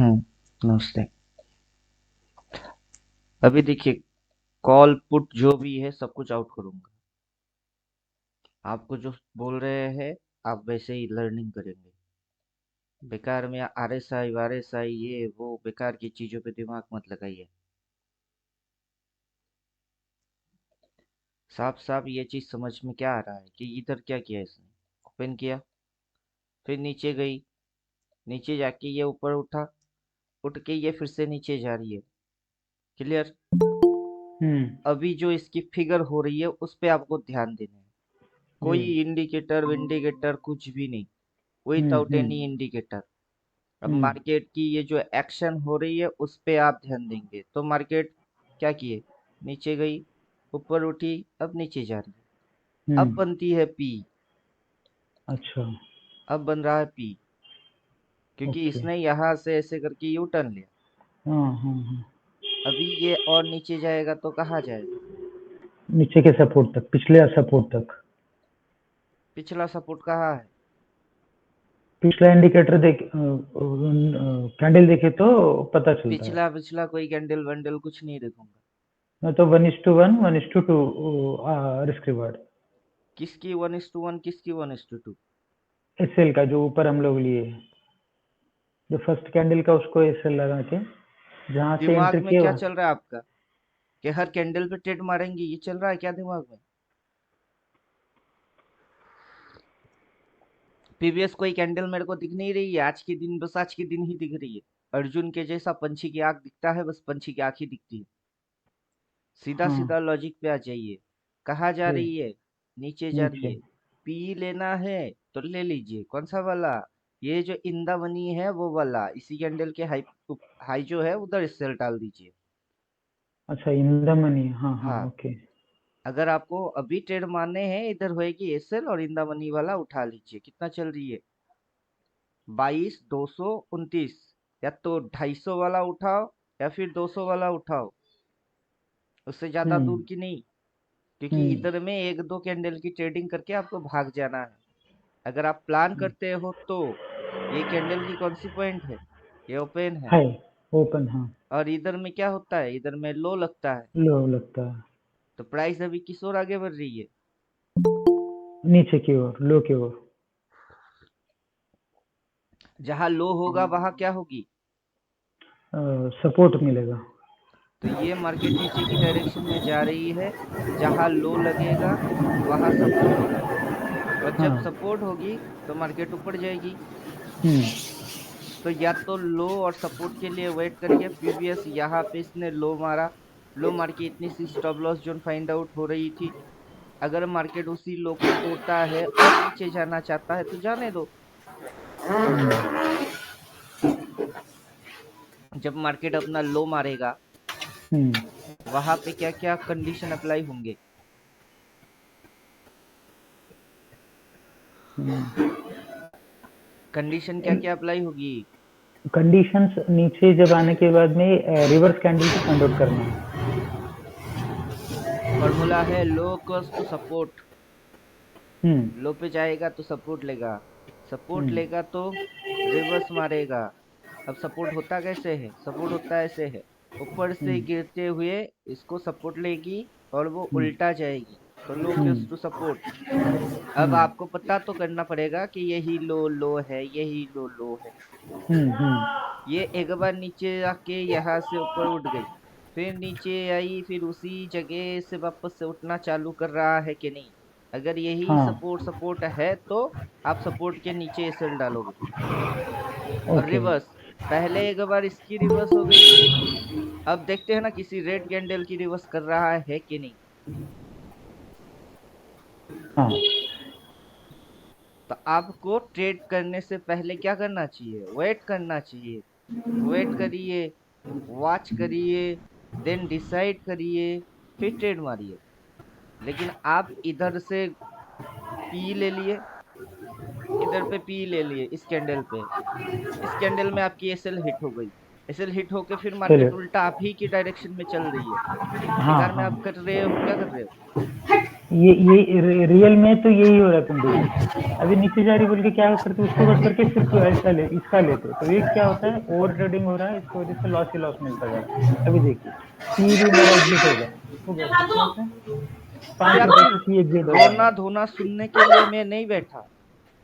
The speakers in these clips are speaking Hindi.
नमस्ते। अभी देखिए, कॉल पुट जो भी है सब कुछ आउट करूंगा। आपको जो बोल रहे हैं आप वैसे ही लर्निंग करेंगे। बेकार में आरएसआई वारएसआई ये वो बेकार की चीजों पे दिमाग मत लगाइए। साफ साफ ये चीज समझ में क्या आ रहा है कि इधर क्या किया इसने। ओपन किया, फिर नीचे गई, नीचे जाके ये ऊपर उठा, उठ के ये फिर से नीचे जा रही है। क्लियर। हम्म अभी जो इसकी फिगर हो रही है उस पे आपको ध्यान देना है। जी कोई इंडिकेटर विंडिकेटर कुछ भी नहीं, विदाउट एनी हम्म इंडिकेटर। अब हम्म मार्केट की ये जो एक्शन हो रही है उस पे आप ध्यान देंगे तो मार्केट क्या किए, नीचे गई, ऊपर उठी, अब नीचे जा रही है। अब हम्म बनती है पी, अच्छा अब बन रहा है पी, क्योंकि ओके इसने यहाँ से ऐसे करके यू टर्न लिया। हाँ अभी ये और नीचे जाएगा तो कहाँ जाएगा? नीचे के सपोर्ट तक, पिछले सपोर्ट तक। पिछला सपोर्ट कहाँ है? पिछला इंडिकेटर देख कैंडल देखे तो पता चलता है। पिछला पिछला कोई कैंडल वैंडल कुछ नहीं देखूंगा। मैं तो 1:1 1:2 रिस्क रिवार्ड। किसकी 1:1, किसकी 1:2? एसएल का जो ऊपर हम लोग लिए, जो फर्स्ट कैंडल का उसको एसएल लगा के जहाँ से दिमाग एंटर में किए क्या वहाँ। चल रहा है आपका कि हर कैंडल पे ट्रेड मारेंगे, ये चल रहा है क्या दिमाग में? प्रीवियस कोई कैंडल मेरे को दिख नहीं रही है, आज के दिन बस आज के दिन ही दिख रही है। अर्जुन के जैसा पंछी की आंख दिखता है, बस पंछी की आंख ही दिखती है। सीधा हाँ सीधा लॉजिक पे आ जाइए। कहाँ जा जी रही है? नीचे जा रही नीचे। है। पी लेना है तो ले लीजिए, कौन सा वाला? ये जो इंदा बनी है वो वाला, इसी कैंडल के हाई, हाई जो है उधर सेल डाल दीजिए। अच्छा इन द मनी, हाँ हाँ हाँ, ओके। अगर आपको अभी ट्रेड मारने हैं इधर होएगी एसएल और इंदा मनी वाला उठा लीजिए। कितना चल रही है? 22,229। या तो 250 वाला उठाओ या फिर 200 वाला उठाओ, उससे ज्यादा हम्म दूर की नहीं। क्योंकि हम्म इधर में एक दो कैंडल की ट्रेडिंग करके आपको भाग जाना है। अगर आप प्लान करते हो तो ये कैंडल की कौन सी पॉइंट है? ये ओपन है। हाई ओपन हाँ। और इधर में क्या होता है, इधर में लो लगता है। लो लगता है। तो प्राइस अभी किस ओर आगे बढ़ रही है? नीचे की ओर, लो की ओर। जहां लो होगा वहां क्या होगी? सपोर्ट मिलेगा। तो ये मार्केट नीचे की डायरेक्शन में जा रही है। जहां लो लगेगा वहां सपोर्ट होगी, और जब हाँ सपोर्ट होगी तो मार्केट ऊपर जाएगी। हम्म तो या तो लो और सपोर्ट के लिए वेट करिए। प्रीवियस यहाँ पे इसने लो मारा, लो मार के इतनी सी stop loss zone find out हो रही थी। अगर मार्केट उसी लो को तोड़ता है और नीचे जाना चाहता है तो जाने दो। जब मार्केट अपना लो मारेगा हम्म वहां पे क्या क्या कंडीशन अप्लाई होंगे? हम्म कंडीशन क्या क्या अप्लाई होगी? कंडीशंस नीचे जब आने के बाद में रिवर्स कैंडल को फाइंड आउट करना है। फॉर्मूला है लो कॉस्ट टू सपोर्ट। हम्म लो पे जाएगा तो सपोर्ट लेगा, सपोर्ट हम्म लेगा तो रिवर्स मारेगा। अब सपोर्ट होता कैसे है? सपोर्ट होता ऐसे है, ऊपर से हम्म गिरते हुए इसको सपोर्ट लेगी और वो हम्म उल्टा जाएगी। तो लो हम्म केस टू सपोर्ट। अब हम्म आपको पता तो करना पड़ेगा कि यही लो लो है, यही लो लो है। हम्म ये एक बार नीचे आके यहाँ से ऊपर उठ गई, फिर नीचे आई, फिर उसी जगह से वापस से उठना चालू कर रहा है कि नहीं? अगर यही हाँ सपोर्ट सपोर्ट है तो आप सपोर्ट के नीचे एसएल डालोगे। और ओके रिवर्स, पहले एक बार इसकी रिवर्स हो गई, अब देखते हैं ना किसी रेड कैंडल की रिवर्स कर रहा है कि नहीं। हाँ तो आपको ट्रेड करने से पहले क्या करना चाहिए? वेट करना चाहिए। वेट करिए, वॉच करिए, देन डिसाइड करिए, फिर ट्रेड मारिए। लेकिन आप इधर से पी ले लिए, इधर पे पी ले लिए, इस कैंडल पे, इस कैंडल में आपकी एसएल हिट हो गई। एसएल हिट होके फिर चलो मार्केट उल्टा आप ही की डायरेक्शन में चल रही है। हाँ बेकार में हाँ आप कर रहे हो, क्या कर रहे हो? ये रियल में तो यही हो रहा है कुंडली। अभी नीचे जा रही बोल के क्या करते, उसको कट करके सिर्फ ऐसा इसका लेते, तो ये क्या होता है, ओवर ट्रेडिंग हो रहा है, इसकी वजह से लॉस ही लॉस मिलता जा रहा है। अभी देखिए सी भी मेरा एग्जिट हो गया कितना से, क्या 5 रुपए से सी एग्जिट हो गया रोना मेरा। धोना सुनने के लिए मैं नहीं बैठा।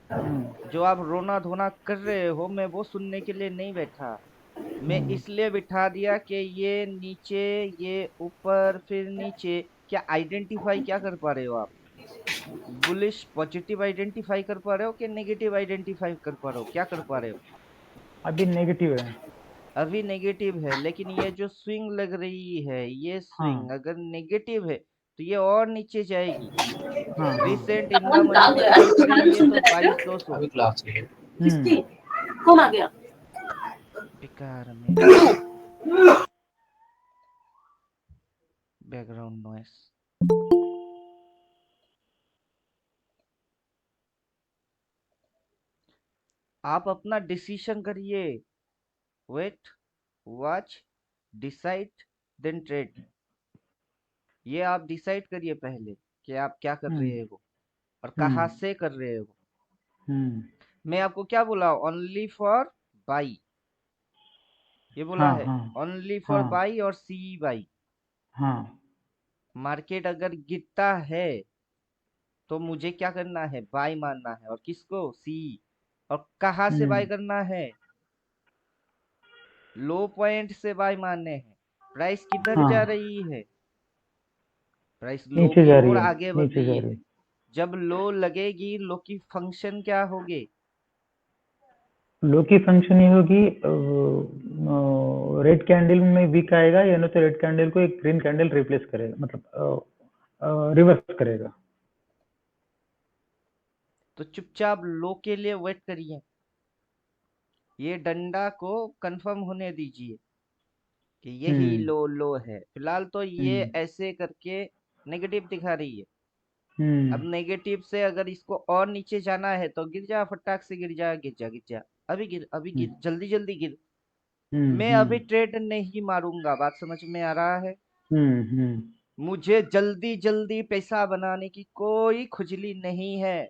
हम्म, जो आप रोना धोना कर रहे हो मैं वो सुनने के लिए नहीं बैठा। मैं हम्म, इसलिए बिठा दिया कि ये नीचे, ये ऊपर, फिर नीचे। क्या आइडेंटिफाई क्या कर पा रहे हो आप? बुलिश पॉजिटिव आइडेंटिफाई कर पा रहे हो कि नेगेटिव आइडेंटिफाई कर पा रहे हो? क्या कर पा रहे हो? अभी नेगेटिव है। अभी नेगेटिव है, लेकिन ये जो स्विंग लग रही है, ये स्विंग हाँ, अगर नेगेटिव है तो ये और नीचे जाएगी। हाँ, हाँ। रिसेंट इन द मनी में देख रही है तो 22,200। अभी क्लास है। हम्म। कौन आ गया? बेकार में बैकग्राउंड नॉइस। आप अपना डिसीजन करिए। Wait, watch, decide, then trade. ये आप डिसाइड करिए पहले कि आप क्या कर हम्म, रहे हो और कहाँ हम्म, से कर रहे हो। हम्म। मैं आपको क्या बोला? ओनली फॉर बाई, ये बोला हाँ, है। हाँ, ओनली फॉर हाँ, बाई और सी बाई। हाँ। मार्केट अगर गिरता है तो मुझे क्या करना है? बाई मानना है। और किसको? सी। और कहाँ से बाई हम्म। करना है? लो पॉइंट से बाई मानने हैं। प्राइस किधर जा हाँ, रही है? प्राइस लो नीचे की जा रही ओर है, आगे बढ़ नीचे रही जा है। रही है। जब लो लगेगी, लो की फंक्शन क्या होगी? लो की फंक्शन ये होगी, रेड कैंडल में वीक आएगा, या तो रेड कैंडल को एक ग्रीन कैंडल रिप्लेस करेगा, मतलब रिवर्स करेगा। तो चुपचाप लो के लिए वेट करिए। ये डंडा को कंफर्म होने दीजिए कि यही हम्म, लो है। फिलहाल तो ये हम्म, ऐसे करके नेगेटिव दिखा रही है। हम्म, अब नेगेटिव से अगर इसको और नीचे जाना है तो गिर जा, फटाक से गिर जा, गिर जा, गिर जा। अभी गिर, अभी हम्म, गिर, जल्दी जल्दी गिर। हम्म, मैं अभी ट्रेड नहीं मारूंगा। बात समझ में आ रहा है? हम्म, हम्म, मुझे जल्दी जल्दी पैसा बनाने की कोई खुजली नहीं है।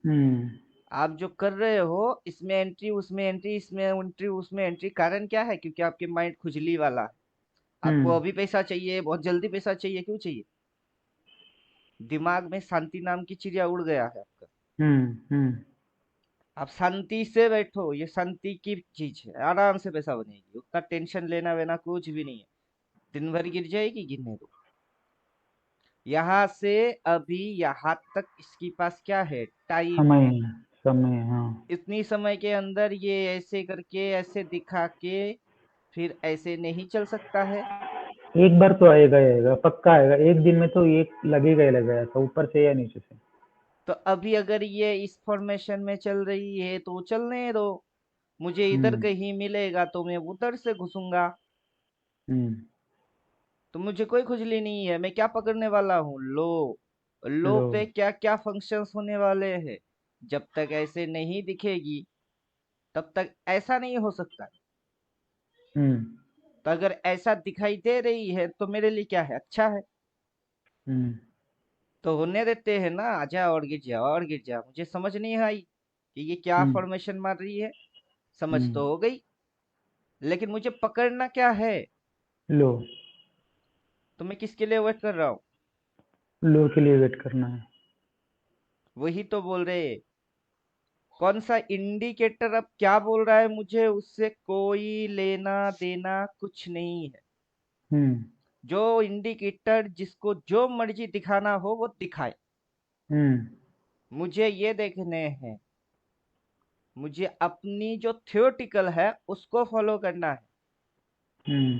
हम्म, आप जो कर रहे हो, इसमें एंट्री, उसमें एंट्री, इसमें एंट्री, उसमें एंट्री, कारण क्या है? क्योंकि आपके माइंड खुजली वाला है। आपको हम्म, अभी पैसा चाहिए, बहुत जल्दी पैसा चाहिए। क्यों चाहिए? दिमाग में शांति नाम की चिड़िया उड़ गया है आपका। हम्म, हम्म, आप शांति से बैठो, ये शांति की चीज है। आराम से पैसा बनेगी, उतना टेंशन लेना वेना कुछ भी नहीं है। दिन भर गिर जाएगी, गिरने दो। यहाँ से अभी यहाँ तक इसके पास क्या है? टाइम समय है। है, समय, हाँ। इतनी समय के अंदर ये ऐसे करके, ऐसे दिखा के फिर ऐसे नहीं चल सकता है। एक बार तो आएगा ही आएगा, पक्का आएगा, एक दिन में तो एक लगेगा ही लगेगा, ऐसा ऊपर से या नीचे से। तो अभी अगर ये इस फॉर्मेशन में चल रही है तो चलने दो। मुझे इधर हम्म, कहीं मिलेगा तो मैं उधर से घुसूंगा। हम्म। तो मुझे कोई खुजली नहीं है। मैं क्या पकड़ने वाला हूँ? लो। लो लो। पे क्या क्या फंक्शंस होने वाले हैं? जब तक ऐसे नहीं दिखेगी तब तक ऐसा नहीं हो सकता। हम्म, तो अगर ऐसा दिखाई दे रही है तो मेरे लिए क्या है? अच्छा है। हम्म, तो होने देते हैं ना। आजा और गिर जा, और गिर जा। मुझे समझ नहीं आई कि ये क्या हम्म, फॉर्मेशन मार रही है। समझ हम्म। तो हो गई, लेकिन मुझे पकड़ना क्या है? लो। तो मैं किसके लिए वेट कर रहा हूँ? लो के लिए वेट करना है। वही तो बोल रहे। कौन सा इंडिकेटर अब क्या बोल रहा है मुझे उससे कोई लेना देना कुछ नहीं है। हम्म, जो इंडिकेटर जिसको जो मर्जी दिखाना हो वो दिखाए। हम्म, मुझे ये देखने हैं। मुझे अपनी जो थियोटिकल है उसको फॉलो करना है। हम्म,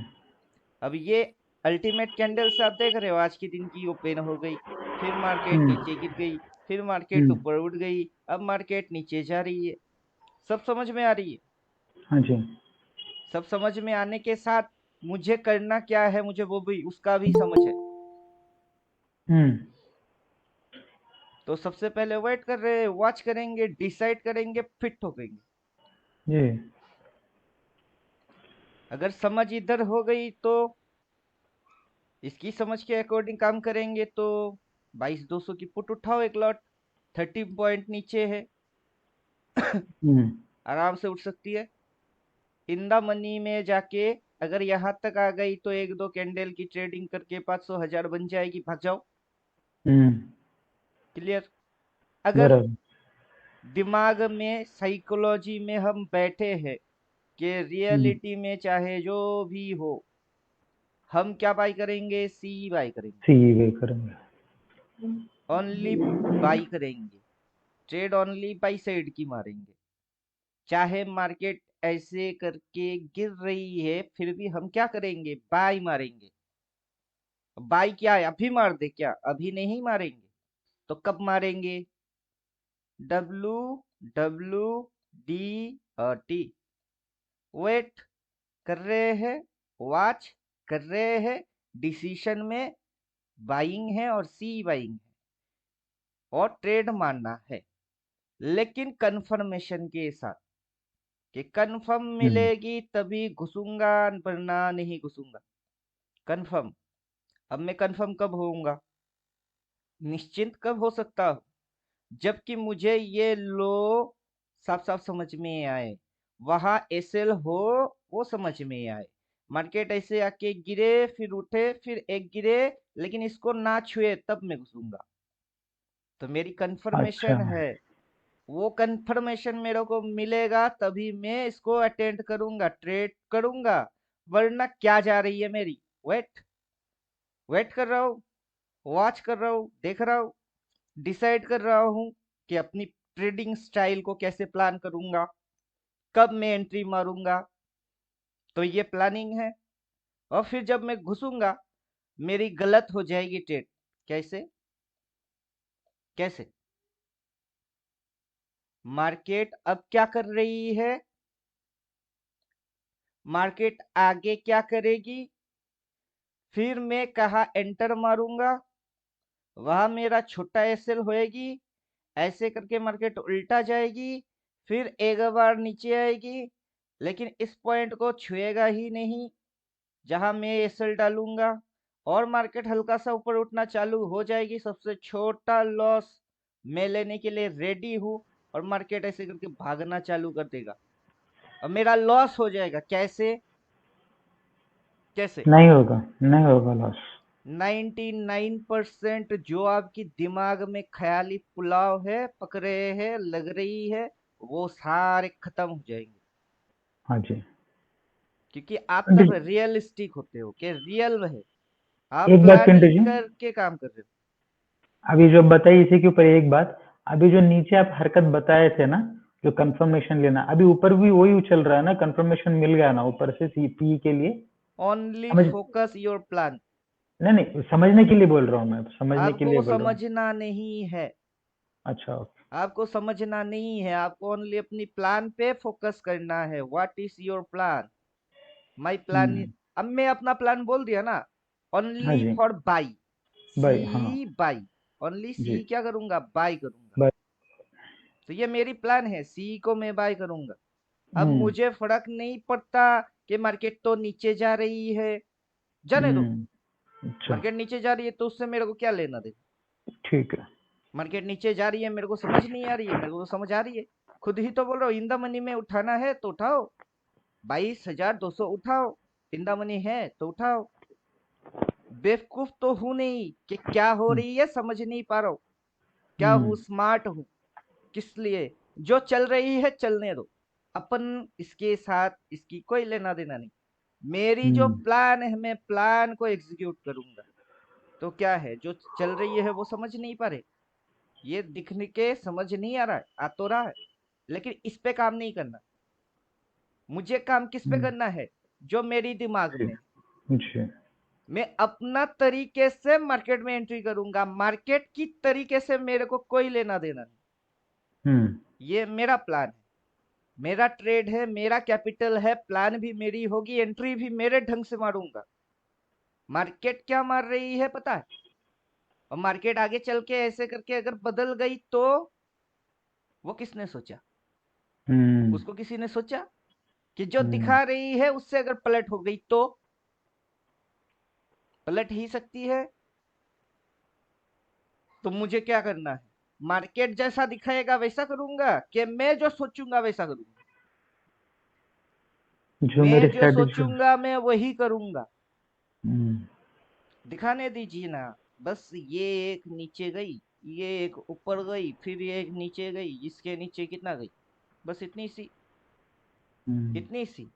अब ये अल्टीमेट कैंडल से आप देख रहे हो, आज के दिन की ओपन हो गई, फिर मार्केट हम्म, नीचे गिर गई, फिर मार्केट हम्म। ऊपर उठ गई, अब मार्केट नीचे जा रही है। सब समझ में आ रही है? हाँ जी। सब समझ में आने के साथ मुझे करना क्या है, मुझे वो भी उसका भी समझ है। हम्म, तो सबसे पहले वेट कर रहे हैं, वॉच करेंगे, डिसाइड करेंगे, फिट ठोकेंगे। जी। अगर समझ इधर हो गई तो इसकी समझ के अकॉर्डिंग काम करेंगे तो 22,200 की पुट उठाओ एक लॉट, 30 पॉइंट नीचे है, आराम से उठ सकती है। इन द मनी में जाके अगर यहाँ तक आ गई तो एक दो कैंडल की ट्रेडिंग करके 500 1000 बन जाएगी, भाग जाओ। क्लियर? अगर बराबर। दिमाग में साइकोलॉजी में हम बैठे हैं कि रियलिटी में चाहे जो भी हो, हम क्या बाई करेंगे? सी बाई करेंगे, सी वे करेंगे। ओनली बाई करेंगे, ट्रेड ओनली बाई साइड की मारेंगे। चाहे मार्केट ऐसे करके गिर रही है फिर भी हम क्या करेंगे? बाई मारेंगे। बाई क्या है? अभी मार दे क्या? अभी नहीं मारेंगे तो कब मारेंगे? W W D T, wait कर रहे हैं, वॉच कर रहे हैं, डिसीशन में बाइंग है और सी बाइंग है और ट्रेड मारना है, लेकिन कंफर्मेशन के साथ कि कंफर्म मिलेगी तभी घुसूंगा वरना नहीं घुसूंगा। कंफर्म। अब मैं कंफर्म कब होऊंगा? निश्चिंत कब हो सकता हूँ? जबकि मुझे ये लो साफ साफ समझ में आए, वहां एसएल हो वो समझ में आए, मार्केट ऐसे आके गिरे फिर उठे फिर एक गिरे लेकिन इसको ना छुए तब मैं घुसूंगा। तो मेरी अच्छा। कंफर्मेशन है, वो कंफर्मेशन मेरे को मिलेगा तभी मैं इसको अटेंड करूंगा, ट्रेड करूंगा, वरना क्या जा रही है मेरी? वेट। वेट कर रहा हूँ, वॉच कर रहा हूँ, देख रहा हूँ, डिसाइड कर रहा हूँ कि अपनी ट्रेडिंग स्टाइल को कैसे प्लान करूंगा, कब मैं एंट्री मारूंगा। तो ये प्लानिंग है। और फिर जब मैं घुसूंगा मेरी गलत हो जाएगी ट्रेड। कैसे? कैसे? मार्केट अब क्या कर रही है? मार्केट आगे क्या करेगी? फिर मैं कहा एंटर मारूंगा, वहां मेरा छोटा एसएल होएगी, ऐसे करके मार्केट उल्टा जाएगी, फिर एक बार नीचे आएगी लेकिन इस पॉइंट को छुएगा ही नहीं जहां मैं एसएल डालूंगा, और मार्केट हल्का सा ऊपर उठना चालू हो जाएगी, सबसे छोटा लॉस मैं लेने के लिए रेडी हूं, और मार्केट ऐसे करके भागना चालू कर देगा और मेरा लॉस हो जाएगा। कैसे? कैसे? नहीं होगा, नहीं होगा लॉस। 99% जो आपकी दिमाग में ख्याली पुलाव है, पक रहे हैं, लग रही है, वो सारे खत्म हो जाएंगे, हाँ जी। क्योंकि आप तब रियलिस्टिक होते हो कि रियल है, आप एक बात पिंटू प्लानिंग जी, करके काम कर रहे हो। अभी जो बताई इसी के ऊपर एक बात, अभी जो नीचे आप हरकत बताए थे ना, जो कंफर्मेशन लेना, अभी ऊपर भी वही उछल रहा है ना, कंफर्मेशन मिल गया ना ऊपर से सीपी के लिए। ओनली समझ, फोकस योर प्लान। नहीं नहीं, समझने के लिए बोल रहा हूँ मैं, समझने के लिए आपको बोल रहा हूँ। समझना नहीं है, अच्छा, ओके। आपको समझना नहीं है, आपको ओनली अपनी प्लान पे फोकस करना है। What is your plan? My plan. Hmm. अब मैं अपना प्लान बोल दिया ना, हाँ ओनली जी। फॉर बाई, बाय, हाँ। सी बाई, ओनली जी। सी क्या करूंगा? बाई करूंगा। बाय। तो ये मेरी प्लान है, सी को मैं बाई करूंगा। अब हम्म। मुझे फर्क नहीं पड़ता कि मार्केट तो नीचे जा रही है, जाने दो। अच्छा। मार्केट नीचे जा रही है तो उससे मेरे को क्या लेना देना? ठीक है। मार्केट नीचे जा रही है, मेरे को समझ नहीं आ रही है, मेरे को तो समझ आ रही है। खुद ही तो बोल रहा हूँ, इन द मनी में उठाना है तो उठाओ, 22,200 उठाओ, इन द मनी है तो उठाओ। बेवकूफ तो हूं नहीं कि क्या हो हम्म। रही है समझ नहीं पा रहा हूँ, क्या हूँ? हम्म। स्मार्ट हूँ। किस लिए? जो चल रही है चलने दो, अपन इसके साथ इसकी कोई लेना देना नहीं। मेरी जो हम्म। प्लान है मैं प्लान को एग्जीक्यूट करूंगा। तो क्या है, जो चल रही है वो समझ नहीं पा रहे, ये दिखने के समझ नहीं आ रहा है, आ तो रहा है, लेकिन इस पे काम नहीं करना। मुझे काम किस पे हम्म। करना है? जो मेरी दिमाग जी। में है। जी। मैं अपना तरीके से मार्केट में एंट्री करूंगा, मार्केट की तरीके से मेरे को कोई लेना देना नहीं। हम्म। ये मेरा प्लान है, मेरा ट्रेड है, मेरा कैपिटल है, प्लान भी मेरी होगी, एंट्री भी मेरे ढंग से मारूंगा। मार्केट क्या मार रही है पता है? और मार्केट आगे चल के ऐसे करके अगर बदल गई तो वो किसने सोचा? हम्म। उसको किसी ने सोचा कि जो हम्म। दिखा रही है उससे अगर पलट हो गई तो? पलट ही सकती है। तो मुझे क्या करना है? मार्केट जैसा दिखाएगा वैसा करूंगा कि मैं जो सोचूंगा वैसा करूंगा? जो मैं मेरे जो स्ट्रेटजी। सोचूंगा मैं वही करूंगा। हम्म। दिखाने दीजिए ना। बस ये एक नीचे गई, ये एक ऊपर गई, फिर ये एक नीचे गई, इसके नीचे कितना गई? बस इतनी सी, हम्म। इतनी सी।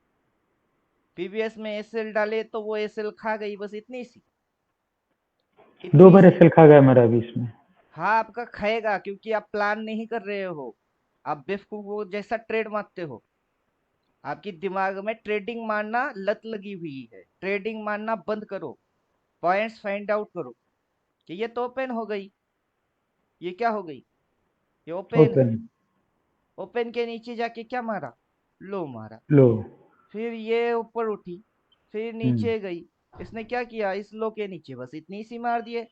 पीवीएस में एसएल डाले तो वो एसएल खा गई, बस इतनी सी, दो इतनी बार सी। एसएल खा गया मेरा अभी इसमें। हाँ, आपका खाएगा क्योंकि आप प्लान नहीं कर रहे हो। आप बेवकूफ को जैसा ट्रेड मारते हो। आपकी दिमाग में ट्रेडिंग मारना लत लगी हुई है। ट्रेडिंग मारना बंद करो। पॉइंट्स फाइंड आउट करो कि ये तो ओपन हो गई। ये क्या हो गई? ये ओपन है। ओपन। ओपन के नीचे जाके क्या मारा? लो मारा। लो। फिर ये ऊपर उठी, फिर हम्म। नीचे गई। इसने क्या किया? इस लो के नीचे बस इतनी सी मार दिए।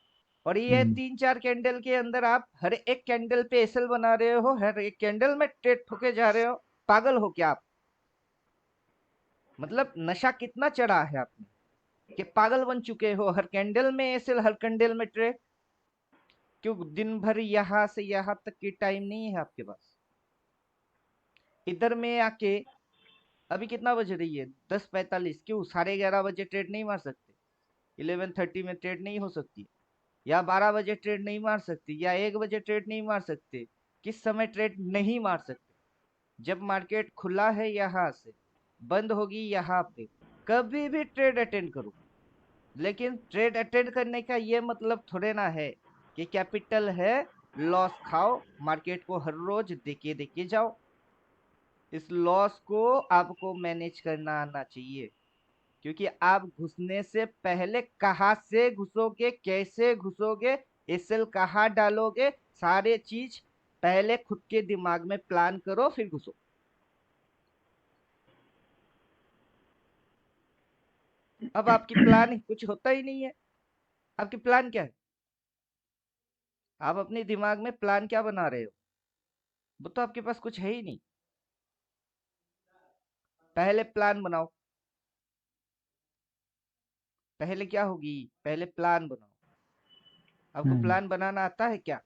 और ये हम्म। 3-4 कैंडल के अंदर आप हर एक कैंडल पे एसएल बना रहे हो, हर एक कैंडल में ट्रेड ठोके जा रहे हो। पागल हो क्या आप? मतलब नशा कितना चढ़ा है आपने कि पागल बन चुके हो? हर कैंडल में एसएल, हर कैंडल में ट्रेड। क्यों दिन भर यहाँ से यहाँ तक की टाइम नहीं है आपके पास? इधर में आके अभी कितना बज रही है? 10:45। क्यों 11:30 बजे ट्रेड नहीं मार सकते? 11:30 में ट्रेड नहीं हो सकती? या 12 बजे ट्रेड नहीं मार सकती? या 1 बजे ट्रेड नहीं मार सकते? किस समय ट्रेड नहीं मार सकते? जब मार्केट खुला है यहाँ से, बंद होगी यहाँ पे, कभी भी ट्रेड अटेंड करो। लेकिन ट्रेड अटेंड करने का ये मतलब थोड़े ना है कि कैपिटल है, लॉस खाओ, मार्केट को हर रोज देके देके जाओ। इस लॉस को आपको मैनेज करना आना चाहिए। क्योंकि आप घुसने से पहले कहाँ से घुसोगे, कैसे घुसोगे, एसएल कहाँ डालोगे, सारे चीज पहले खुद के दिमाग में प्लान करो, फिर घुसो। अब आपकी प्लान कुछ होता ही नहीं है। आपकी प्लान क्या है? आप अपने दिमाग में प्लान क्या बना रहे हो? वो तो आपके पास कुछ है ही नहीं। पहले प्लान बनाओ। पहले क्या होगी? पहले प्लान बनाओ। आपको हम्म। प्लान बनाना आता है क्या?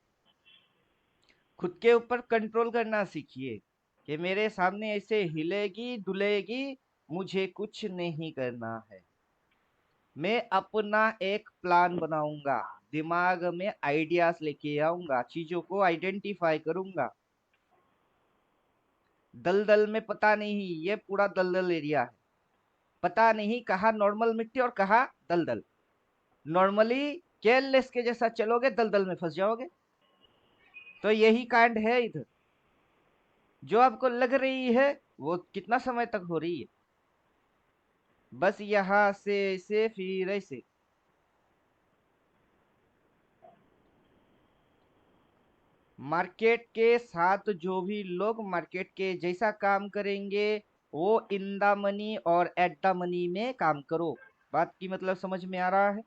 खुद के ऊपर कंट्रोल करना सीखिए कि मेरे सामने ऐसे हिलेगी डुलेगी, मुझे कुछ नहीं करना है। मैं अपना एक प्लान बनाऊंगा। दिमाग में आइडियाज लेके आऊंगा, चीजों को आइडेंटिफाई करूंगा। दलदल में पता नहीं, ये पूरा दलदल एरिया है। पता नहीं कहाँ नॉर्मल मिट्टी और कहाँ दलदल। नॉर्मली केयरलेस के जैसा चलोगे, दलदल में फंस जाओगे। तो यही कांड है इधर। जो आपको लग रही है वो कितना समय तक हो रही है? बस यहाँ से ऐसे फिर ऐसे। मार्केट के साथ जो भी लोग मार्केट के जैसा काम करेंगे, वो इन द मनी और एट द मनी में काम करो। बात की मतलब समझ में आ रहा है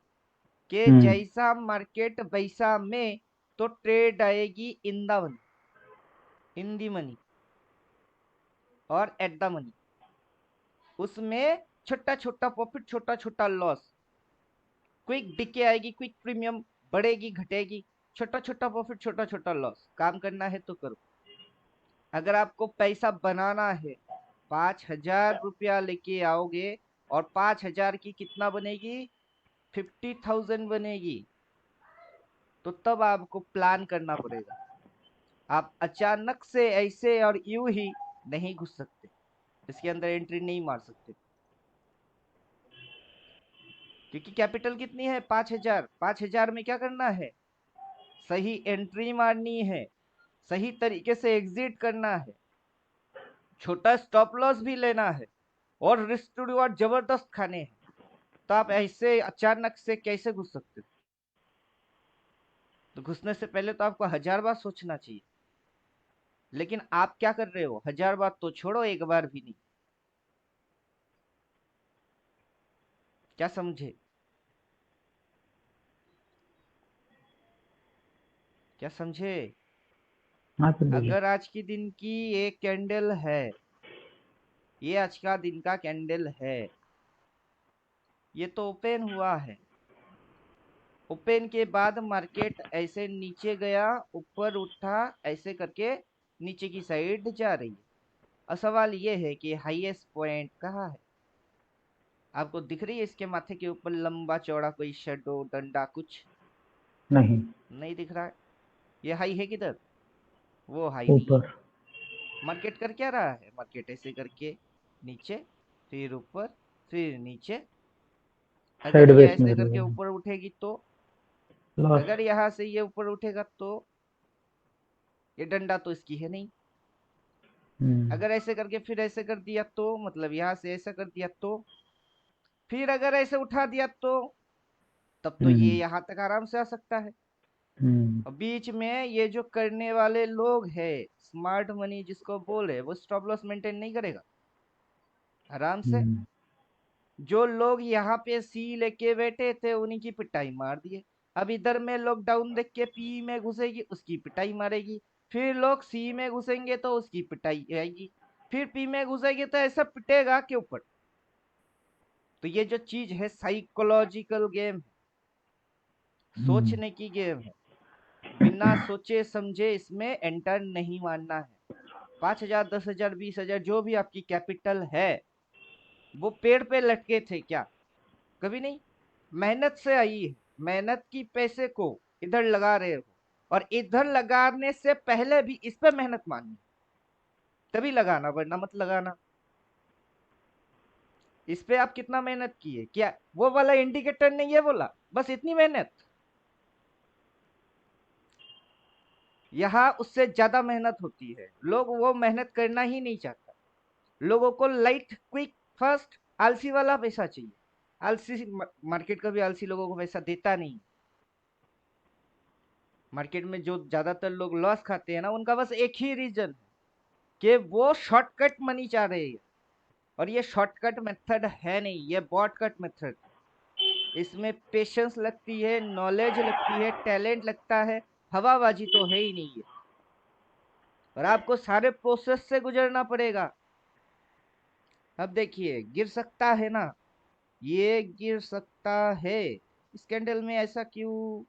कि हम्म। जैसा मार्केट वैसा में, तो ट्रेड आएगी in the money, in the money और एट द मनी। उसमें छोटा छोटा प्रॉफिट, छोटा छोटा लॉस। क्विक डिके आएगी, क्विक प्रीमियम, बढ़ेगी घटेगी। छोटा छोटा प्रॉफिट, छोटा छोटा लॉस। काम करना है तो करो। अगर आपको पैसा बनाना है, 5,000 रुपया लेके आओगे और 5,000 की कितना बनेगी? 50,000 बनेगी। तो तब आपको प्लान करना पड़ेगा। आप अचानक से ऐसे और यूं ही नहीं घुस सकते। इसके अंदर एंट्री नहीं मार सकते। क्योंकि कैपिटल कितनी है? 5,000। 5,000 में क्या करना है? सही एंट्री मारनी है, सही तरीके से एग्जिट करना है, छोटा स्टॉप लॉस भी लेना है, और रिस्क टू रिवॉर्ड जबरदस्त खाने हैं। तो आप ऐसे अचानक से कैसे घुस सकते हो? तो घुसने से पहले तो आपको 1,000 बार सोचना चाहिए। लेकिन आप क्या कर रहे हो? 1,000 बार तो छोड़ो, एक बार भी नहीं। क्या समझे? क्या समझे? हाँ तो बोलिए। अगर आज की दिन की एक कैंडल है, ये आज का दिन का कैंडल है, ये तो ओपन हुआ है। ओपन के बाद मार्केट ऐसे नीचे गया, ऊपर उठा, ऐसे करके नीचे की साइड जा रही है। और सवाल ये है कि हाईएस्ट पॉइंट कहाँ है? आपको दिख रही है इसके माथे के ऊपर लंबा चौड़ा कोई शेडो, डंडा, कुछ नहीं। नहीं दिख रहा है। ये हाई है किधर? वो हाई नहीं है। ऊपर। मार्केट कर क्या रहा है? मार्केट ऐसे करके नीचे, फिर ऊपर, फिर नीचे। अगर ये साइडवेज में ऐसे करके चलेगा। ऊपर उठेगी तो, लॉस। अगर यहाँ से ये ऊपर उठेगा तो, ये डंडा तो इसकी है नहीं। हम्म। अगर ऐसे करके फिर ऐसे कर दिया तो, मतलब यहाँ से ऐसा कर दिया तो, फिर अगर ऐसे उठा दिया तो, तब तो ये हम्म। यहाँ तक आराम से आ सकता है। हम्म। और बीच में ये जो करने वाले लोग हैं, स्मार्ट मनी जिसको बोले, वो स्टॉप लॉस मेंटेन नहीं करेगा आराम से। हम्म। जो लोग यहाँ पे सी लेके बैठे थे उन्हीं की पिटाई मार दिए। अब इधर में लॉकडाउन देख के पी में घुसेगी, उसकी पिटाई मारेगी। फिर लोग सी में घुसेंगे तो उसकी पिटाई आएगी। फिर पी में घुसेगी तो ऐसा पिटेगा के ऊपर। तो ये जो चीज है साइकोलॉजिकल गेम, हम्म। सोचने की गेम है। बिना सोचे समझे इसमें एंटर नहीं मारना है। 5,000, 10,000, 20,000 जो भी आपकी कैपिटल है, वो पेड़ पे लटके थे क्या? कभी नहीं। मेहनत से आई है। मेहनत की पैसे को इधर लगा रहे हो, और इधर लगाने से पहले भी इस पे मेहनत माननी, तभी लगाना, वरना मत लगाना। इस पे आप कितना मेहनत किए? क्या वो वाला इंडिकेटर ने ये बोला बस इतनी मेहनत? यहाँ उससे ज्यादा मेहनत होती है। लोग वो मेहनत करना ही नहीं चाहता। लोगों को लाइट, क्विक, फास्ट, आलसी वाला पैसा चाहिए। आलसी मार्केट कभी आलसी लोगों को पैसा देता नहीं। मार्केट में जो ज्यादातर लोग लॉस खाते हैं ना, उनका बस एक ही रीजन है कि वो शॉर्टकट मनी चाह रहे हैं। और ये शॉर्टकट मेथड है नहीं, ये बॉर्डकट मेथड। इसमें पेशेंस लगती है, नॉलेज लगती है, टैलेंट लगता है। हवाबाजी तो है ही नहीं है। और आपको सारे प्रोसेस से गुजरना पड़ेगा। अब देखिए, गिर सकता है ना, ये गिर सकता है। इस कैंडल में ऐसा क्यों?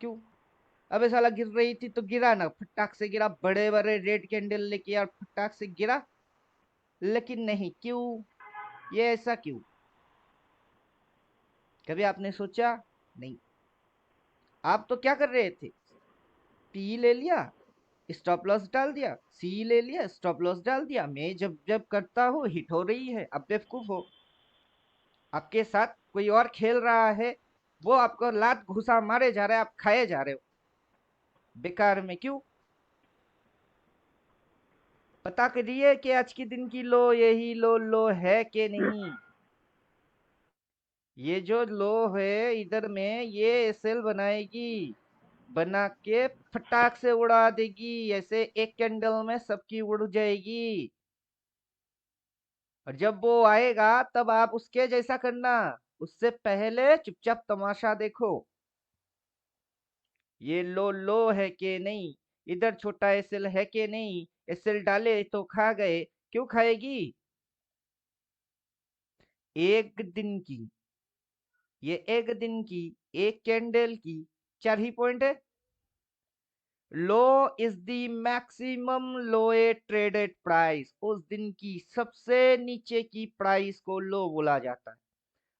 क्यों? अबे साला गिर रही थी तो गिरा ना, फटाक से गिरा, बड़े बड़े रेड कैंडल लेके यार फटाक से गिरा। लेकिन नहीं, क्यों? ये ऐसा क्यों? कभी आपने सोचा? नहीं। आप तो क्या कर रहे थे? पी ले लिया, स्टॉप लॉस डाल दिया, सी ले लिया, स्टॉप लॉस डाल दिया। मैं जब जब करता हूँ हिट हो रही है, अब बेवकूफ हो। आपके साथ कोई और खेल रहा है, वो आपको लात घुसा मारे जा रहा है, आप खाए जा रहे हो बेकार में। क्यों? पता करिए कि आज के दिन की लो यही लो है कि नहीं। ये जो लो है इधर में, ये एसएल बनाएगी, बना के फटाक से उड़ा देगी, ऐसे एक कैंडल में सबकी उड़ जाएगी। और जब वो आएगा तब आप उसके जैसा करना। उससे पहले चुपचाप तमाशा देखो, ये लो है कि नहीं। इधर छोटा एसएल है कि नहीं। एसएल डाले तो खा गए। क्यों खाएगी? एक दिन की, ये एक दिन की, एक कैंडल की 4 ही पॉइंट है। लो इज द मैक्सिमम लोए ट्रेडेड प्राइस। उस दिन की सबसे नीचे की प्राइस को लो बोला जाता है।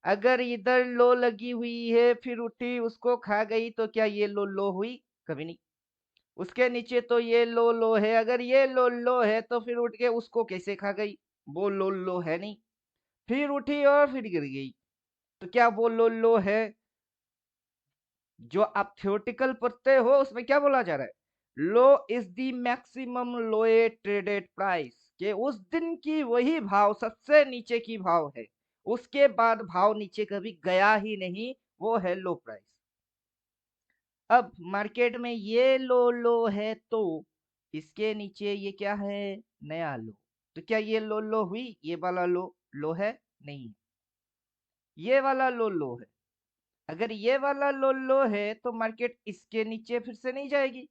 अगर इधर लो लगी हुई है, फिर उठी, उसको खा गई, तो क्या ये लो हुई? कभी नहीं। उसके नीचे तो ये लो है। अगर ये लो है तो फिर उठ के उसको कैसे खा गई? वो लो है नहीं। फिर उठी और फिर गिर गई, तो क्या वो लो है? जो आप थ्योरेटिकल पढ़ते हो उसमें क्या बोला जा रहा है? लो इज द मैक्सिमम लोए ट्रेडेड प्राइस, के उस दिन की वही भाव सबसे नीचे की भाव है। उसके बाद भाव नीचे कभी गया ही नहीं, वो है लो प्राइस। अब मार्केट में ये लो है तो इसके नीचे ये क्या है? नया लो। तो क्या ये लो हुई? ये वाला लो है? नहीं, ये वाला लो है। अगर ये वाला लो है तो मार्केट इसके नीचे फिर से नहीं जाएगी।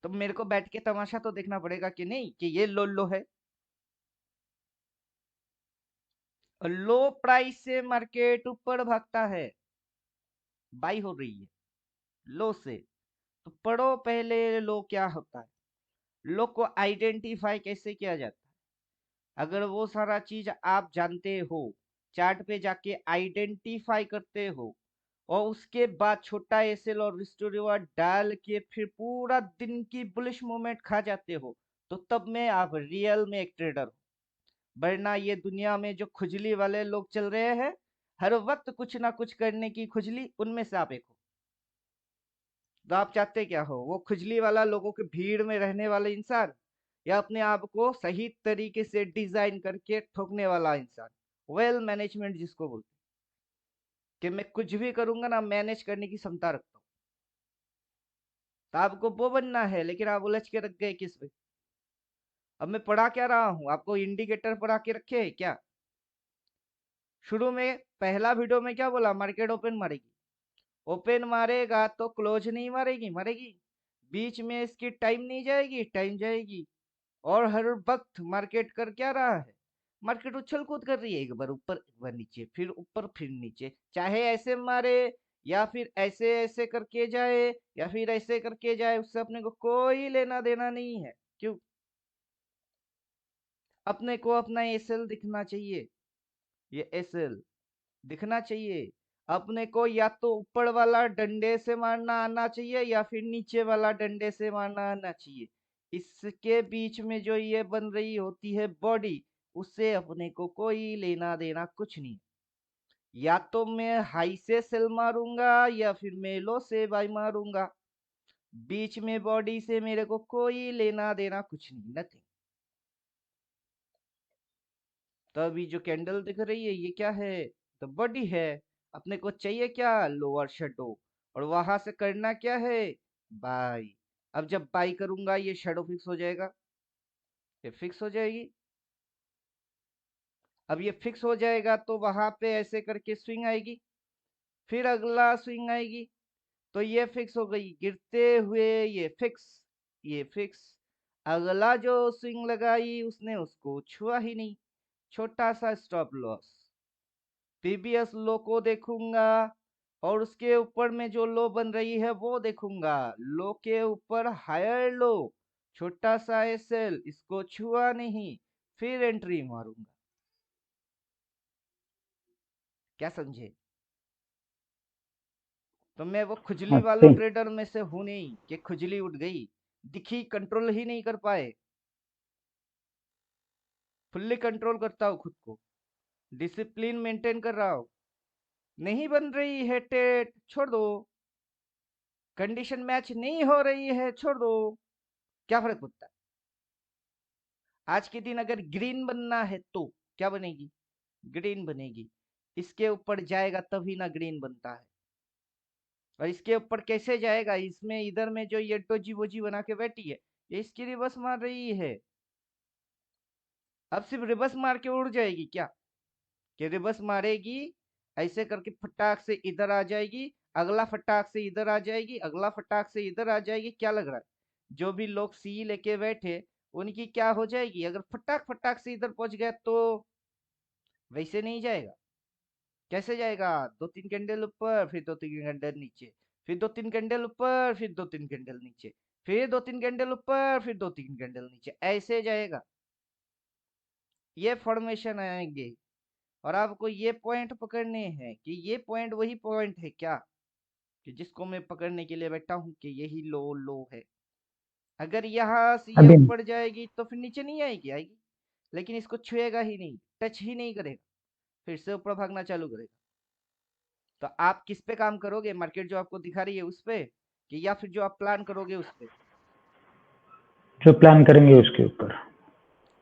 तो मेरे को बैठ के तमाशा तो देखना पड़ेगा कि नहीं, कि ये लो है। और लो प्राइस से मार्केट ऊपर भागता है। बाई हो रही है लो से, तो पढ़ो पहले लो क्या होता है, लो को आइडेंटिफाई कैसे किया जाता है। अगर वो सारा चीज आप जानते हो, चार्ट पे जाके आइडेंटिफाई करते हो, और उसके बाद छोटा एसएल और रिस्टोर डाल के फिर पूरा दिन की बुलिश मूवमेंट खा जाते हो, तो तब में आप रियल में एक ट्रेडर हो। वरना ये दुनिया में जो खुजली वाले लोग चल रहे हैं, हर वक्त कुछ ना कुछ करने की खुजली, उनमें से आप एक हो। तो आप चाहते क्या हो, वो खुजली वाला लोगों के भीड़ में रहने वाला इंसान, या अपने आप को सही तरीके से डिजाइन करके ठोकने वाला इंसान, वेल मैनेजमेंट जिसको बोलते हैं, कि मैं कुछ भी करूंगा ना मैनेज करने की क्षमता रखता हूँ। तो आपको वो बनना है, लेकिन आप उलझ के रख गए किस पे। अब मैं पढ़ा क्या रहा हूँ आपको, इंडिकेटर पढ़ा के रखे क्या। शुरू में पहला वीडियो में क्या बोला, मार्केट ओपन मारेगी, ओपन मारेगा तो क्लोज नहीं मारेगी, मारेगी बीच में इसकी टाइम नहीं जाएगी, टाइम जाएगी। और हर वक्त मार्केट कर क्या रहा है, मार्केट उछल कूद कर रही है, एक बार ऊपर एक बार नीचे, फिर ऊपर फिर नीचे, चाहे ऐसे मारे या फिर ऐसे ऐसे करके जाए या फिर ऐसे करके जाए, उससे अपने को कोई लेना देना नहीं है। क्यों, अपने को अपना एसएल दिखना चाहिए, ये एसएल दिखना चाहिए अपने को, या तो ऊपर वाला डंडे से मारना आना चाहिए या फिर नीचे वाला डंडे से मारना आना चाहिए। इसके बीच में जो ये बन रही होती है बॉडी, उससे अपने को कोई लेना देना कुछ नहीं। या तो मैं हाई से सेल मारूंगा या फिर मैं लो से बाई मारूंगा, बीच में बॉडी से मेरे को कोई लेना देना कुछ नहीं, नथिंग। तो अभी जो कैंडल दिख रही है ये क्या है, तो बॉडी है। अपने को चाहिए क्या, लोअर शेडो, और वहां से करना क्या है, बाई। अब जब बाई करूंगा ये शेडो फिक्स हो जाएगा, ये फिक्स हो जाएगी। अब ये फिक्स हो जाएगा तो वहां पे ऐसे करके स्विंग आएगी, फिर अगला स्विंग आएगी, तो ये फिक्स हो गई गिरते हुए, ये फिक्स, ये फिक्स। अगला जो स्विंग लगाई उसने उसको छुआ ही नहीं, छोटा सा स्टॉप लॉस। प्रीवियस लो को देखूंगा और उसके ऊपर में जो लो बन रही है वो देखूंगा, लो के ऊपर हायर लो, छोटा सा एसएल, इसको छुआ नहीं, फिर एंट्री मारूंगा। क्या समझे। तो मैं वो खुजली वालों अच्छे। ट्रेडर में से हूं नहीं कि खुजली उठ गई, दिखी कंट्रोल ही नहीं कर पाए। फुल्ली कंट्रोल करता हूँ खुद को, डिसिप्लिन मेंटेन कर रहा हूँ। नहीं बन रही है टेट, छोड़ दो। कंडीशन मैच नहीं हो रही है, छोड़ दो। क्या फर्क पड़ता है। आज के दिन अगर ग्रीन बनना है तो क्या बनेगी, ग्रीन बनेगी। इसके ऊपर जाएगा तभी ना ग्रीन बनता है। और इसके ऊपर कैसे जाएगा, इसमें इधर में जो ये टोजी वोजी बना के बैठी है, ये इसकी रिवर्स मार रही है। अब सिर्फ रिवर्स मार के उड़ जाएगी क्या, कि रिवर्स मारेगी ऐसे करके फटाक से इधर आ जाएगी, अगला फटाक से इधर आ जाएगी, अगला फटाक से इधर आ जाएगी। क्या लग रहा है जो भी लोग सी लेके बैठे उनकी क्या हो जाएगी, अगर फटाक फटाक से इधर पहुंच गया तो। वैसे नहीं जाएगा। कैसे जाएगा, दो तीन कैंडल ऊपर फिर दो तीन कैंडल नीचे, फिर दो तीन कैंडल ऊपर फिर दो तीन कैंडल नीचे, फिर दो तीन कैंडल ऊपर फिर दो तीन कैंडल नीचे, ऐसे जाएगा। ये फॉर्मेशन आएंगे। और आपको ये पॉइंट पकड़ने हैं कि ये पॉइंट वही पॉइंट है क्या, कि जिसको मैं पकड़ने के लिए बैठा हूं कि यही लो लो है। अगर यहाँ से ये अभी ऊपर जाएगी तो फिर नीचे नहीं आएगी, आएगी लेकिन इसको छुएगा ही नहीं, टच ही नहीं करेगा, फिर से ऊपर भागना चालू करेगा। तो आप किस पे काम करोगे, मार्केट जो आपको दिखा रही है उस पे, कि या फिर जो आप प्लान करोगे उस पे। जो प्लान करेंगे उसके ऊपर।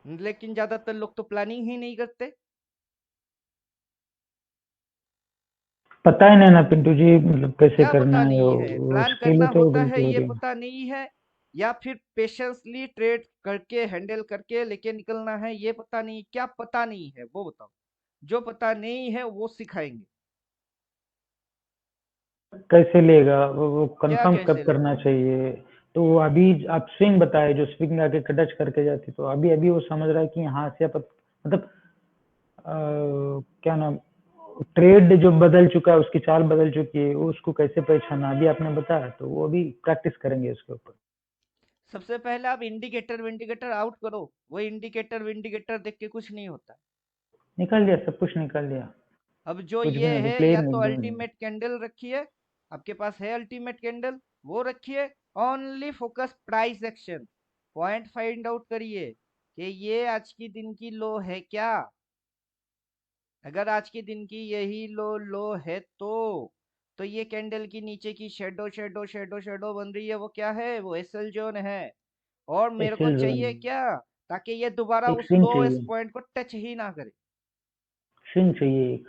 लेकिन ज्यादातर लोग तो प्लानिंग ही नहीं करते। पता ही नहीं ना पिंटू जी, मतलब कैसे क्या करना पता है, नहीं है, प्लान उसके करना लिए तो होता है गलती हो ये रही है। पता नहीं है, या फिर पेशेंसली ट्रेड करके हैंडल करके लेके निकलना है ये पता नहीं। क्या पता नहीं है वो बताओ, जो पता नहीं है वो सिखाएंगे। कैसे लेगा वो क्या कंफर्म कब कैसे करना लेगा, चाहिए। तो वो अभी आप स्विंग बताए, जो स्विंग आके टच करके जाती, तो अभी अभी वो समझ रहा है कि यहाँ से मतलब क्या नाम, ट्रेड जो बदल चुका है, उसकी चाल बदल चुकी है, उसको कैसे पहचाना अभी आपने बताया, तो वो अभी प्रैक्टिस करेंगे उसके ऊपर। सबसे पहले आप इंडिकेटर विंडिकेटर आउट करो। वो इंडिकेटर विंडिकेटर देख के कुछ नहीं होता। निकाल दिया, सब कुछ निकाल दिया, अब जो कुछ भी ये नहीं, अभी है, प्लेयर या नहीं, तो दो नहीं। अल्टीमेट कैंडल रखिए, आपके पास है अल्टीमेट कैंडल, वो रखिए। Only focus price action, point find out करिए कि ये आज की दिन की लो है क्या। अगर आज के दिन की यही लो है तो ये कैंडल की नीचे की शेडो शेडो शेडो शेडो बन रही है, वो क्या है? वो एसएल जोन है। और मेरे को एसएल जोन, चाहिए क्या? ताकि ये दोबारा एक उस स्विंग लोएस्ट चाहिए, पॉइंट को टच ही ना करे। स्विंग चाहिए एक।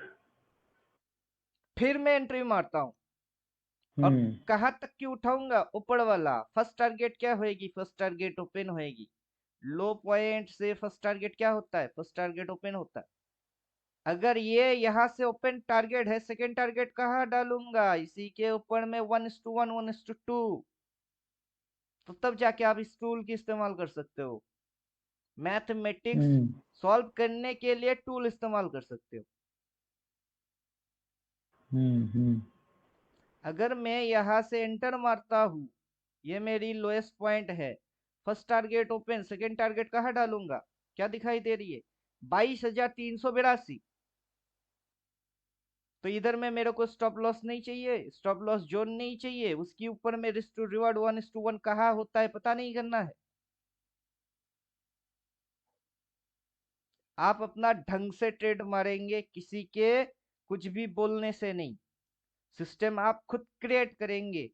फिर मैं एंट्री मारता हूँ। और हम्म। कहाँ तक की उठाऊंगा? ऊपर वाला फर्स्ट टारगेट क्या होएगी? फर्स्ट टारगेट ओपन होएगी। लो पॉइंट से फर्स्ट टारगेट क्या होता है? फर्स्ट टारगेट ओपन होता है। अगर ये यहाँ से ओपन टारगेट है, सेकेंड टारगेट कहाँ डालूंगा? इसी के ऊपर में 1:1 1:2। तो तब जाके आप इस टूल की इस्तेमाल कर सकते हो। मैथमेटिक्स हम्म। सॉल्व करने के लिए टूल इस्तेमाल कर सकते हो। हम्म। अगर मैं यहाँ से एंटर मारता हूँ, ये मेरी लोएस्ट पॉइंट है। First target open, second target कहाँ डालूंगा? क्या दिखाई दे रही है? 22,382। तो इधर में मेरे को स्टॉप लॉस नहीं चाहिए, स्टॉप लॉस जोन नहीं चाहिए, उसके ऊपर में रिस्क टू रिवार्ड 1:1 कहाँ होता है पता नहीं करना है। आप अपना ढंग से ट्रेड मारेंगे, किसी के कुछ भी बोलने से नहीं। सिस्टम आप खुद क्रिएट करेंगे।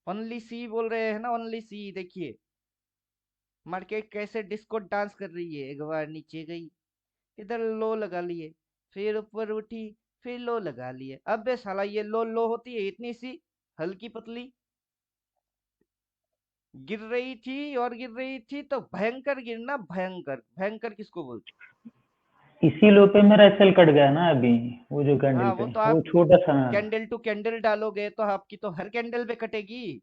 ओनली सी बोल रहे हैं ना, ओनली सी। देखिए मार्केट कैसे डिस्को डांस कर रही है। एक बार नीचे गई, इधर लो लगा लिए, फिर ऊपर उठी, फिर लो लगा लिए। अबे साला, ये लो लो होती है इतनी सी हल्की पतली। गिर रही थी और गिर रही थी तो भयंकर गिरना। भयंकर भयंकर किसको बोलते? इसी लो पे मेरा एसएल कट गया ना अभी, वो जो कैंडल हाँ, वो पे, तो वो आप छोटा सा। कैंडल टू कैंडल डालोगे तो आपकी तो हर कैंडल पे कटेगी।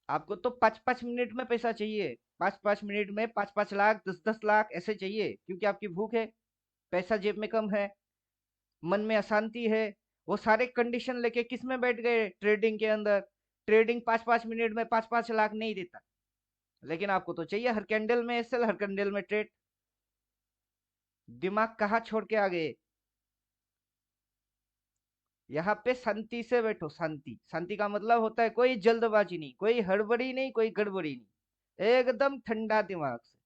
आपको तो 5-5 मिनट में पैसा चाहिए। 5-5 मिनट में 5-5 लाख, 10-10 लाख ऐसे चाहिए, क्योंकि आपकी भूख है, पैसा जेब में कम है, मन में अशांति है। वो सारे कंडीशन लेके किस में बैठ गए? ट्रेडिंग के अंदर। ट्रेडिंग 5-5 मिनट में 5-5 लाख नहीं देता। लेकिन आपको तो चाहिए हर कैंडल में एसएल, हर कैंडल में ट्रेड। दिमाग कहाँ छोड़ के आ गए? यहाँ पे शांति से बैठो। शांति, शांति का मतलब होता है कोई जल्दबाजी नहीं, कोई हड़बड़ी नहीं, कोई गड़बड़ी नहीं, एकदम ठंडा दिमाग से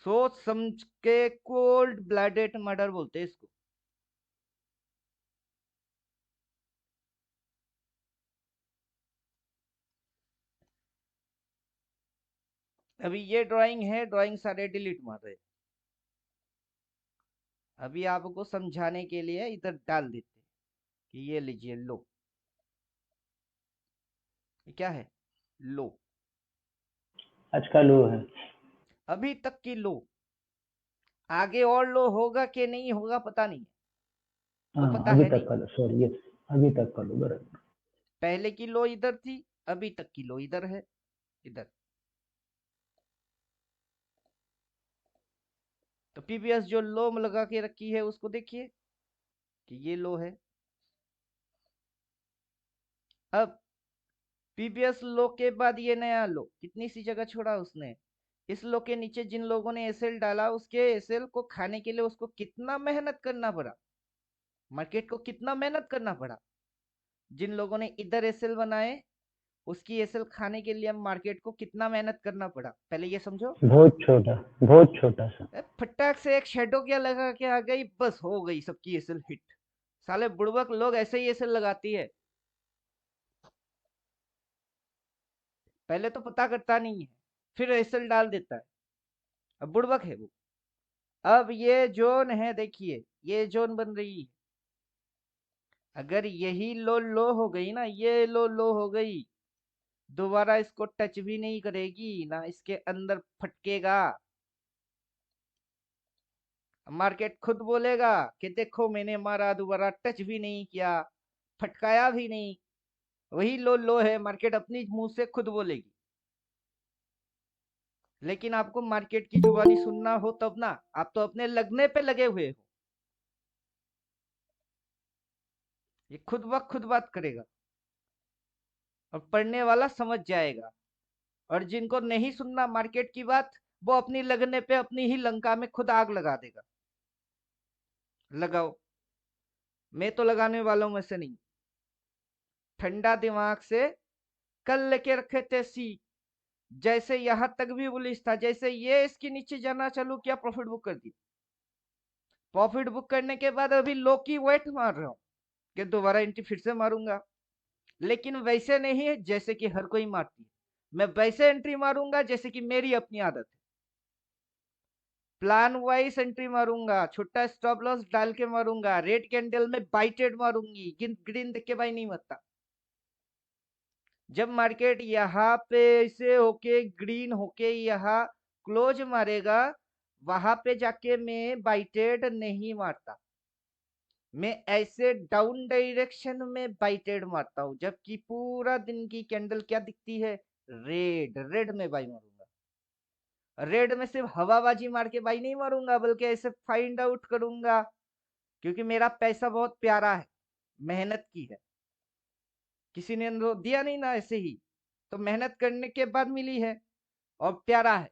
सोच समझ के। कोल्ड ब्लडेड मर्डर बोलते हैं इसको। अभी ये ड्राइंग है, ड्राइंग सारे डिलीट मार रहे। अभी आपको समझाने के लिए इधर डाल देते कि ये लीजिए लो। ये क्या है? लो। आज का लो है। अभी तक की लो। आगे और लो होगा कि नहीं होगा पता नहीं, वो हाँ, पता अभी है तक नहीं। का लो, सॉरी, यस, अभी तक का लो, बराबर। पहले की लो इधर थी, अभी तक की लो इधर है, इधर। तो पीवीएस जो लो लगा के रखी है उसको देखिए कि ये लो है। अब पीवीएस लो के बाद ये नया लो, कितनी सी जगह छोड़ा उसने। इस लो के नीचे जिन लोगों ने एसएल डाला, उसके एसएल को खाने के लिए उसको कितना मेहनत करना पड़ा, मार्केट को कितना मेहनत करना पड़ा। जिन लोगों ने इधर एसएल बनाए, उसकी एसएल खाने के लिए मार्केट को कितना मेहनत करना पड़ा, पहले ये समझो। बहुत छोटा, बहुत छोटा सा। फटाक से एक शेडो क्या लगा के आ गई, बस हो गई सबकी एसएल हिट। साले बुड़बक लोग ऐसे ही एसएल लगाती है, पहले तो पता करता नहीं है, फिर एसएल डाल देता है। अब बुड़बक है वो। अब ये जोन है, देखिए ये जोन बन रही है। अगर यही लो लो हो गई ना, ये लो हो गई, दोबारा इसको टच भी नहीं करेगी ना, इसके अंदर फटकेगा। मार्केट खुद बोलेगा कि देखो मैंने मारा, दोबारा टच भी नहीं किया, फटकाया भी नहीं। वही लो लो है, मार्केट अपनी मुंह से खुद बोलेगी। लेकिन आपको मार्केट की जुबानी सुनना हो तब ना, आप तो अपने लगने पे लगे हुए हो। ये खुद ब खुद बात करेगा और पढ़ने वाला समझ जाएगा। और जिनको नहीं सुनना मार्केट की बात, वो अपनी लगने पे अपनी ही लंका में खुद आग लगा देगा। लगाओ, मैं तो लगाने वालों में से नहीं। ठंडा दिमाग से कल लेके रखे थे सी, जैसे यहां तक भी बुलिश था, जैसे ये इसके नीचे जाना चालू किया, प्रॉफिट बुक कर दी। प्रॉफिट बुक करने के बाद अभी लो की वेट मार रहा हूं कि दोबारा एंट्री फिर से मारूंगा। लेकिन वैसे नहीं है जैसे कि हर कोई मारती है, मैं वैसे एंट्री मारूंगा जैसे कि मेरी अपनी आदत है। प्लान वाइज एंट्री मारूंगा, छोटा स्टॉप लॉस डाल के मारूंगा, रेड कैंडल में बाई ट्रेड मारूंगी, ग्रीन देख के बाई नहीं मरता। जब मार्केट यहाँ पे ऐसे होके ग्रीन होके यहाँ क्लोज मारेगा, वहां पे जाके मैं बाई ट्रेड नहीं मारता। मैं ऐसे डाउन डायरेक्शन में बाई ट्रेड मारता हूँ, जबकि पूरा दिन की कैंडल क्या दिखती है, रेड। रेड में बाई मारूंगा। रेड में सिर्फ हवाबाजी मार के बाई नहीं मारूंगा, बल्कि ऐसे फाइंड आउट करूंगा, क्योंकि मेरा पैसा बहुत प्यारा है, मेहनत की है, किसी ने दिया नहीं ना ऐसे ही, तो मेहनत करने के बाद मिली है और प्यारा है।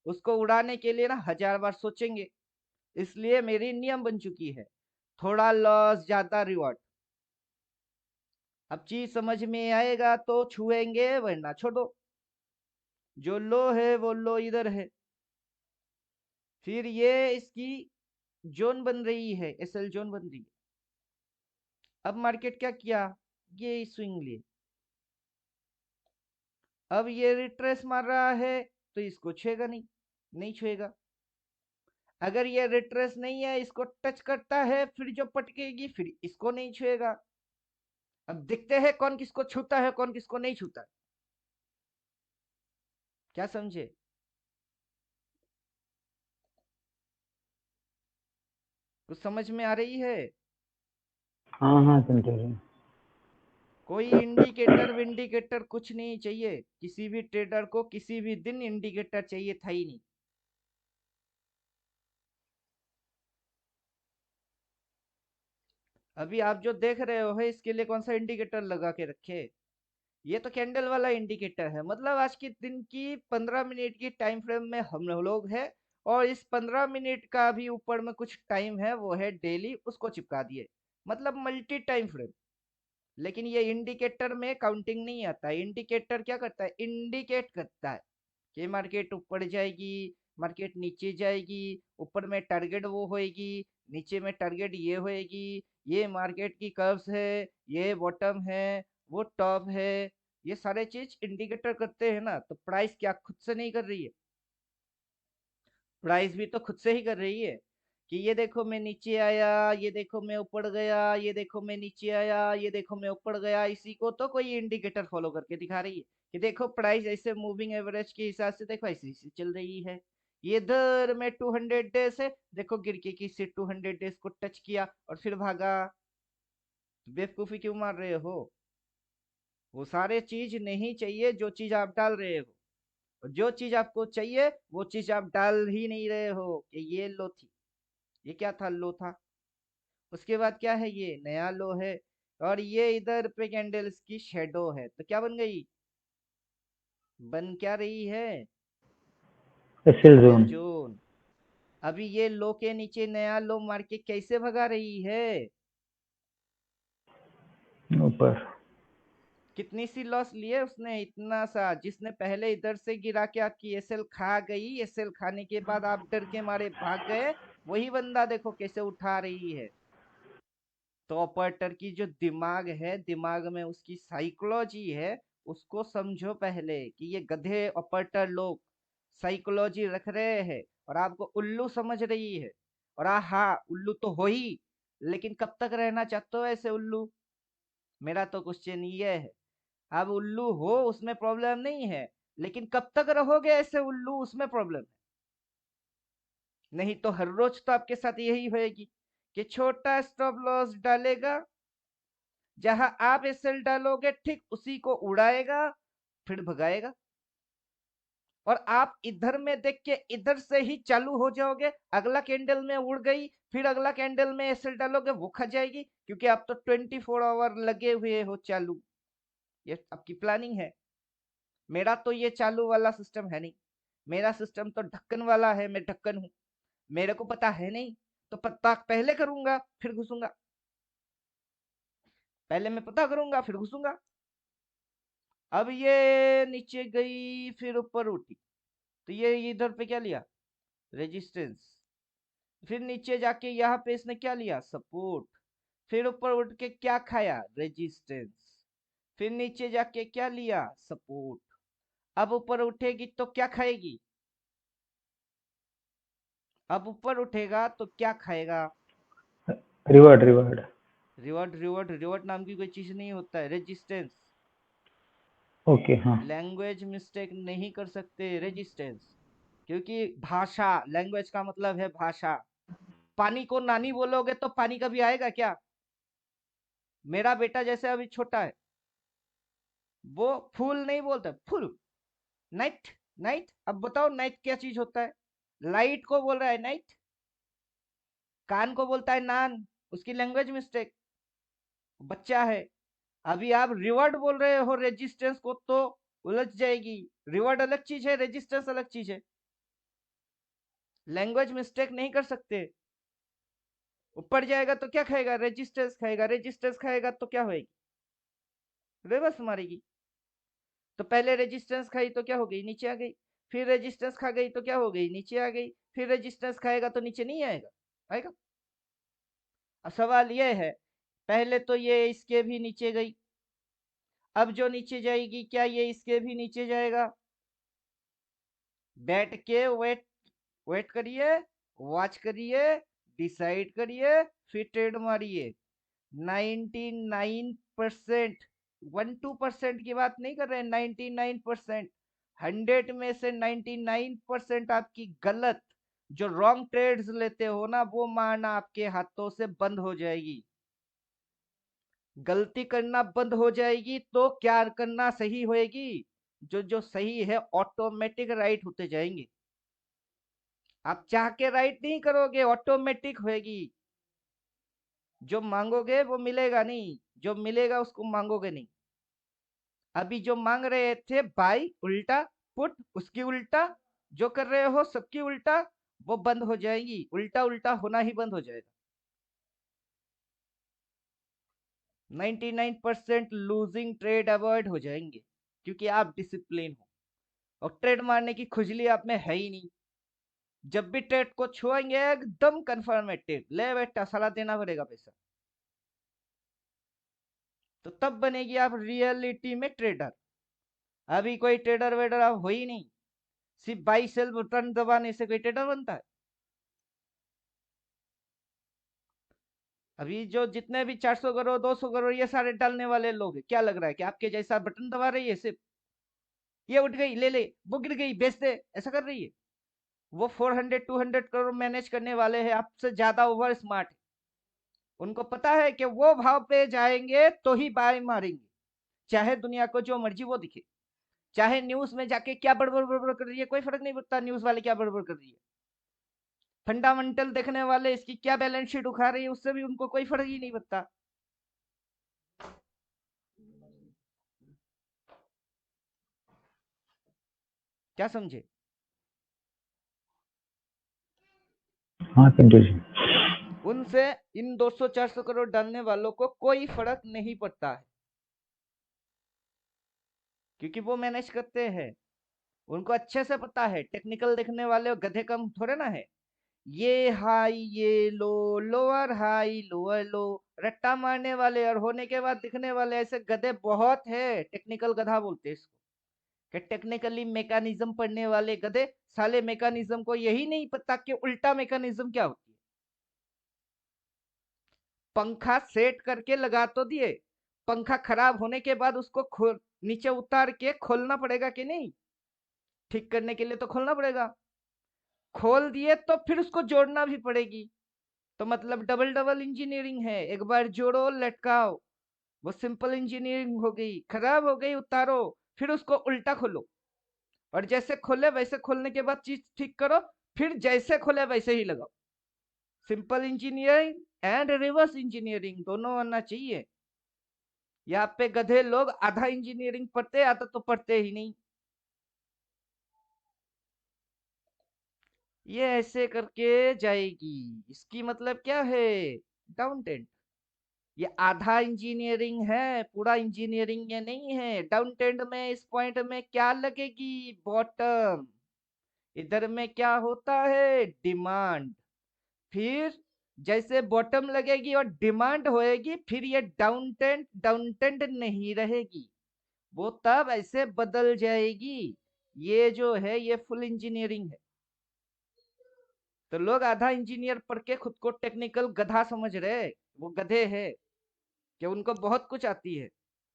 उसको उड़ाने के लिए ना 1000 बार सोचेंगे। इसलिए मेरी नियम बन चुकी है, थोड़ा लॉस ज्यादा रिवॉर्ड। अब चीज समझ में आएगा तो छुएंगे, वरना छोड़ो। जो लो है वो लो इधर है। फिर ये इसकी जोन बन रही है, एसएल जोन बन रही है। अब मार्केट क्या किया, ये स्विंग लिए। अब ये रिट्रेस मार रहा है तो इसको छुएगा नहीं, नहीं छुएगा। अगर ये रिट्रेस नहीं है, इसको टच करता है, फिर जो पटकेगी फिर इसको नहीं छुएगा। अब देखते हैं कौन किसको छूता है, कौन किसको नहीं छूता है। क्या समझे? कुछ समझ में आ रही है? हाँ हाँ समझ रहे हैं। कोई इंडिकेटर विंडिकेटर कुछ नहीं चाहिए, किसी भी ट्रेडर को किसी भी दिन इंडिकेटर चाहिए था ही नहीं। अभी आप जो देख रहे हो है, इसके लिए कौन सा इंडिकेटर लगा के रखे? ये तो कैंडल वाला इंडिकेटर है, मतलब आज के दिन की 15 मिनट की टाइम फ्रेम में हम लोग है। और इस 15 मिनट का भी ऊपर में कुछ टाइम है, वो है डेली, उसको चिपका दिए, मतलब मल्टी टाइम फ्रेम। लेकिन ये इंडिकेटर में काउंटिंग नहीं आता है। इंडिकेटर क्या करता है, इंडिकेट करता है कि मार्केट ऊपर जाएगी, मार्केट नीचे जाएगी, ऊपर में टारगेट वो होएगी, नीचे में टारगेट ये होएगी, ये मार्केट की कर्व्स है, ये बॉटम है, वो टॉप है। ये सारे चीज इंडिकेटर करते हैं ना, तो प्राइस क्या खुद से नहीं कर रही है? प्राइस भी तो खुद से ही कर रही है कि ये देखो मैं नीचे आया, ये देखो मैं ऊपर गया, ये देखो मैं नीचे आया, ये देखो मैं ऊपर गया। इसी को तो कोई इंडिकेटर फॉलो करके दिखा रही है कि देखो प्राइस ऐसे मूविंग एवरेज के हिसाब से देखो ऐसे ऐसे चल रही है। ये इधर में 200 डेज है, देखो गिर के किसी 200 डेज को टच किया और फिर भागा। तो बेवकूफी क्यों मार रहे हो? वो सारे चीज नहीं चाहिए जो चीज आप डाल रहे हो। और जो चीज आपको चाहिए वो चीज आप डाल ही नहीं रहे हो, कि ये लो थी, ये क्या था, लो था। उसके बाद क्या है, ये नया लो है। और ये इधर पे कैंडल्स की शेडो है, तो क्या बन गई, बन क्या रही है, एसएल एसएल जोन। जोन। अभी ये लो के नीचे नया लो मार के कैसे भगा रही है? ऊपर। कितनी सी लॉस लिए उसने, इतना सा। जिसने पहले इधर से गिरा के आपकी एसएल खा गई, एसएल खाने के बाद आप डर के मारे भाग गए, वही बंदा देखो कैसे उठा रही है। तो ऑपरेटर की जो दिमाग है, दिमाग में उसकी साइकोलॉजी है, उसको समझो पहले कि ये गधे ऑपरेटर लोग साइकोलॉजी रख रहे हैं और आपको उल्लू समझ रही है। और हाँ, उल्लू तो हो ही, लेकिन कब तक रहना चाहते हो ऐसे उल्लू? मेरा तो क्वेश्चन ये है। अब उल्लू हो उसमें प्रॉब्लम नहीं है, लेकिन कब तक रहोगे ऐसे उल्लू, उसमें प्रॉब्लम है। नहीं तो हर रोज तो आपके साथ यही होएगी कि छोटा स्टॉप लॉस डालेगा, जहां आप एसएल डालोगे ठीक उसी को उड़ाएगा, फिर भगाएगा। और आप इधर में देख के इधर से ही चालू हो जाओगे, अगला कैंडल में उड़ गई, फिर अगला कैंडल में ऐसे डालोगे वो खा जाएगी, क्योंकि आप तो 24 आवर लगे हुए हो चालू। ये आपकी प्लानिंग है। मेरा तो ये चालू वाला सिस्टम है नहीं, मेरा सिस्टम तो ढक्कन वाला है, मैं ढक्कन हूं। मेरे को पता है नहीं, तो पता पहले करूंगा फिर घुसूंगा, पहले मैं पता करूंगा फिर घुसूंगा। अब ये नीचे गई फिर ऊपर उठी, तो ये इधर पे क्या लिया, रेजिस्टेंस। फिर नीचे जाके यहाँ पे इसने क्या लिया, सपोर्ट। फिर ऊपर उठ के क्या खाया, रेजिस्टेंस। फिर नीचे जाके क्या लिया, सपोर्ट। अब ऊपर उठेगी तो क्या खाएगी, अब ऊपर उठेगा तो क्या खाएगा, revert revert. Revert revert revert नाम की कोई चीज नहीं होता है, रेजिस्टेंस। ओके हाँ। लैंग्वेज मिस्टेक नहीं कर सकते, रेजिस्टेंस। क्योंकि भाषा, लैंग्वेज का मतलब है भाषा। पानी को नानी बोलोगे तो पानी कभी आएगा क्या। मेरा बेटा जैसे अभी छोटा है, वो फूल नहीं बोलता, फुल। Night, night. अब बताओ नाइट क्या चीज होता है, लाइट को बोल रहा है नाइट। कान को बोलता है नान, उसकी लैंग्वेज मिस्टेक, बच्चा है। अभी आप रिवर्ड बोल रहे हो रेजिस्टेंस को तो उलझ जाएगी। रिवर्ड अलग चीज है, रेजिस्टेंस अलग चीज है। लैंग्वेज मिस्टेक नहीं कर सकते। ऊपर जाएगा तो क्या खाएगा, रेजिस्टेंस खाएगा, रेजिस्टेंस खाएगा तो क्या होएगी, रिवर्स मारेगी। तो पहले रेजिस्टेंस खाई तो क्या हो गई, नीचे आ गई। फिर रेजिस्टेंस खा गई तो क्या हो गई, नीचे आ गई। फिर रेजिस्टेंस खाएगा तो नीचे नहीं आएगा, आएगा। अब सवाल ये है, पहले तो ये इसके भी नीचे गई, अब जो नीचे जाएगी क्या ये इसके भी नीचे जाएगा। बैठ के वेट, वेट करिए, वॉच करिए, डिसाइड करिए, फिर ट्रेड मारिए। 99%, 1-2% की बात नहीं कर रहे हैं, 99%। 100 में से 99% आपकी गलत, जो रॉन्ग ट्रेड्स लेते हो ना, वो मारना आपके हाथों से बंद हो जाएगी। गलती करना बंद हो जाएगी तो क्या करना सही होएगी, जो जो सही है ऑटोमेटिक राइट होते जाएंगे। आप चाह के राइट नहीं करोगे, ऑटोमेटिक होएगी। जो मांगोगे वो मिलेगा नहीं, जो मिलेगा उसको मांगोगे नहीं। अभी जो मांग रहे थे बाई उल्टा, पुट उसकी उल्टा, जो कर रहे हो सबकी उल्टा, वो बंद हो जाएगी, उल्टा उल्टा होना ही बंद हो जाएगा। 99% लूजिंग ट्रेड अवॉइड हो जाएंगे, क्योंकि आप डिसिप्लिन हो। और ट्रेड मारने की खुजली आप में है ही नहीं। जब भी ट्रेड को छुएंगे एकदम कंफर्मेटिव, ले बेटा साला देना पड़ेगा पैसा, तो तब बनेगी आप रियलिटी में ट्रेडर। अभी कोई ट्रेडर वेडर आप हो ही नहीं, सिर्फ बाई सेल बटन दबाने से कोई ट्रेडर बनता है। अभी जो जितने भी 400 करोड़ 200 करोड़ ये सारे डालने वाले लोग हैं, क्या लग रहा है कि आपके जैसा बटन दबा रही है सिर्फ, ये उठ गई ले ले, वो गिर गई बेच दे, ऐसा कर रही है। वो 400-200 करोड़ मैनेज करने वाले हैं, आपसे ज्यादा ओवर स्मार्ट है। उनको पता है कि वो भाव पे जाएंगे तो ही बाय मारेंगे, चाहे दुनिया को जो मर्जी वो दिखे। चाहे न्यूज में जाके क्या बड़बड़ बड़बड़ कर रही है, कोई फर्क नहीं पड़ता न्यूज वाले क्या बड़बड़ कर रही है। फंडामेंटल देखने वाले इसकी क्या बैलेंस शीट उखा रही है, उससे भी उनको कोई फर्क ही नहीं पड़ता। क्या समझे। हाँ पिंटू जी। उनसे इन 200-400 करोड़ डालने वालों को कोई फर्क नहीं पड़ता है, क्योंकि वो मैनेज करते हैं। उनको अच्छे से पता है, टेक्निकल देखने वाले गधे कम थोड़े ना है। ये हाई ये लो, लोअर हाई लोअर लो, रट्टा मारने वाले और होने के बाद दिखने वाले ऐसे गधे बहुत है, टेक्निकल गधा बोलते हैं इसको। कि टेक्निकली मैकेनिज्म पढ़ने वाले गधे, साले मैकेनिज्म को यही नहीं पता कि उल्टा मैकेनिज्म क्या होती है। पंखा सेट करके लगा तो दिए, पंखा खराब होने के बाद उसको खोल, नीचे उतार के खोलना पड़ेगा कि नहीं, ठीक करने के लिए तो खोलना पड़ेगा। खोल दिए तो फिर उसको जोड़ना भी पड़ेगी, तो मतलब डबल डबल इंजीनियरिंग है। एक बार जोड़ो लटकाओ, वो सिंपल इंजीनियरिंग हो गई। खराब हो गई उतारो, फिर उसको उल्टा खोलो, और जैसे खोले वैसे खोलने के बाद चीज ठीक करो, फिर जैसे खोले वैसे ही लगाओ। Simple engineering and reverse engineering दोनों आना चाहिए। यहाँ पे गधे लोग आधा इंजीनियरिंग पढ़ते, आधा तो पढ़ते ही नहीं। ये ऐसे करके जाएगी, इसकी मतलब क्या है, डाउन टेंट। ये आधा इंजीनियरिंग है, पूरा इंजीनियरिंग ये नहीं है। डाउन टेंट में इस पॉइंट में क्या लगेगी, बॉटम। इधर में क्या होता है, डिमांड। फिर जैसे बॉटम लगेगी और डिमांड होएगी, फिर ये डाउन टेंट नहीं रहेगी, वो तब ऐसे बदल जाएगी। ये जो है ये फुल इंजीनियरिंग है। तो लोग आधा इंजीनियर पढ़ के खुद को टेक्निकल गधा समझ रहे, वो गधे हैं कि उनको बहुत कुछ आती है,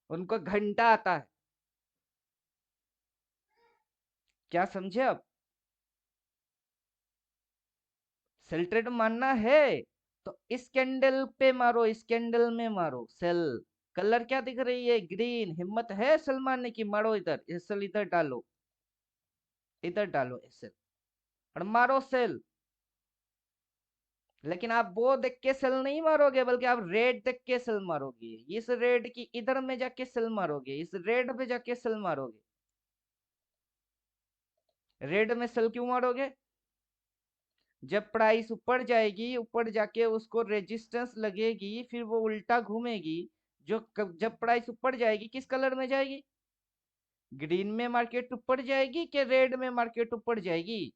उनको घंटा आता है। क्या समझे अब। सेल ट्रेड मानना है तो इस कैंडल पे मारो, इस कैंडल में मारो सेल। कलर क्या दिख रही है, ग्रीन। हिम्मत है सेल मारने की, मारो इधर, ये सेल इधर डालो, इधर डालो ये सेल और मारो सेल। लेकिन आप वो देख के सेल नहीं मारोगे, बल्कि आप रेड देख के सेल मारोगे। इस रेड की इधर में जाके सेल मारोगे, इस रेड पे जाके सेल मारोगे। रेड में सेल क्यों मारोगे, जब प्राइस ऊपर जाएगी, ऊपर जाके उसको रेजिस्टेंस लगेगी, फिर वो उल्टा घूमेगी। जब प्राइस ऊपर जाएगी किस कलर में जाएगी, ग्रीन में मार्केट ऊपर जाएगी कि रेड में मार्केट ऊपर जाएगी।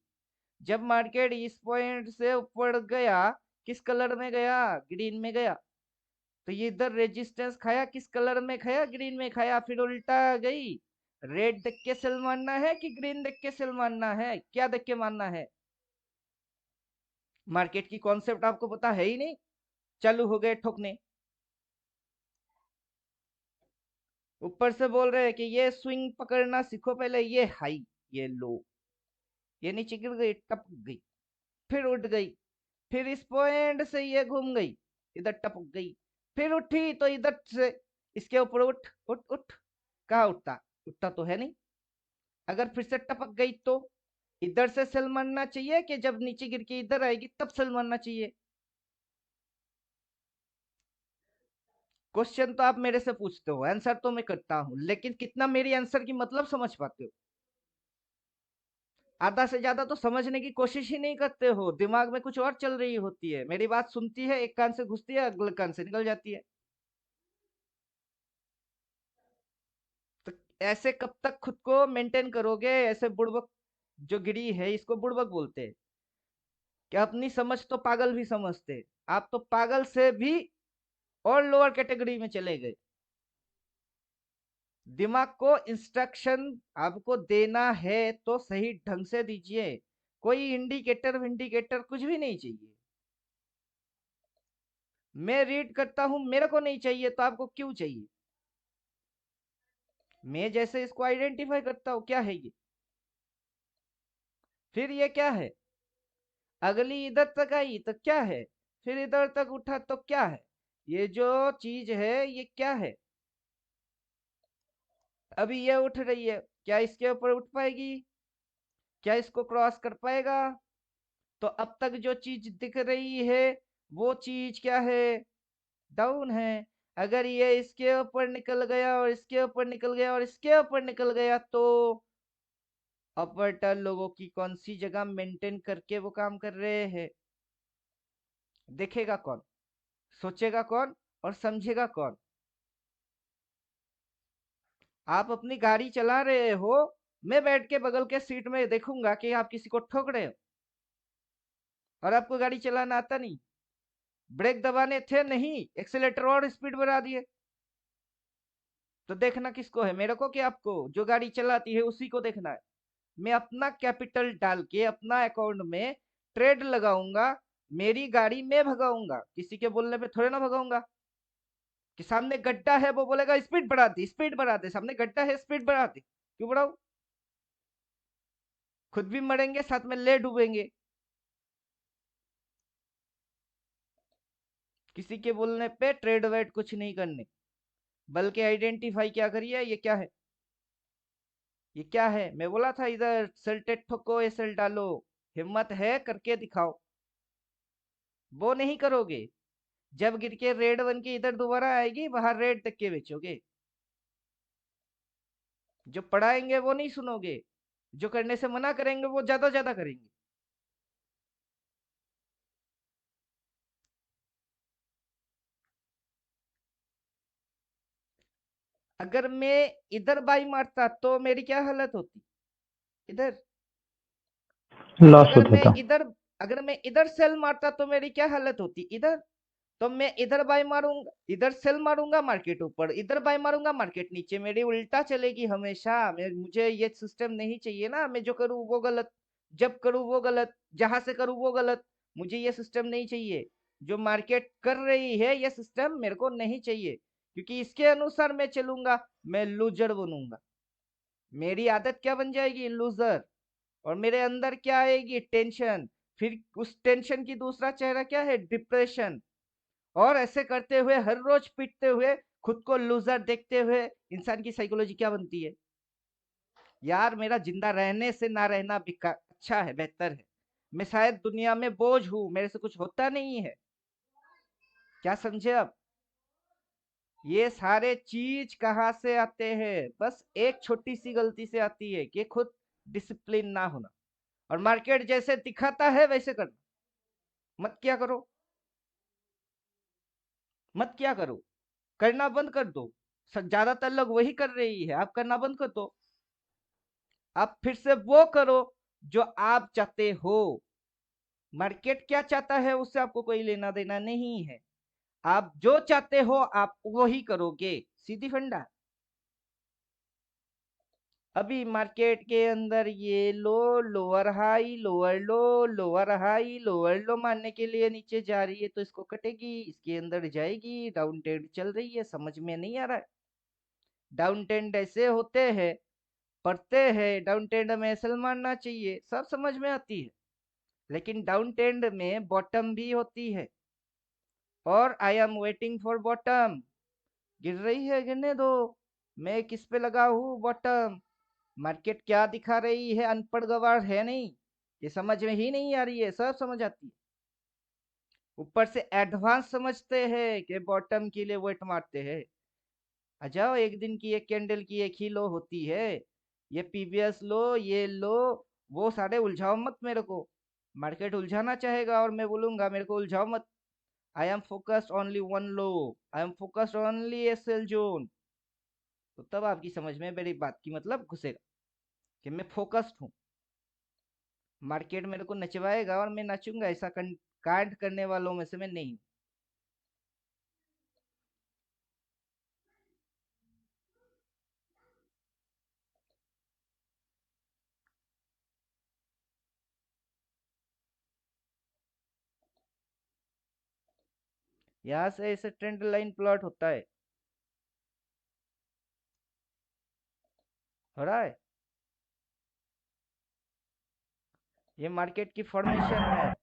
जब मार्केट इस पॉइंट से ऊपर गया, किस कलर में गया, ग्रीन में गया। तो ये इधर रेजिस्टेंस खाया, किस कलर में खाया, ग्रीन में खाया, फिर उल्टा गई। रेड देख के सेल मानना है कि ग्रीन देख के सेल मानना है, क्या देख के मानना है। मार्केट की कॉन्सेप्ट आपको पता है ही नहीं, चालू हो गए ठोकने। ऊपर से बोल रहे हैं कि ये स्विंग पकड़ना सीखो पहले, ये हाई, ये लो, ये नीचे गिर गई, टपक गई, फिर उठ गई, फिर इस पॉइंट से ये घूम गई, इधर टपक गई, फिर उठी तो इधर से इसके ऊपर उठ उठ उठ। कहा उठता, उठता तो है नहीं। अगर फिर से टपक गई तो इधर से सेल मारना चाहिए कि जब नीचे गिर के इधर आएगी तब सेल मारना चाहिए। क्वेश्चन तो आप मेरे से पूछते हो, आंसर तो मैं करता हूं, लेकिन कितना मेरी आंसर की मतलब समझ पाते हो। आधा से ज्यादा तो समझने की कोशिश ही नहीं करते हो, दिमाग में कुछ और चल रही होती है। मेरी बात सुनती है, एक कान से घुसती है, अगले कान से निकल जाती है। तो ऐसे कब तक खुद को मेंटेन करोगे, ऐसे बुड़बक। जो गिरी है इसको बुड़बक बोलते हैं, कि अपनी समझ तो पागल भी समझते। आप तो पागल से भी और लोअर कैटेगरी में चले गए। दिमाग को इंस्ट्रक्शन आपको देना है तो सही ढंग से दीजिए। कोई इंडिकेटर विंडिकेटर कुछ भी नहीं चाहिए। मैं रीड करता हूं, मेरे को नहीं चाहिए तो आपको क्यों चाहिए। मैं जैसे इसको आइडेंटिफाई करता हूं, क्या है ये, फिर ये क्या है, अगली इधर तक आई तो क्या है, फिर इधर तक उठा तो क्या है। ये जो चीज है ये क्या है, अभी ये उठ रही है, क्या इसके ऊपर उठ पाएगी, क्या इसको क्रॉस कर पाएगा। तो अब तक जो चीज दिख रही है वो चीज क्या है, डाउन है। अगर ये इसके ऊपर निकल गया और इसके ऊपर निकल गया और इसके ऊपर निकल गया तो अपर टर्न लोगों की कौन सी जगह मेंटेन करके वो काम कर रहे हैं। देखेगा कौन, सोचेगा कौन और समझेगा कौन। आप अपनी गाड़ी चला रहे हो, मैं बैठ के बगल के सीट में देखूंगा कि आप किसी को ठोक रहे हो, और आपको गाड़ी चलाना आता नहीं। ब्रेक दबाने थे नहीं, एक्सीलेटर और स्पीड बढ़ा दिए। तो देखना किसको है, मेरे को कि आपको, जो गाड़ी चलाती है उसी को देखना है। मैं अपना कैपिटल डाल के अपना अकाउंट में ट्रेड लगाऊंगा, मेरी गाड़ी मैं भगाऊंगा, किसी के बोलने पे थोड़े ना भगाऊंगा। कि सामने गड्ढा है वो बोलेगा स्पीड बढ़ा दे, स्पीड बढ़ा दे, सामने गड्ढा है स्पीड बढ़ा दे, क्यों बढ़ाऊ। खुद भी मरेंगे, साथ में ले डूबेंगे। किसी के बोलने पे ट्रेड वेड कुछ नहीं करने, बल्कि आइडेंटिफाई क्या करिए, ये क्या है। ये क्या है? मैं बोला था इधर सेल टेट ठोको, ये सेल डालो, हिम्मत है करके दिखाओ। वो नहीं करोगे, जब गिर के रेड बन के इधर दोबारा आएगी, बाहर रेड तक के बेचोगे। जो पढ़ाएंगे वो नहीं सुनोगे, जो करने से मना करेंगे वो ज्यादा ज्यादा करेंगे। अगर मैं इधर बाई मारता तो मेरी क्या हालत होती? इधर। लॉस अगर होता मैं था। इधर अगर मैं इधर सेल मारता तो मेरी क्या हालत होती? इधर। तो मैं इधर बाई मारूंगा, इधर सेल मारूंगा, मार्केट ऊपर, इधर बाई मारूंगा, मार्केट नीचे, मेरी उल्टा चलेगी हमेशा। मुझे ये सिस्टम नहीं चाहिए ना। मैं जो करूँ वो गलत, जब करूँ वो गलत, जहां से करूँ वो गलत। मुझे ये सिस्टम नहीं चाहिए। जो मार्केट कर रही है ये सिस्टम मेरे को नहीं चाहिए, क्योंकि इसके अनुसार मैं चलूंगा, मैं लूजर बनूंगा। मेरी आदत क्या बन जाएगी? लूजर। और मेरे अंदर क्या आएगी? टेंशन। फिर उस टेंशन की दूसरा चेहरा क्या है? डिप्रेशन। और ऐसे करते हुए, हर रोज पीटते हुए, खुद को लूजर देखते हुए, इंसान की साइकोलॉजी क्या बनती है? यार मेरा जिंदा रहने से ना रहना अच्छा है, बेहतर है। मैं शायद दुनिया में बोझ हूं, मेरे से कुछ होता नहीं है। क्या समझे अब? ये सारे चीज कहाँ से आते हैं? बस एक छोटी सी गलती से आती है, कि खुद डिसिप्लिन ना होना। और मार्केट जैसे दिखाता है वैसे करना। मत क्या करो, मत क्या करो, करना बंद कर दो। ज्यादातर लोग वही कर रही है, आप करना बंद कर दो। आप फिर से वो करो जो आप चाहते हो। मार्केट क्या चाहता है उससे आपको कोई लेना देना नहीं है। आप जो चाहते हो आप वही करोगे। सीधी फंडा। अभी मार्केट के अंदर ये low, lower high, lower low, lower high, lower low मारने के लिए नीचे जा रही है, तो इसको कटेगी, इसके अंदर जाएगी। डाउन ट्रेंड चल रही है, समझ में नहीं आ रहा है? डाउन ट्रेंड ऐसे होते हैं, पढ़ते हैं, डाउन ट्रेंड में एसल मारना चाहिए, सब समझ में आती है। लेकिन डाउन ट्रेंड में बॉटम भी होती है, और I am waiting for bottom. गिर रही है, गिरने दो। मैं किस पे लगा हूँ? बॉटम। मार्केट क्या दिखा रही है? अनपढ़ गवार है नहीं, ये समझ में ही नहीं आ रही है, सब समझ आती है। ऊपर से एडवांस समझते हैं कि बॉटम के लिए वेट मारते हैं। आ जाओ, एक दिन की एक कैंडल की एक ही लो होती है। ये पीवीएस लो, ये लो, वो सारे उलझाओ मत मेरे को। मार्केट उलझाना चाहेगा और मैं बोलूंगा मेरे को उलझाओ मत। I am focused only one low, I am focused only A sell zone. तो तब आपकी समझ में मेरी बात की मतलब घुसेगा, कि मैं फोकस्ड हूँ। मार्केट मेरे को नचवाएगा और मैं नाचूंगा, ऐसा कांड करने वालों में से मैं नहीं हूँ। यहाँ से ऐसे ट्रेंड लाइन प्लॉट होता है। हो रहा है। ये मार्केट की फॉर्मेशन है।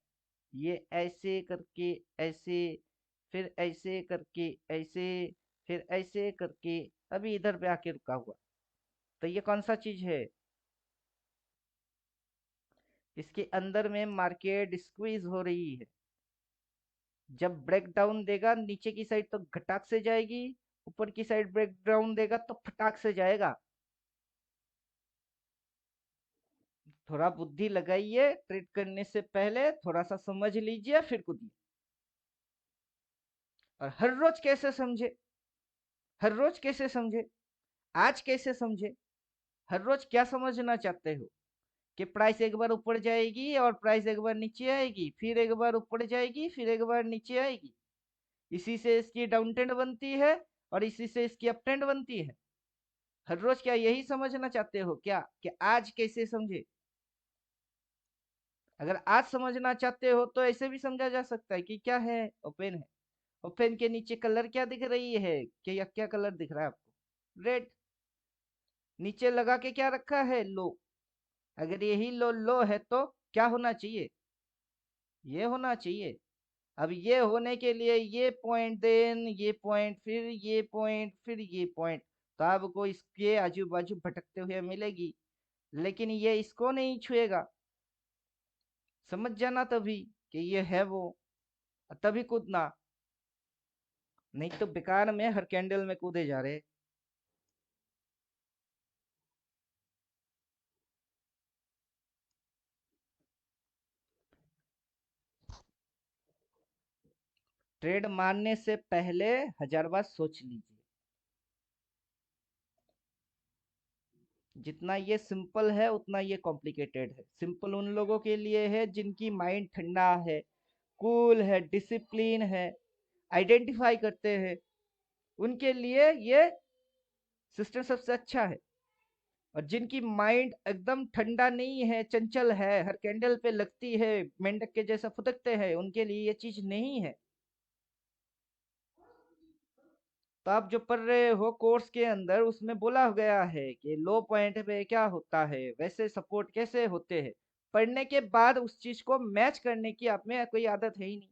ये ऐसे करके ऐसे, फिर ऐसे करके ऐसे, फिर ऐसे करके, अभी इधर पे आके रुका हुआ। तो ये कौन सा चीज है? इसके अंदर में मार्केट स्क्वीज हो रही है। जब ब्रेक डाउन देगा नीचे की साइड तो घटाक से जाएगी, ऊपर की साइड ब्रेक डाउन देगा तो फटाक से जाएगा। थोड़ा बुद्धि लगाइए, ट्रेड करने से पहले थोड़ा सा समझ लीजिए, फिर कूदिए। और हर रोज कैसे समझे? हर रोज कैसे समझे? आज कैसे समझे? हर रोज क्या समझना चाहते हो? कि प्राइस एक बार ऊपर जाएगी और प्राइस एक बार नीचे आएगी, फिर एक बार ऊपर जाएगी, फिर एक बार नीचे आएगी। इसी से इसकी डाउन ट्रेंड बनती है, और इसी से इसकी अप ट्रेंड बनती है। हर रोज क्या यही समझना चाहते हो क्या, कि आज कैसे समझे? अगर आज समझना चाहते हो तो ऐसे भी समझा जा सकता है कि क्या है? ओपन है। ओपन के नीचे कलर क्या दिख रही है? क्या क्या कलर दिख रहा है आपको? रेड। नीचे लगा के क्या रखा है? लो। अगर यही लो है तो क्या होना चाहिए? ये होना चाहिए। अब ये होने के लिए ये पॉइंट, देन ये पॉइंट, फिर ये पॉइंट, फिर ये पॉइंट। तो आपको इसके आजू बाजू भटकते हुए मिलेगी, लेकिन ये इसको नहीं छुएगा। समझ जाना तभी कि ये है वो, तभी कूदना, नहीं तो बेकार में हर कैंडल में कूदे जा रहे। ट्रेड मारने से पहले 1000 बार सोच लीजिए। जितना ये सिंपल है उतना ये कॉम्प्लिकेटेड है। सिंपल उन लोगों के लिए है जिनकी माइंड ठंडा है, कूल है, डिसिप्लिन है, आइडेंटिफाई करते हैं, उनके लिए ये सिस्टम सबसे अच्छा है। और जिनकी माइंड एकदम ठंडा नहीं है, चंचल है, हर कैंडल पे लगती है, मेंढक के जैसा फुदकते हैं, उनके लिए ये चीज नहीं है। तो आप जो पढ़ रहे हो कोर्स के अंदर, उसमें बोला गया है कि लो पॉइंट पे क्या होता है, वैसे सपोर्ट कैसे होते हैं। पढ़ने के बाद उस चीज को मैच करने की आप में कोई आदत है ही नहीं।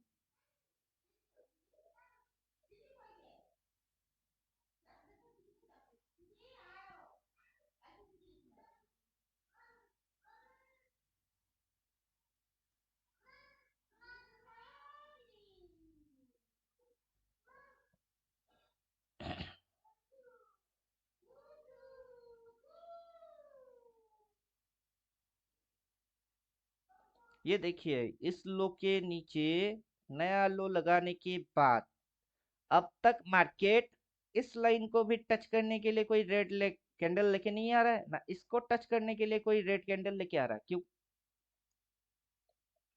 ये देखिए, इस लो के नीचे नया लो लगाने के बाद अब तक मार्केट इस लाइन को भी टच करने के लिए कोई रेड कैंडल लेके नहीं आ रहा है ना, इसको टच करने के लिए कोई रेड कैंडल लेके आ रहा है। क्यों?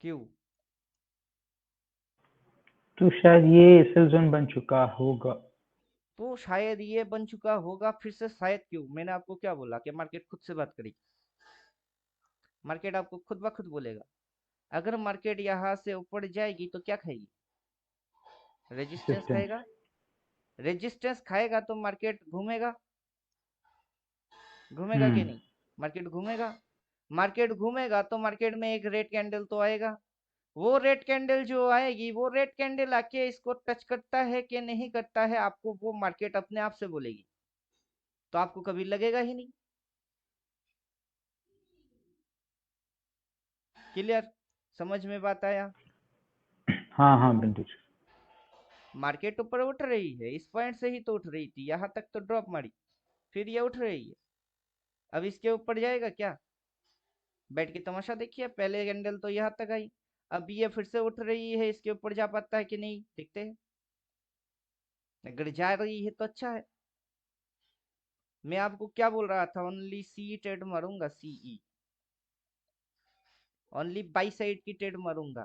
क्यों? तो शायद ये सेल जोन बन चुका होगा। तो शायद ये बन चुका होगा। फिर से शायद क्यों? मैंने आपको क्या बोला कि मार्केट खुद से बात करेगी। मार्केट आपको खुद ब खुद बोलेगा। अगर मार्केट यहाँ से ऊपर जाएगी तो क्या खाएगी? Resistance resistance. खाएगा। रेजिस्टेंस खाएगा तो मार्केट घूमेगा। घूमेगा कि हम्म। नहीं? मार्केट घूमेगा। मार्केट घूमेगा तो मार्केट में एक रेड कैंडल तो आएगा। वो रेड कैंडल जो आएगी, वो रेड कैंडल आके इसको टच करता है कि नहीं करता है, आपको वो मार्केट अपने आप से बोलेगी। तो आपको कभी लगेगा ही नहीं। क्लियर? समझ में बात आया? हाँ हाँ बिल्कुल। मार्केट ऊपर उठ रही है, इस पॉइंट से ही तो उठ रही थी, यहाँ तक तो ड्रॉप मारी, फिर ये उठ रही है। अब इसके ऊपर जाएगा क्या? बैठ के तमाशा देखिए। पहले कैंडल तो यहाँ तक आई, अब ये फिर से उठ रही है, इसके ऊपर जा पाता है कि नहीं, देखते हैं। अगर जा रही है तो अच्छा है। मैं आपको क्या बोल रहा था? ओनली सी ट्रेड मारूंगा, सीई, ओनली बाई साइड की ट्रेड मारूंगा।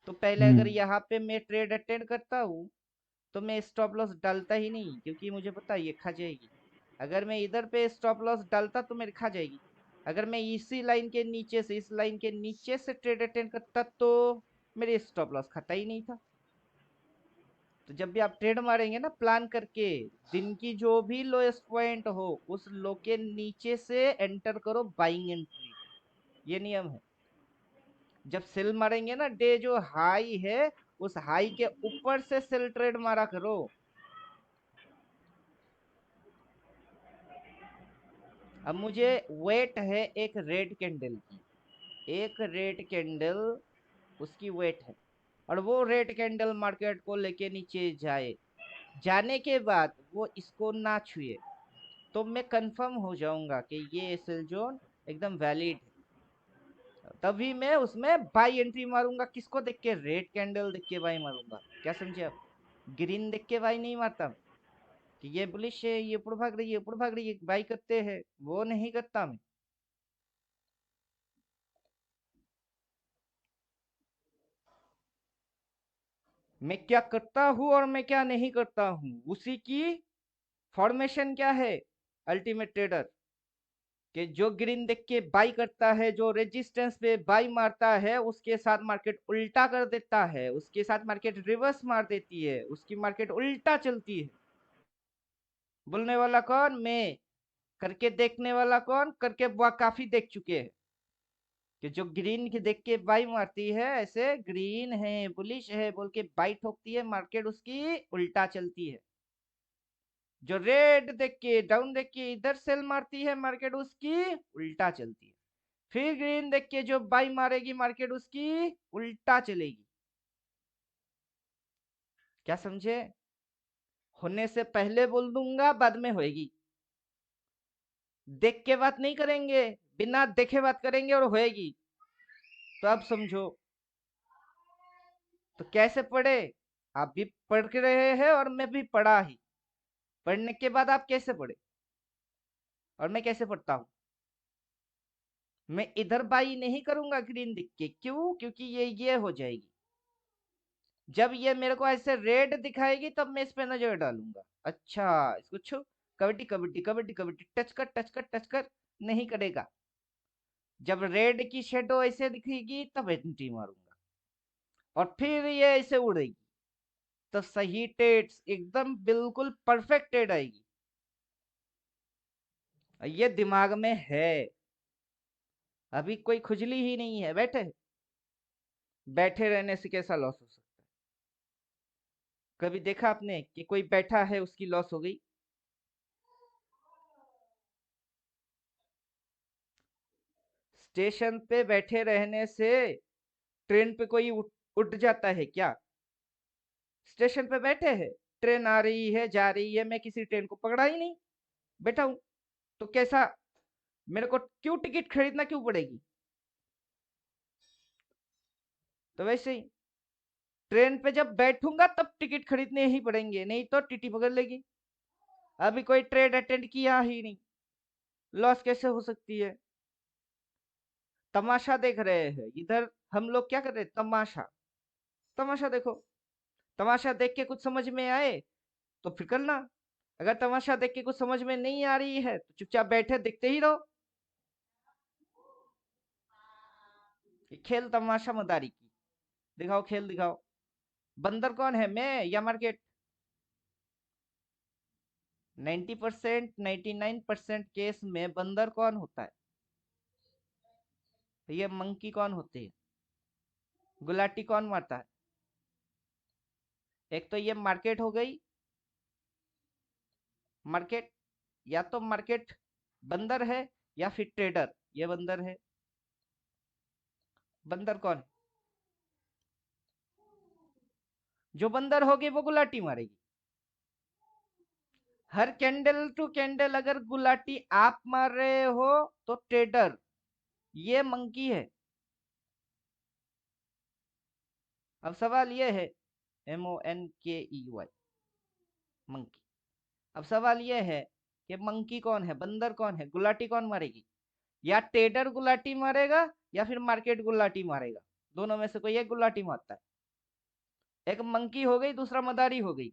तो पहले अगर हम्म। यहाँ पे मैं ट्रेड अटेंड करता हूँ तो मैं स्टॉप लॉस डालता ही नहीं, क्योंकि मुझे पता है ये खा जाएगी। अगर मैं इधर पे स्टॉप लॉस डालता तो मेरे खा जाएगी। अगर मैं इसी लाइन के नीचे से, इस लाइन के नीचे से ट्रेड अटेंड करता तो मेरे स्टॉप लॉस खाता ही नहीं था। तो जब भी आप ट्रेड मारेंगे ना, प्लान करके, दिन की जो भी लोएस्ट पॉइंट हो उस लो के नीचे से एंटर करो बाइंग एंट्री। ये नियम है। जब सेल मारेंगे ना, डे जो हाई है उस हाई के ऊपर से सेल ट्रेड मारा करो। अब मुझे वेट है एक रेड कैंडल की, एक रेड कैंडल उसकी वेट है, और वो रेड कैंडल मार्केट को लेके नीचे जाए, जाने के बाद वो इसको ना छुए, तो मैं कंफर्म हो जाऊंगा कि ये सेल जोन एकदम वैलिड है। तभी मैं उसमें बाई एंट्री मारूंगा। किसको देख के? रेड कैंडल देख के बाई मारूंगा। क्या समझे आप? ग्रीन देख के बाई नहीं मारता मैं, कि ये बुलिश है, ये ऊपर भाग रही है, ऊपर भाग रही है, बाई करते हैं, वो नहीं करता मैं। मैं क्या करता हूँ और मैं क्या नहीं करता हूँ, उसी की फॉर्मेशन क्या है अल्टीमेट ट्रेडर, कि जो ग्रीन देख के बाई करता है, जो रेजिस्टेंस पे बाई मारता है, उसके साथ मार्केट उल्टा कर देता है, उसके साथ मार्केट रिवर्स मार देती है, उसकी मार्केट उल्टा चलती है। बोलने वाला कौन? मैं। करके देखने वाला कौन? करके काफी देख चुके हैं कि जो ग्रीन की देख के बाई मारती है, ऐसे ग्रीन है, बुलिश है बोल के बाई ठोकती है, मार्केट उसकी उल्टा चलती है। जो रेड देख के डाउन देख के इधर सेल मारती है, मार्केट उसकी उल्टा चलती है। फिर ग्रीन देख के जो बाई मारेगी, मार्केट उसकी उल्टा चलेगी। क्या समझे? होने से पहले बोल दूंगा, बाद में होएगी। देख के बात नहीं करेंगे, बिना देखे बात करेंगे और होएगी। तो अब समझो। तो कैसे पढ़े? आप भी पढ़ के रहे हैं और मैं भी पढ़ा ही। पढ़ने के बाद आप कैसे पढ़े और मैं कैसे पढ़ता हूं? मैं इधर बाई नहीं करूंगा ग्रीन दिख के। क्यों? क्योंकि ये हो जाएगी। जब ये मेरे को ऐसे रेड दिखाएगी तब मैं इस पे नजर डालूंगा। अच्छा, इसको छू, कबड्डी कबड्डी कबड्डी कबड्डी, टच कर टच कर टच कर, नहीं करेगा। जब रेड की शेडो ऐसे दिखेगी तब एंट्री मारूंगा और फिर ये ऐसे उड़ेगी तो सही टेड्स एकदम बिल्कुल परफेक्ट टेड आएगी। ये दिमाग में है। अभी कोई खुजली ही नहीं है। बैठे बैठे रहने से कैसा लॉस हो सकता है? कभी देखा आपने कि कोई बैठा है उसकी लॉस हो गई? स्टेशन पे बैठे रहने से ट्रेन पे कोई उठ जाता है क्या? स्टेशन पे बैठे हैं, ट्रेन आ रही है जा रही है, मैं किसी ट्रेन को पकड़ा ही नहीं, बैठा हूं। तो कैसा? मेरे को क्यों टिकट खरीदना क्यों पड़ेगी? तो वैसे ही ट्रेन पे जब बैठूंगा तब टिकट खरीदने ही पड़ेंगे, नहीं तो टीटी पकड़ लेगी। अभी कोई ट्रेन अटेंड किया ही नहीं, लॉस कैसे हो सकती है? तमाशा देख रहे हैं इधर। हम लोग क्या कर रहे हैं? तमाशा। तमाशा देखो। तमाशा देख के कुछ समझ में आए तो फिर करना। अगर तमाशा देख के कुछ समझ में नहीं आ रही है तो चुपचाप बैठे देखते ही रहो। ये खेल तमाशा मदारी की। दिखाओ खेल दिखाओ। बंदर कौन है, मैं या मार्केट? 90% 99% केस में बंदर कौन होता है? तो ये मंकी कौन होती है? गुलाटी कौन मारता है? एक तो ये मार्केट हो गई। मार्केट, या तो मार्केट बंदर है या फिर ट्रेडर। ये बंदर है। बंदर कौन है? जो बंदर होगी वो गुलाटी मारेगी। हर कैंडल टू कैंडल अगर गुलाटी आप मार रहे हो तो ट्रेडर। ये मंकी है। अब सवाल ये है, MONKEY, मंकी। अब सवाल ये है कि मंकी कौन है, बंदर कौन है, गुलाटी कौन मारेगी? या ट्रेडर गुलाटी मारेगा या फिर मार्केट गुलाटी मारेगा। दोनों में से कोई एक गुलाटी मारता है। एक मंकी हो गई, दूसरा मदारी हो गई।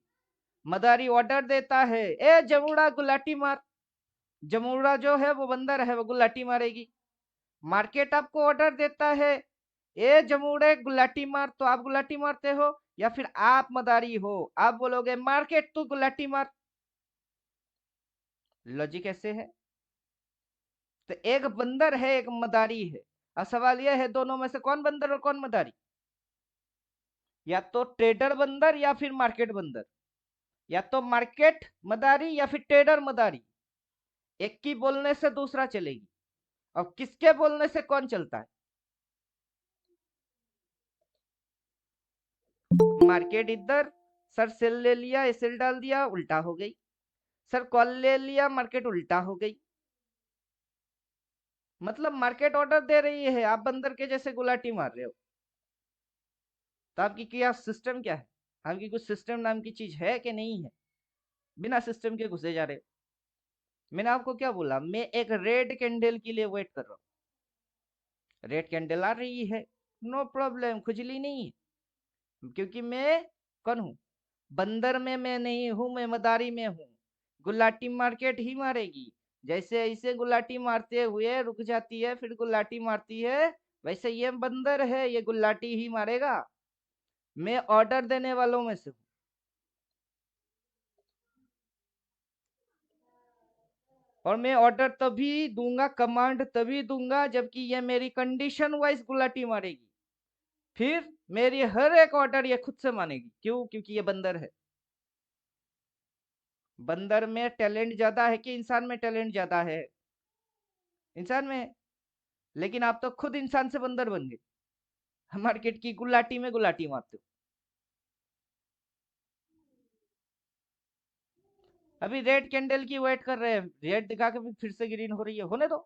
मदारी ऑर्डर देता है, ए जमुड़ा गुलाटी मार। जमुड़ा जो है वो बंदर है, वो गुलाटी मारेगी। मार्केट आपको ऑर्डर देता है, ए जमुड़े गुलाटी मार, तो आप गुलाटी मारते हो। या फिर आप मदारी हो, आप बोलोगे मार्केट तू गुलाटी मार। लॉजिक ऐसे है। तो एक बंदर है, एक मदारी है। अब सवाल यह है, दोनों में से कौन बंदर और कौन मदारी? या तो ट्रेडर बंदर या फिर मार्केट बंदर। या तो मार्केट मदारी या फिर ट्रेडर मदारी। एक की बोलने से दूसरा चलेगी। और किसके बोलने से कौन चलता है? मार्केट इधर, सर सेल ले लिया, सेल डाल दिया, उल्टा हो गई। सर कॉल ले लिया, मार्केट उल्टा हो गई। मतलब मार्केट ऑर्डर दे रही है, आप बंदर के जैसे गुलाटी मार रहे हो। तो आपकी क्या सिस्टम क्या है? आपकी कुछ सिस्टम नाम की चीज है कि नहीं है? बिना सिस्टम के घुसे जा रहे हो। मैंने आपको क्या बोला? मैं एक रेड कैंडल के लिए वेट कर रहा हूँ। रेड कैंडल आ रही है, नो प्रॉब्लम, खुजली नहीं है। क्योंकि मैं कौन हूँ? बंदर में मैं नहीं हूँ, मैं मदारी में हूँ। गुलाटी मार्केट ही मारेगी। जैसे ऐसे गुलाटी मारते हुए रुक जाती है, फिर गुलाटी मारती है, वैसे ये बंदर है, ये गुलाटी ही मारेगा। मैं ऑर्डर देने वालों में से हूँ। और मैं ऑर्डर तभी दूंगा, कमांड तभी दूंगा जबकि ये मेरी कंडीशन वाइज गुलाटी मारेगी। फिर मेरी हर एक ऑर्डर ये खुद से मानेगी। क्यों? क्योंकि ये बंदर है। बंदर में टैलेंट ज्यादा है कि इंसान में टैलेंट ज्यादा है? इंसान में है। लेकिन आप तो खुद इंसान से बंदर बन गए, मार्केट की गुलाटी में गुलाटी मारते हो। अभी रेड कैंडल की वेट कर रहे हैं, रेड दिखा के फिर से ग्रीन हो रही है, होने दो,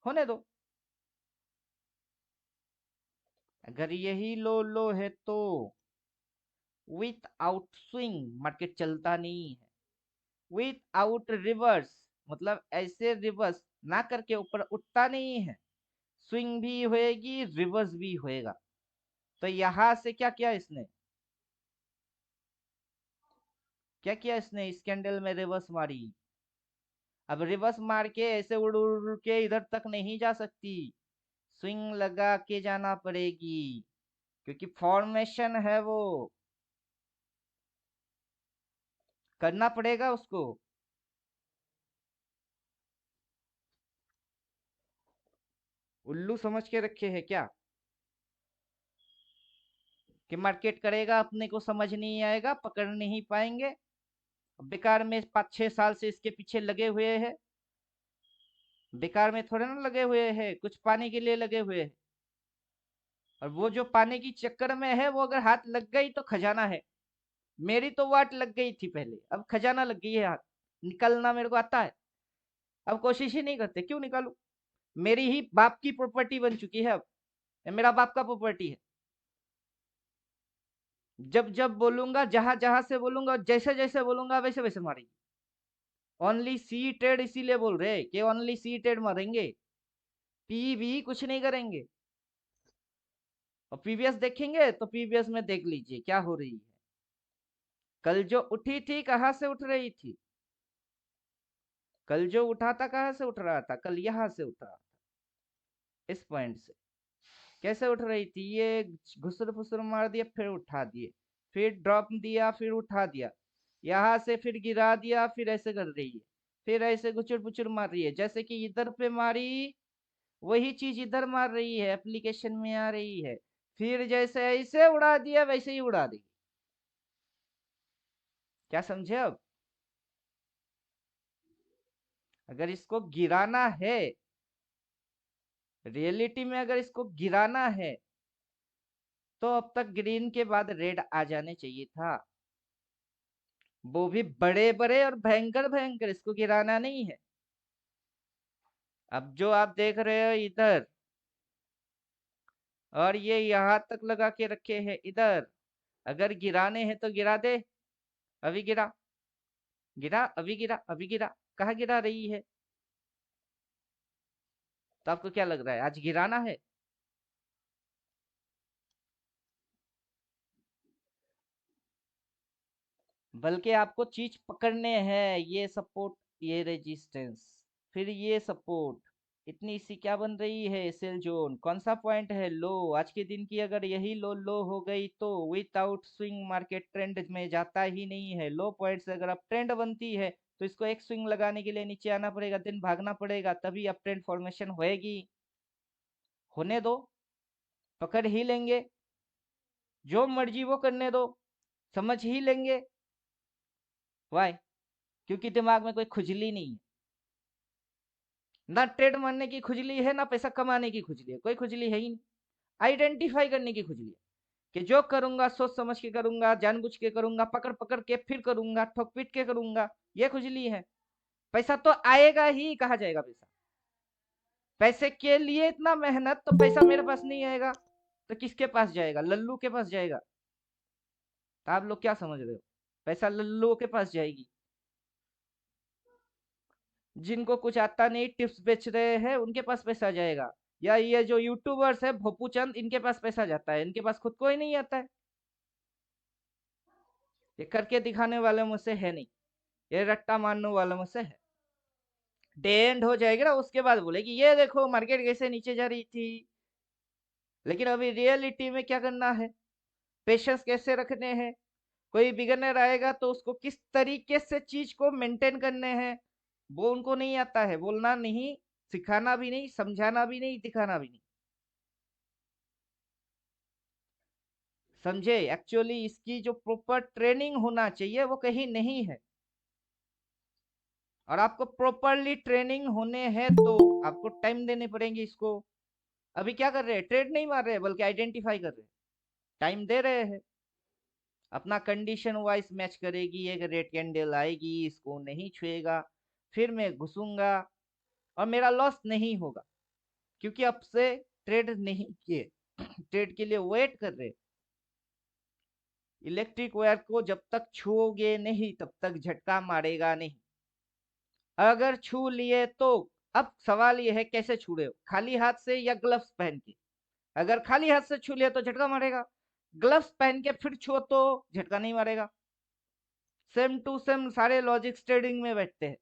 होने दो। अगर यही लो है तो विथ आउट स्विंग मार्केट चलता नहीं है। विथ आउट रिवर्स मतलब ऐसे रिवर्स ना करके ऊपर उठता नहीं है। स्विंग भी होएगी, रिवर्स भी होएगा। तो यहां से क्या किया इसने, क्या किया इसने, इस कैंडल में रिवर्स मारी। अब रिवर्स मार के ऐसे उड़ उड़ के इधर तक नहीं जा सकती, स्विंग लगा के जाना पड़ेगी, क्योंकि फॉर्मेशन है वो, करना पड़ेगा उसको। उल्लू समझ के रखे है क्या कि मार्केट करेगा, अपने को समझ नहीं आएगा, पकड़ नहीं पाएंगे। बेकार में 5-6 साल से इसके पीछे लगे हुए हैं, बेकार में थोड़े ना लगे हुए हैं, कुछ पाने के लिए लगे हुए हैं। और वो जो पाने की चक्कर में है, वो अगर हाथ लग गई तो खजाना है। मेरी तो वाट लग गई थी पहले, अब खजाना लग गई है हाथ। निकलना मेरे को आता है, अब कोशिश ही नहीं करते, क्यों निकालू। मेरी ही बाप की प्रॉपर्टी बन चुकी है अब, ये मेरा बाप का प्रॉपर्टी है। जब जब बोलूंगा, जहां जहां से बोलूंगा, जैसे जैसे बोलूंगा वैसे वैसे मारेंगे। ओनली सी ट्रेड इसीलिए बोल रहे कि ओनली सी ट्रेड मारेंगे, पी भी कुछ नहीं करेंगे। और पीवीएस देखेंगे तो पीवीएस में देख लीजिए क्या हो रही है। कल जो उठी थी कहां से उठ रही थी, कल जो उठा था कहां से उठ रहा था, कल यहां से उठ रहा था, इस पॉइंट से। कैसे उठ रही थी, ये घुसर फुसर मार दिया, फिर उठा दिए, फिर ड्रॉप दिया, फिर उठा दिया, यहाँ से फिर गिरा दिया, फिर ऐसे कर रही है, फिर ऐसे गुचुर पुचुर मार रही है। जैसे कि इधर पे मारी, वही चीज इधर मार रही है, एप्लीकेशन में आ रही है। फिर जैसे ऐसे उड़ा दिया वैसे ही उड़ा देगी। क्या समझे अब? अगर इसको गिराना है, रियलिटी में अगर इसको गिराना है, तो अब तक ग्रीन के बाद रेड आ जाने चाहिए था, वो भी बड़े बड़े और भयंकर भयंकर, इसको गिराना नहीं है। अब जो आप देख रहे हो इधर, और ये यहाँ तक लगा के रखे हैं इधर, अगर गिराने हैं तो गिरा दे। अभी गिरा, गिरा, अभी गिरा, अभी गिरा, कहाँ गिरा रही है? तो आपको क्या लग रहा है, आज गिराना है? बल्कि आपको चीज पकड़ने हैं, ये सपोर्ट, ये रेजिस्टेंस, फिर ये सपोर्ट। इतनी सी क्या बन रही है, सेल जोन, कौन सा पॉइंट है, लो। आज के दिन की अगर यही लो हो गई तो विदाउट स्विंग मार्केट ट्रेंड में जाता ही नहीं है। लो पॉइंट से अगर अब ट्रेंड बनती है तो इसको एक स्विंग लगाने के लिए नीचे आना पड़ेगा, दिन भागना पड़ेगा, तभी अब ट्रेंड फॉर्मेशन होएगी। होने दो, पकड़ ही लेंगे, जो मर्जी वो करने दो, समझ ही लेंगे। वाई? क्योंकि दिमाग में कोई खुजली नहीं है, ना ट्रेड मारने की खुजली है, ना पैसा कमाने की खुजली है, कोई खुजली है ही नहीं। आइडेंटिफाई करने की खुजली है कि जो करूंगा सोच समझ के करूंगा, जानबूझ के करूंगा, पकड़ पकड़ के फिर करूंगा, ठोक पीट के करूंगा, ये खुजली है। पैसा तो आएगा ही, कहा जाएगा पैसा, पैसे के लिए इतना मेहनत, तो पैसा मेरे पास नहीं आएगा तो किसके पास जाएगा, लल्लू के पास जाएगा। तो आप लोग क्या समझ रहे हो, पैसा लल्लू के पास जाएगी? जिनको कुछ आता नहीं, टिप्स बेच रहे हैं, उनके पास पैसा जाएगा। या ये जो यूट्यूबर्स है भोपू चंद, इनके पास पैसा जाता है, इनके पास खुद को ही नहीं आता है। ये करके दिखाने वाले मुझसे है नहीं, ये रट्टा मारने वाले मुझसे है। डेंड हो जाएगी ना, उसके बाद बोलेगी ये देखो मार्केट कैसे नीचे जा रही थी। लेकिन अभी रियलिटी में क्या करना है, पेशेंस कैसे रखने हैं, कोई बिगनर आएगा तो उसको किस तरीके से चीज को मेंटेन करने हैं, वो उनको नहीं आता है। बोलना नहीं, सिखाना भी नहीं, समझाना भी नहीं, दिखाना भी नहीं। समझे? एक्चुअली इसकी जो प्रॉपर ट्रेनिंग होना चाहिए वो कहीं नहीं है। और आपको प्रॉपरली ट्रेनिंग होने हैं तो आपको टाइम देने पड़ेंगे इसको। अभी क्या कर रहे हैं, ट्रेड नहीं मार रहे हैं बल्कि आइडेंटिफाई कर रहे हैं, टाइम दे रहे हैं। अपना कंडीशन वाइज मैच करेगी, एक रेड कैंडल आएगी, इसको नहीं छुएगा, फिर मैं घुसूंगा और मेरा लॉस नहीं होगा, क्योंकि अब से ट्रेड नहीं किए, ट्रेड के लिए वेट कर रहे। इलेक्ट्रिक वायर को जब तक छुओगे नहीं तब तक झटका मारेगा नहीं। अगर छू लिए तो अब सवाल यह है कैसे छू रहे हो, खाली हाथ से या ग्लव्स पहन के। अगर खाली हाथ से छू लिया तो झटका मारेगा, ग्लव्स पहन के फिर छुओ तो झटका नहीं मारेगा। सेम टू सेम सारे लॉजिक्स ट्रेडिंग में बैठते हैं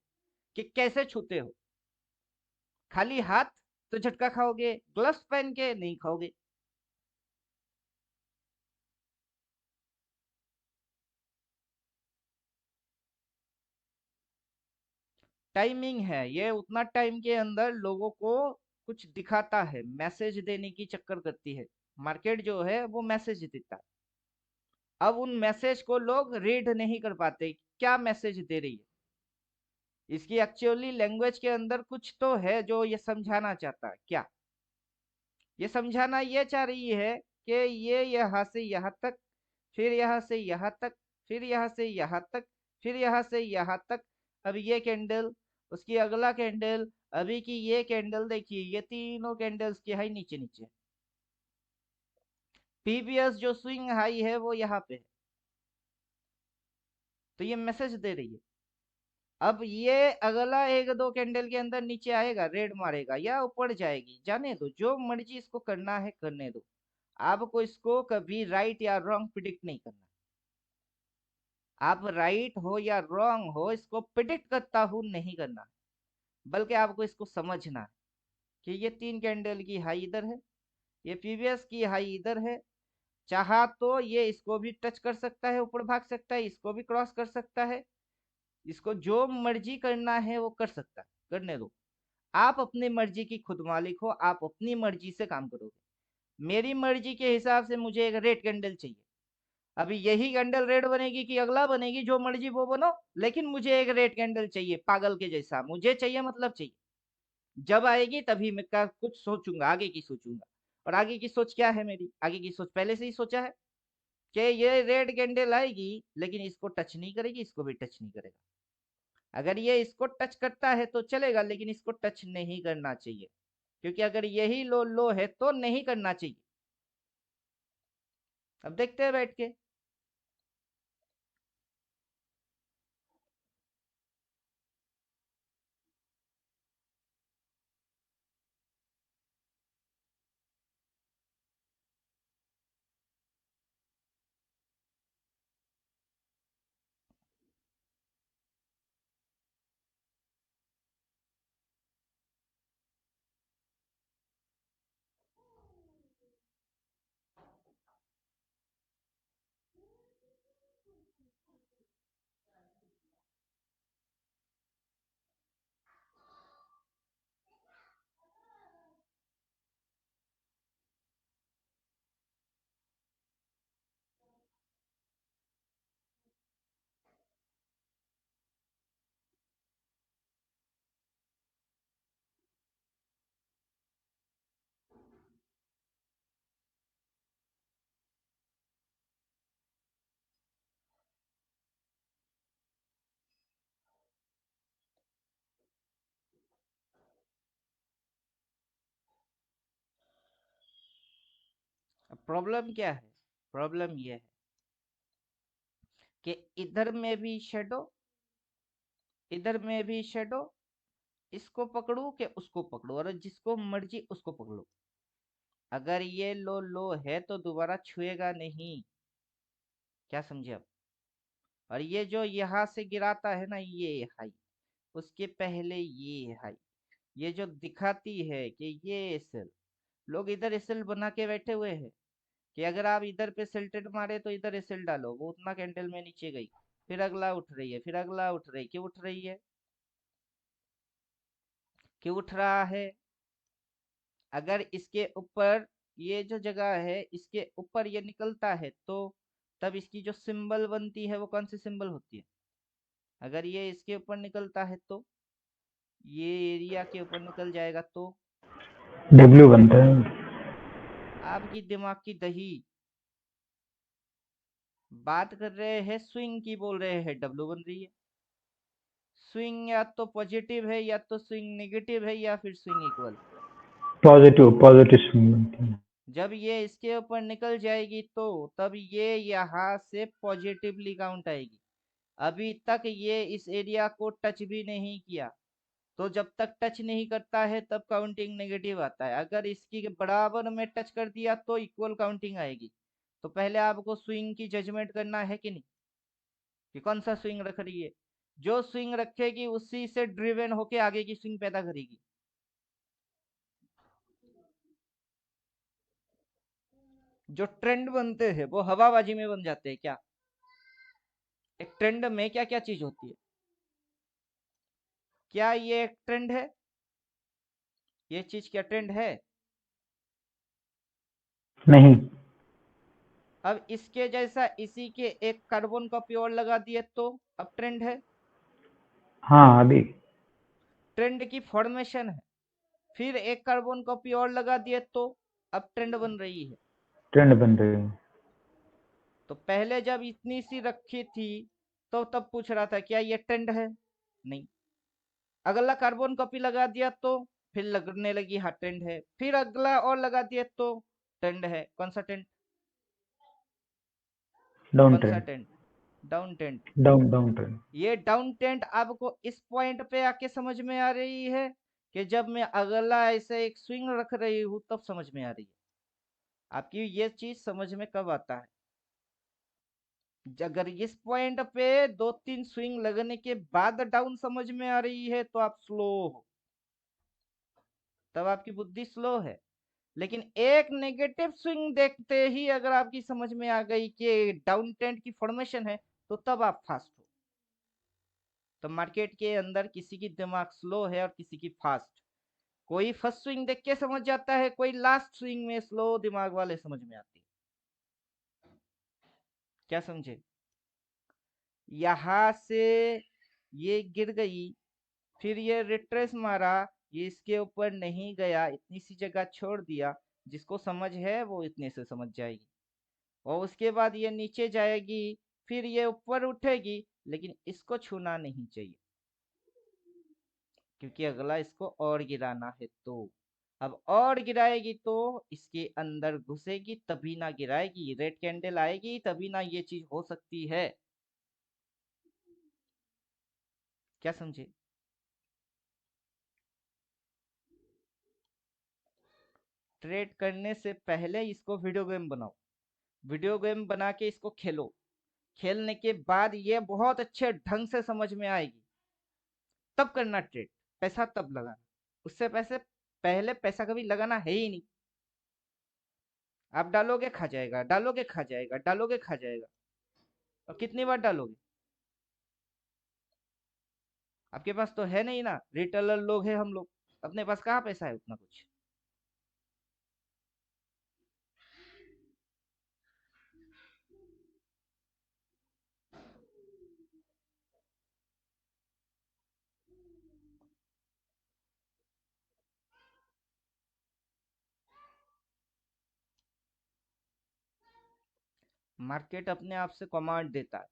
कि कैसे छूते हो। खाली हाथ तो झटका खाओगे, ग्लव्स पहन के नहीं खाओगे। टाइमिंग है ये, उतना टाइम के अंदर लोगों को कुछ दिखाता है, मैसेज देने की चक्कर करती है। मार्केट जो है वो मैसेज देता है। अब उन मैसेज को लोग रीड नहीं कर पाते, क्या मैसेज दे रही है। इसकी एक्चुअली लैंग्वेज के अंदर कुछ तो है जो ये समझाना चाहता है। क्या ये समझाना ये चाह रही है कि ये यहाँ से यहाँ तक, फिर यहाँ से यहाँ तक, फिर यहाँ से यहाँ तक, फिर यहाँ से यहाँ तक। अब ये कैंडल, उसकी अगला कैंडल, अभी की ये कैंडल देखिए, ये तीनों कैंडल्स की हाई नीचे नीचे। पीवीएस जो स्विंग हाई है वो यहाँ पे है, तो ये मैसेज दे रही है। अब ये अगला एक दो कैंडल के अंदर नीचे आएगा, रेड मारेगा या ऊपर जाएगी, जाने दो, जो मर्जी इसको करना है करने दो। आपको इसको कभी राइट या रॉन्ग प्रिडिक्ट नहीं करना। आप राइट हो या रॉन्ग हो इसको प्रिडिक्ट करता हूं नहीं करना, बल्कि आपको इसको समझना है कि ये तीन कैंडल की हाई इधर है, ये प्रीवियस की हाई इधर है। चाहा तो ये इसको भी टच कर सकता है, ऊपर भाग सकता है, इसको भी क्रॉस कर सकता है, इसको जो मर्जी करना है वो कर सकता है, करने दो। आप अपनी मर्जी की खुद मालिक हो, आप अपनी मर्जी से काम करोगे। मेरी मर्जी के हिसाब से मुझे एक रेड कैंडल चाहिए, अभी यही कैंडल रेड बनेगी कि अगला बनेगी, जो मर्जी वो बनो, लेकिन मुझे एक रेड कैंडल चाहिए, पागल के जैसा मुझे चाहिए, मतलब चाहिए। जब आएगी तभी मैं का कुछ सोचूंगा, आगे की सोचूंगा। और आगे की सोच क्या है मेरी, आगे की सोच पहले से ही सोचा है कि ये रेड कैंडल आएगी लेकिन इसको टच नहीं करेगी, इसको भी टच नहीं करेगा। अगर ये इसको टच करता है तो चलेगा, लेकिन इसको टच नहीं करना चाहिए, क्योंकि अगर यही लो लो है तो नहीं करना चाहिए। अब देखते हैं बैठ के। अब प्रॉब्लम क्या है, प्रॉब्लम ये है कि इधर में भी शेडो, इधर में भी शेडो, इसको पकड़ू कि उसको पकड़ू, और जिसको मर्जी उसको पकड़ो। अगर ये लो लो है तो दोबारा छुएगा नहीं। क्या समझे आप। और ये जो यहाँ से गिराता है ना ये हाई, उसके पहले ये हाई, ये जो दिखाती है कि ये सेल, लोग इधर सेल बना के बैठे हुए हैं कि अगर आप इधर पे सेल्टेड मारे तो इधर सेल डालो, वो उतना कैंडल में नीचे गई, फिर अगला उठ रही है, फिर अगला उठ रही है। क्यों उठ रही है, क्यों उठ रहा है। अगर इसके ऊपर ये जो जगह है इसके ऊपर ये निकलता है तो तब इसकी जो सिंबल बनती है वो कौन सी सिंबल होती है। अगर ये इसके ऊपर निकलता है तो ये एरिया के ऊपर निकल जाएगा तो डब्ल्यू बनता है। आपकी दिमाग की दही। बात कर रहे हैं स्विंग की, बोल रहे हैं डब्ल्यू बन रही है। स्विंग या तो पॉजिटिव है, या तो स्विंग नेगेटिव है, या फिर swing equal. Positive positive swing बनती है। जब ये इसके ऊपर निकल जाएगी तो तब ये यहाँ से पॉजिटिवली काउंट आएगी। अभी तक ये इस एरिया को टच भी नहीं किया, तो जब तक टच नहीं करता है तब काउंटिंग नेगेटिव आता है। अगर इसकी बराबर में टच कर दिया तो इक्वल काउंटिंग आएगी। तो पहले आपको स्विंग की जजमेंट करना है कि नहीं, कि कौन सा स्विंग रख रही है। जो स्विंग रखेगी उसी से ड्रिवन होके आगे की स्विंग पैदा करेगी। जो ट्रेंड बनते हैं वो हवाबाजी में बन जाते हैं क्या? एक ट्रेंड में क्या क्या चीज होती है? क्या ये एक ट्रेंड है? ये चीज क्या ट्रेंड है? नहीं। अब इसके जैसा इसी के एक कार्बन कॉपी और लगा दिए तो अब ट्रेंड है। हाँ अभी। ट्रेंड की फॉर्मेशन है। फिर एक कार्बन कॉपी और लगा दिए तो अब ट्रेंड बन रही है। ट्रेंड बन रही है। तो पहले जब इतनी सी रखी थी तो तब पूछ रहा था क्या ये ट्रेंड है? नहीं। अगला कार्बन कॉपी लगा दिया तो फिर लगने लगी हाँ ट्रेंड है। फिर अगला और लगा दिया तो ट्रेंड है। कौन सा ट्रेंड? डाउन कौन सा trend. Trend? Down trend. Down down trend. ये डाउन ट्रेंड आपको इस पॉइंट पे आके समझ में आ रही है कि जब मैं अगला ऐसे एक स्विंग रख रही हूँ तब समझ में आ रही है। आपकी ये चीज समझ में कब आता है? अगर इस पॉइंट पे दो तीन स्विंग लगने के बाद डाउन समझ में आ रही है तो आप स्लो हो, तब आपकी बुद्धि स्लो है। लेकिन एक नेगेटिव स्विंग देखते ही अगर आपकी समझ में आ गई कि डाउन ट्रेंड की फॉर्मेशन है तो तब आप फास्ट हो। तो मार्केट के अंदर किसी की दिमाग स्लो है और किसी की फास्ट। कोई फर्स्ट स्विंग देख के समझ जाता है, कोई लास्ट स्विंग में स्लो दिमाग वाले समझ में आती है। क्या समझे? यहां से ये गिर गई, फिर ये रिट्रेस मारा, ये इसके ऊपर नहीं गया, इतनी सी जगह छोड़ दिया। जिसको समझ है वो इतने से समझ जाएगी। और उसके बाद ये नीचे जाएगी, फिर ये ऊपर उठेगी, लेकिन इसको छूना नहीं चाहिए क्योंकि अगला इसको और गिराना है। तो अब और गिराएगी तो इसके अंदर घुसेगी तभी ना गिराएगी। रेड कैंडल आएगी तभी ना ये चीज हो सकती है। क्या समझे? ट्रेड करने से पहले इसको वीडियो गेम बनाओ। वीडियो गेम बना के इसको खेलो। खेलने के बाद ये बहुत अच्छे ढंग से समझ में आएगी, तब करना ट्रेड। पैसा तब लगाना। उससे पैसे पहले पैसा कभी लगाना है ही नहीं। आप डालोगे खा जाएगा, डालोगे खा जाएगा, डालोगे खा जाएगा। और कितनी बार डालोगे? आपके पास तो है नहीं ना, रिटेलर लोग हैं हम लोग, अपने पास कहाँ पैसा है उतना कुछ। मार्केट अपने आप से कमांड देता है,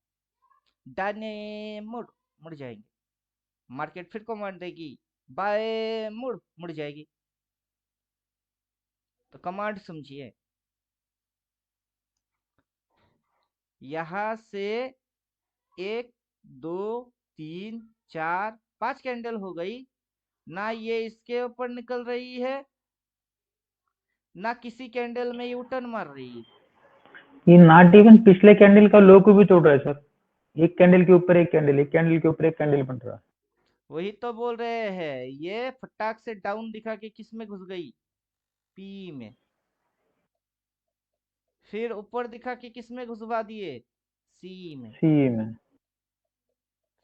दाने मुड़, मुड़ जाएंगे। मार्केट फिर कमांड देगी, बाय मुड़, मुड़ जाएगी। तो कमांड समझिए। यहां से एक, दो, तीन, चार, पांच कैंडल हो गई ना, ये इसके ऊपर निकल रही है ना किसी कैंडल में यू टर्न मार रही है। ये नॉट इवन पिछले कैंडल का लो को भी तोड़ रहा है सर। एक कैंडल के ऊपर एक कैंडल, एक कैंडल के ऊपर एक कैंडल बन रहा है। वही तो बोल रहे हैं, ये फटाक से डाउन दिखा के किस में घुस गई? पी में। फिर ऊपर दिखा के किस में घुसवा दिए? सी में। सी में।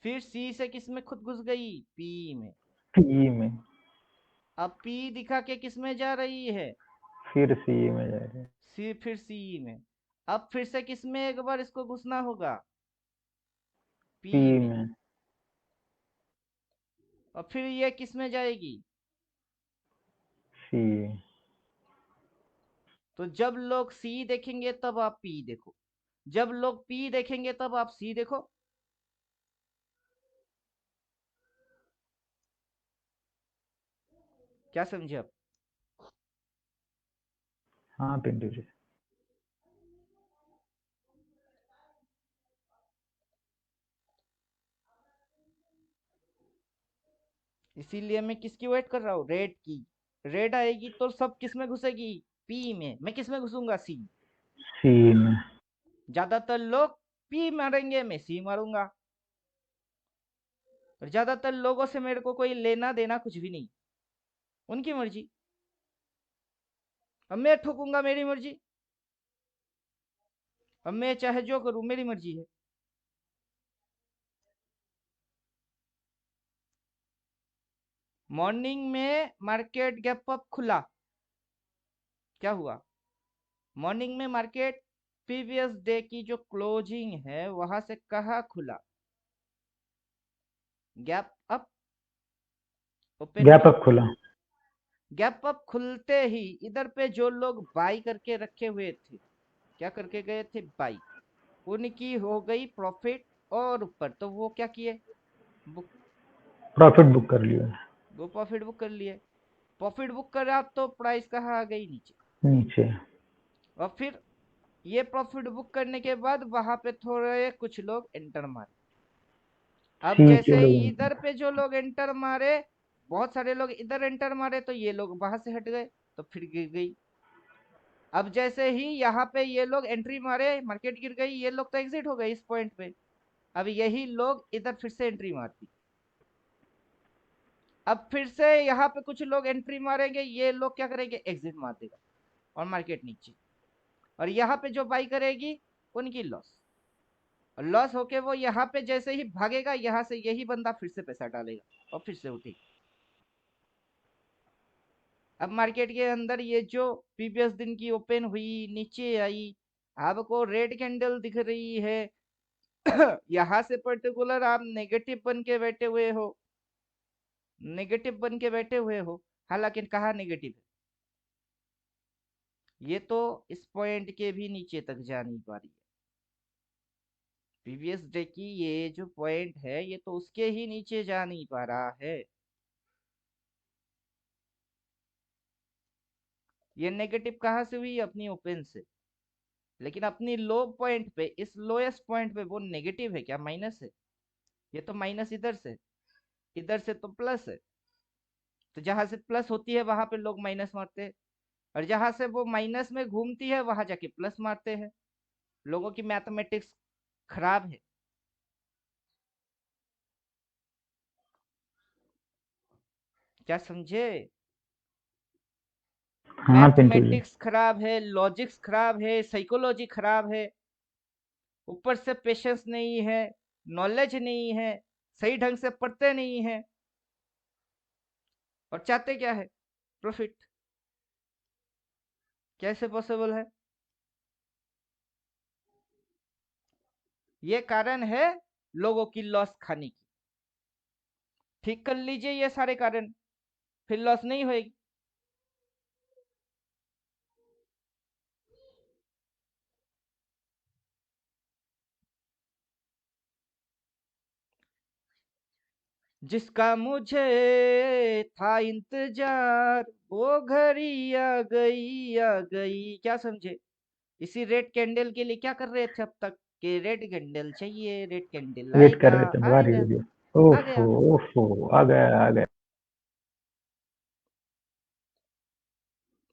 फिर सी से किस में खुद घुस गई? पी में। पी में। अब पी दिखा के किस में जा रही है? फिर सी में जा रहे हैं। सी, फिर सी में। अब फिर से किस में एक बार इसको घुसना होगा? पी पी में। में। और फिर ये किस में जाएगी? सी। तो जब लोग सी देखेंगे तब आप पी देखो, जब लोग पी देखेंगे तब आप सी देखो। क्या समझे आप? हाँ पिंटू जी। इसीलिए मैं किसकी वेट कर रहा हूँ? रेड की। रेड आएगी तो सब किस में घुसेगी? पी में। मैं किस में घुसूंगा? सी। सी में। ज्यादातर लोग पी मारेंगे, मैं सी मारूंगा। और ज्यादातर लोगों से मेरे को कोई लेना देना कुछ भी नहीं, उनकी मर्जी। अब मैं ठोकूंगा, मेरी मर्जी। अब मैं चाहे जो करूं, मेरी मर्जी है। मॉर्निंग में मार्केट गैप अप खुला, क्या हुआ? मॉर्निंग में मार्केट प्रीवियस डे की जो क्लोजिंग है वहां से कहा खुला? Gap up. ओपन गैप हुआ। अप खुला। गैप अप खुलते ही इधर पे जो लोग बाई करके रखे हुए थे, क्या करके गए थे? बाई। उनकी हो गई प्रॉफिट, और ऊपर तो वो क्या किए? बुक। प्रॉफिट बुक कर लिया। वो प्रॉफिट बुक कर लिए। प्रॉफिट बुक करा तो प्राइस कहाँ आ गई? नीचे। नीचे। और फिर ये प्रॉफिट बुक करने के बाद वहां पे थोड़े कुछ लोग एंटर मारे। अब सी के जैसे लोग। ही इधर पे जो लोग एंटर मारे, बहुत सारे लोग इधर एंटर मारे, तो ये लोग वहां से हट गए, तो फिर गिर गई। अब जैसे ही यहाँ पे ये लोग एंट्री मारे, मार्केट गिर गई, ये लोग तो एग्जिट हो गए इस पॉइंट पे। अब यही लोग इधर फिर से एंट्री मारती। अब फिर से यहाँ पे कुछ लोग एंट्री मारेंगे, ये लोग क्या करेंगे? एग्जिट मार देगा और मार्केट नीचे। और यहाँ पे जो बाई करेगी उनकी लॉस। और लॉस होके वो यहाँ पे जैसे ही भागेगा, यहाँ से यही बंदा फिर से पैसा डालेगा और फिर से उठेगी। अब मार्केट के अंदर ये जो प्रीवियस दिन की ओपन हुई, नीचे आई, आपको रेड कैंडल दिख रही है। यहाँ से पर्टिकुलर आप नेगेटिव बन के बैठे हुए हो, नेगेटिव बन के बैठे हुए हो। हालांकि कहाँ नेगेटिव है? ये तो इस पॉइंट के भी नीचे तक जा नहीं पा रही है। प्रीवियस डे की ये जो पॉइंट है, ये तो उसके ही नीचे जा नहीं पा रहा है। ये नेगेटिव कहाँ से हुई? अपनी ओपन से। लेकिन अपनी लो पॉइंट पे, इस लोएस्ट पॉइंट पे वो नेगेटिव है क्या? माइनस है। ये तो माइनस इधर से, इधर से तो प्लस है। तो जहां से प्लस होती है वहां पे लोग माइनस मारते हैं, और जहां से वो माइनस में घूमती है वहां जाके प्लस मारते हैं। लोगों की मैथमेटिक्स खराब है। क्या समझे? हाँ पिंटू जी। मैथमेटिक्स खराब है, लॉजिक्स खराब है, साइकोलॉजी खराब है। ऊपर से पेशेंस नहीं है, नॉलेज नहीं है, सही ढंग से पढ़ते नहीं है, और चाहते क्या है? प्रॉफिट। कैसे पॉसिबल है? ये कारण है लोगों की लॉस खाने की। ठीक कर लीजिए ये सारे कारण, फिर लॉस नहीं होएगी। जिसका मुझे था इंतजार, वो घड़ी आ गई। क्या समझे? इसी रेड कैंडल के लिए क्या कर रहे थे अब तक? कि रेड कैंडल चाहिए, रेड कैंडल वेट कर आएगा। रहे थे, बारी आएगा। हो गया। आ ओफो। गया। ओफो। आ गया आ गया।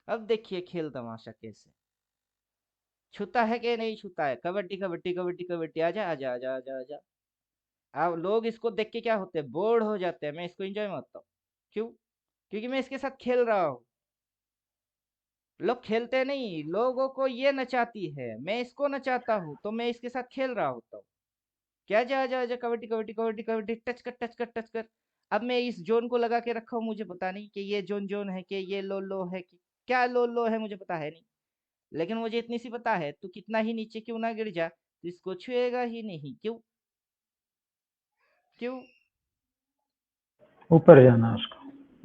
अब देखिए खेल तमाशा कैसे छूता है कि नहीं छूता है। कबड्डी कबड्डी कबड्डी कबड्डी, आजा आजा आजा आजा आजा। अब लोग इसको देख के क्या होते हैं? बोर्ड हो जाते हैं। मैं इसको एंजॉय मानता हूँ। क्यों? क्योंकि मैं इसके साथ खेल रहा हूँ। लोग खेलते नहीं, लोगों को ये नचाती है, मैं इसको नचाता हूँ, तो मैं इसके साथ खेल रहा होता हूँ। क्या जा जा जा, कबड्डी कबड्डी कबड्डी कबड्डी, टच कर टच कर टच कर। अब मैं इस जोन को लगा के रखा हूँ, मुझे पता नहीं कि ये जोन जोन है, कि ये लो लो है, कि क्या लो लो है, मुझे पता है नहीं। लेकिन मुझे इतनी सी पता है, तू कितना ही नीचे क्यों ना गिर जा, तो इसको छुएगा ही नहीं। क्यों? क्यों? ऊपर जाना है उसको।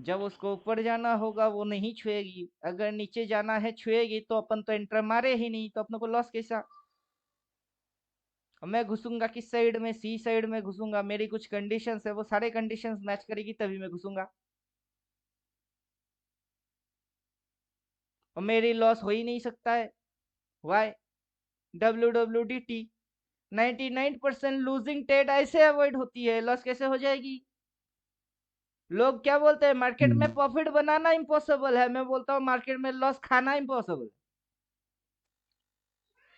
जब उसको ऊपर जाना होगा वो नहीं छुएगी, अगर नीचे जाना है छुएगी तो अपन तो एंटर मारे ही नहीं, तो अपने को लॉस कैसा। और मैं घुसूंगा किस साइड में, सी साइड में घुसूंगा, मेरी कुछ कंडीशंस है वो सारे कंडीशंस मैच करेगी तभी मैं घुसूंगा, और मेरी लॉस हो ही नहीं सकता है। वाई? WWDT 99% लूजिंग ट्रेड ऐसे अवॉइड होती है, लॉस कैसे हो जाएगी। लोग क्या बोलते हैं, मार्केट में प्रॉफिट बनाना इम्पॉसिबल है, मैं बोलता हूँ मार्केट में लॉस खाना इम्पॉसिबल।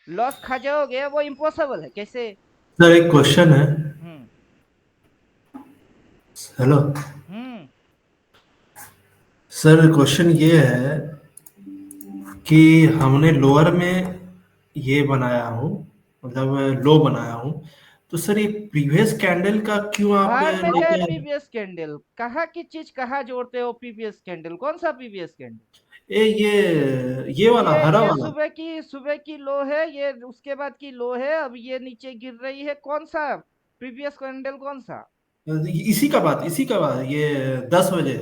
लॉस खा जाओगे वो इम्पॉसिबल है, कैसे। सर एक क्वेश्चन है। हम्म। हेलो हम्म। सर, क्वेश्चन ये है कि हमने लोअर में ये बनाया हूँ, मतलब लो बनाया हूँ, तो सर ये प्रीवियस कैंडल का क्यों आप बाहर में जाए लेके आए? पीवीएस कैंडल, कहा की चीज कहा जोड़ते हो, पीवीएस कैंडल कौन सा पीवीएस कैंडल। ये वाला हरा ये वाला। सुबह की लो है, ये उसके बाद की लो है, अब ये नीचे गिर रही है, कौन सा प्रीवियस कैंडल कौन सा। इसी का बात ये 10 बजे,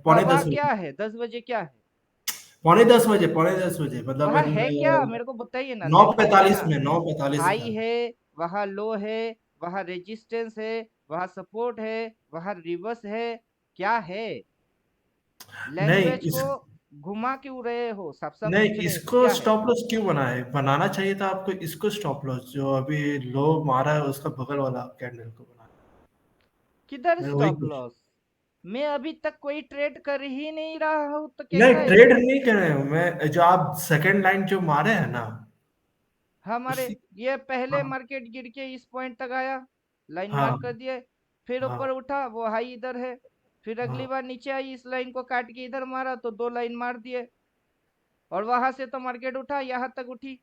पौने हवा 10 बजे, क्या है, 10 बजे क्या है। पौने दस बजे मतलब वह है क्या मेरे को बताइए ना, नौ लाइन बताइए पैंतालीस ना। में 9:45 हाई था। है, वहाँ लो है, वहाँ रेजिस्टेंस है, वहाँ सपोर्ट है, वहाँ रिवर्स है, क्या है। नहीं लैंग्वेज को घुमा क्यों रहे हो, साफ साफ नहीं, पूछ रहे हैं इसको क्या है। स्टॉप लॉस क्यों बनाए? बनाना चाहिए था आपको इसको स्टॉप लॉस, जो अभी लो मारा है उसका बगल वाला कैंडल को बनाना। किधर मैं वही स्टॉप कुछ लॉस। मैं अभी तक कोई ट्रेड कर ही नहीं रहा हूँ तो नहीं, कैसा ट्रेड स्टॉप। नहीं कर रहे हूँ मैं, जो आप सेकंड लाइन जो मारे हैं ना, हमारे उसी। ये पहले हाँ मार्केट गिर के इस पॉइंट तक आया, लाइन हाँ मार्क कर दिए, फिर ऊपर हाँ उठा वो हाई इधर है, फिर अगली हाँ बार नीचे आई इस लाइन को काट के इधर मारा तो दो लाइन मार दिए, और वहां से तो मार्केट उठा यहाँ तक उठी,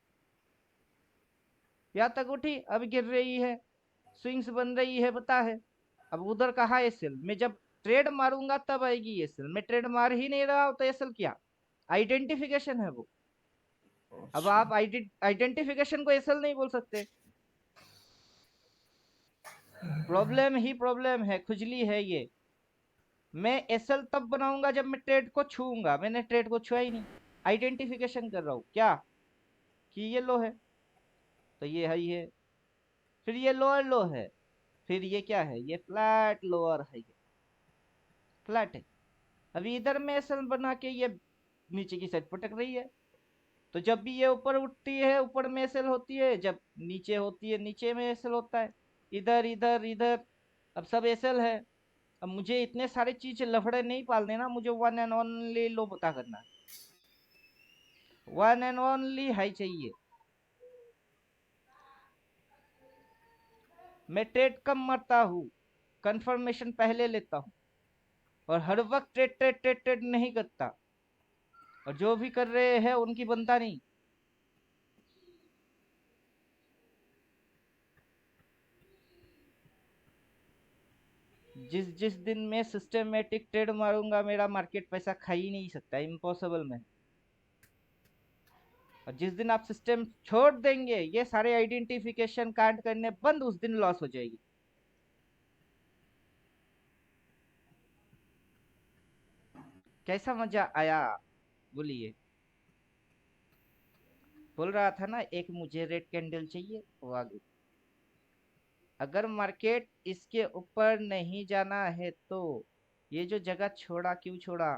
यहाँ तक उठी, अब गिर रही है, स्विंग्स बन रही है, पता है। अब उधर कहा है सेल, मैं जब ट्रेड मारूंगा तब आएगी ये सेल, मैं ट्रेड मार ही नहीं रहा हूं तो ये सेल क्या, आइडेंटिफिकेशन है वो। अब आप आइडेंटिफिकेशन को एसएल नहीं बोल सकते। प्रॉब्लम ही प्रॉब्लम है, खुजली है ये। मैं एसएल तब बनाऊंगा जब मैं ट्रेड को छूऊंगा, मैंने ट्रेड को छुआ ही नहीं, आइडेंटिफिकेशन कर रहा हूँ क्या, कि ये लो है तो ये हाई है, फिर ये लोअर लो है, फिर ये क्या है, ये फ्लैट लोअर है, ये फ्लैट है। अभी इधर में एसएल बना के ये नीचे की साइड पटक रही है, तो जब भी ये ऊपर उठती है ऊपर में एसएल होती है, जब नीचे होती है नीचे में एसएल होता है, इधर इधर इधर, अब सब एसएल है। अब मुझे इतने सारे चीज लफड़े नहीं पालने ना, मुझे वन एंड ओनली लो पता करना है, वन एंड ओनली हाई चाहिए। मैं ट्रेड कम मरता हूँ, कंफर्मेशन पहले लेता हूँ, और हर वक्त ट्रेड ट्रेड ट्रेड ट्रेड नहीं करता, और जो भी कर रहे हैं उनकी बनता नहीं। जिस जिस दिन मैं सिस्टमेटिक ट्रेड मारूंगा मेरा मार्केट पैसा खा ही नहीं सकता, इम्पॉसिबल में। और जिस दिन आप सिस्टम छोड़ देंगे, ये सारे आइडेंटिफिकेशन कांट करने बंद, उस दिन लॉस हो जाएगी। कैसा मजा आया, बोलिए। बोल रहा था ना एक मुझे रेड कैंडल चाहिए, वो आ गई। अगर मार्केट इसके ऊपर नहीं जाना है तो ये जो जगह छोड़ा क्यों छोड़ा।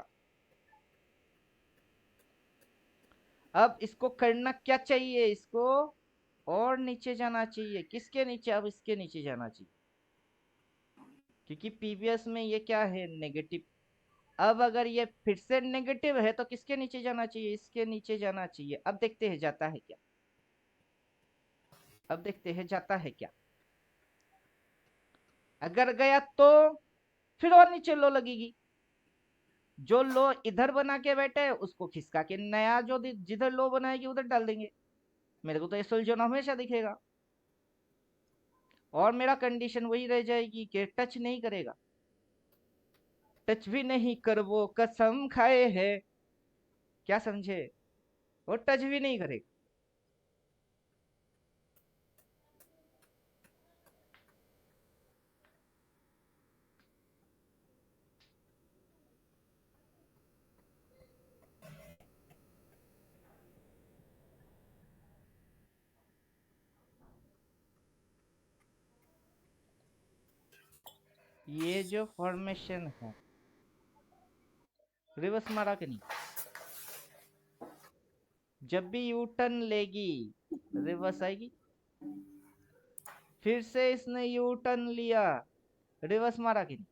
अब इसको करना क्या चाहिए, इसको और नीचे जाना चाहिए, किसके नीचे, अब इसके नीचे जाना चाहिए, क्योंकि पीवीएस में ये क्या है, नेगेटिव। अब अगर ये फिर से नेगेटिव है तो किसके नीचे जाना चाहिए, इसके नीचे जाना चाहिए। अब देखते हैं जाता है क्या, अब देखते हैं जाता है क्या। अगर गया तो फिर और नीचे लो लगेगी, जो लो इधर बना के बैठे है उसको खिसका के नया जो जिधर लो बनाएगी उधर डाल देंगे, मेरे को तो एसएल जोन हमेशा दिखेगा, और मेरा कंडीशन वही रह जाएगी कि टच नहीं करेगा, टच भी नहीं कर वो कसम खाए है, क्या समझे, वो टच भी नहीं करेगा। ये जो फॉर्मेशन है, रिवर्स मारा कि नहीं? जब भी यू टर्न लेगी रिवर्स आएगी। फिर से इसने यू टर्न लिया, रिवर्स मारा कि नहीं?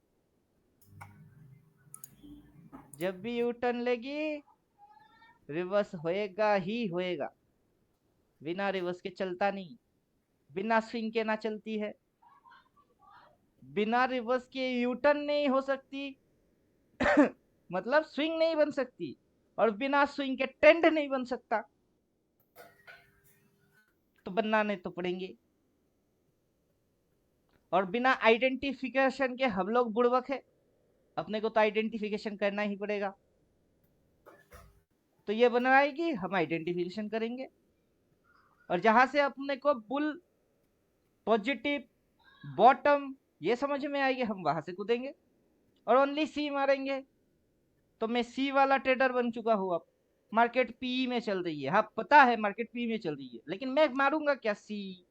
जब भी यू टर्न लेगी रिवर्स होएगा ही होएगा, बिना रिवर्स के चलता नहीं, बिना स्विंग के ना चलती है। बिना रिवर्स के यू टर्न नहीं हो सकती मतलब स्विंग नहीं बन सकती, और बिना स्विंग के ट्रेंड नहीं बन सकता। तो बनाने तो पड़ेंगे, और बिना आइडेंटिफिकेशन के हम लोग बुड़बक है, अपने को तो आइडेंटिफिकेशन करना ही पड़ेगा। तो ये बनवाएगी, हम आइडेंटिफिकेशन करेंगे, और जहां से अपने को बुल, पॉजिटिव, बॉटम ये समझ में आएगी, हम वहां से कूदेंगे और ओनली सी मारेंगे। तो मैं सी वाला ट्रेडर बन चुका हूँ। अब मार्केट पी में चल रही है, हाँ पता है मार्केट पी में चल रही है, लेकिन मैं मारूंगा क्या? सी।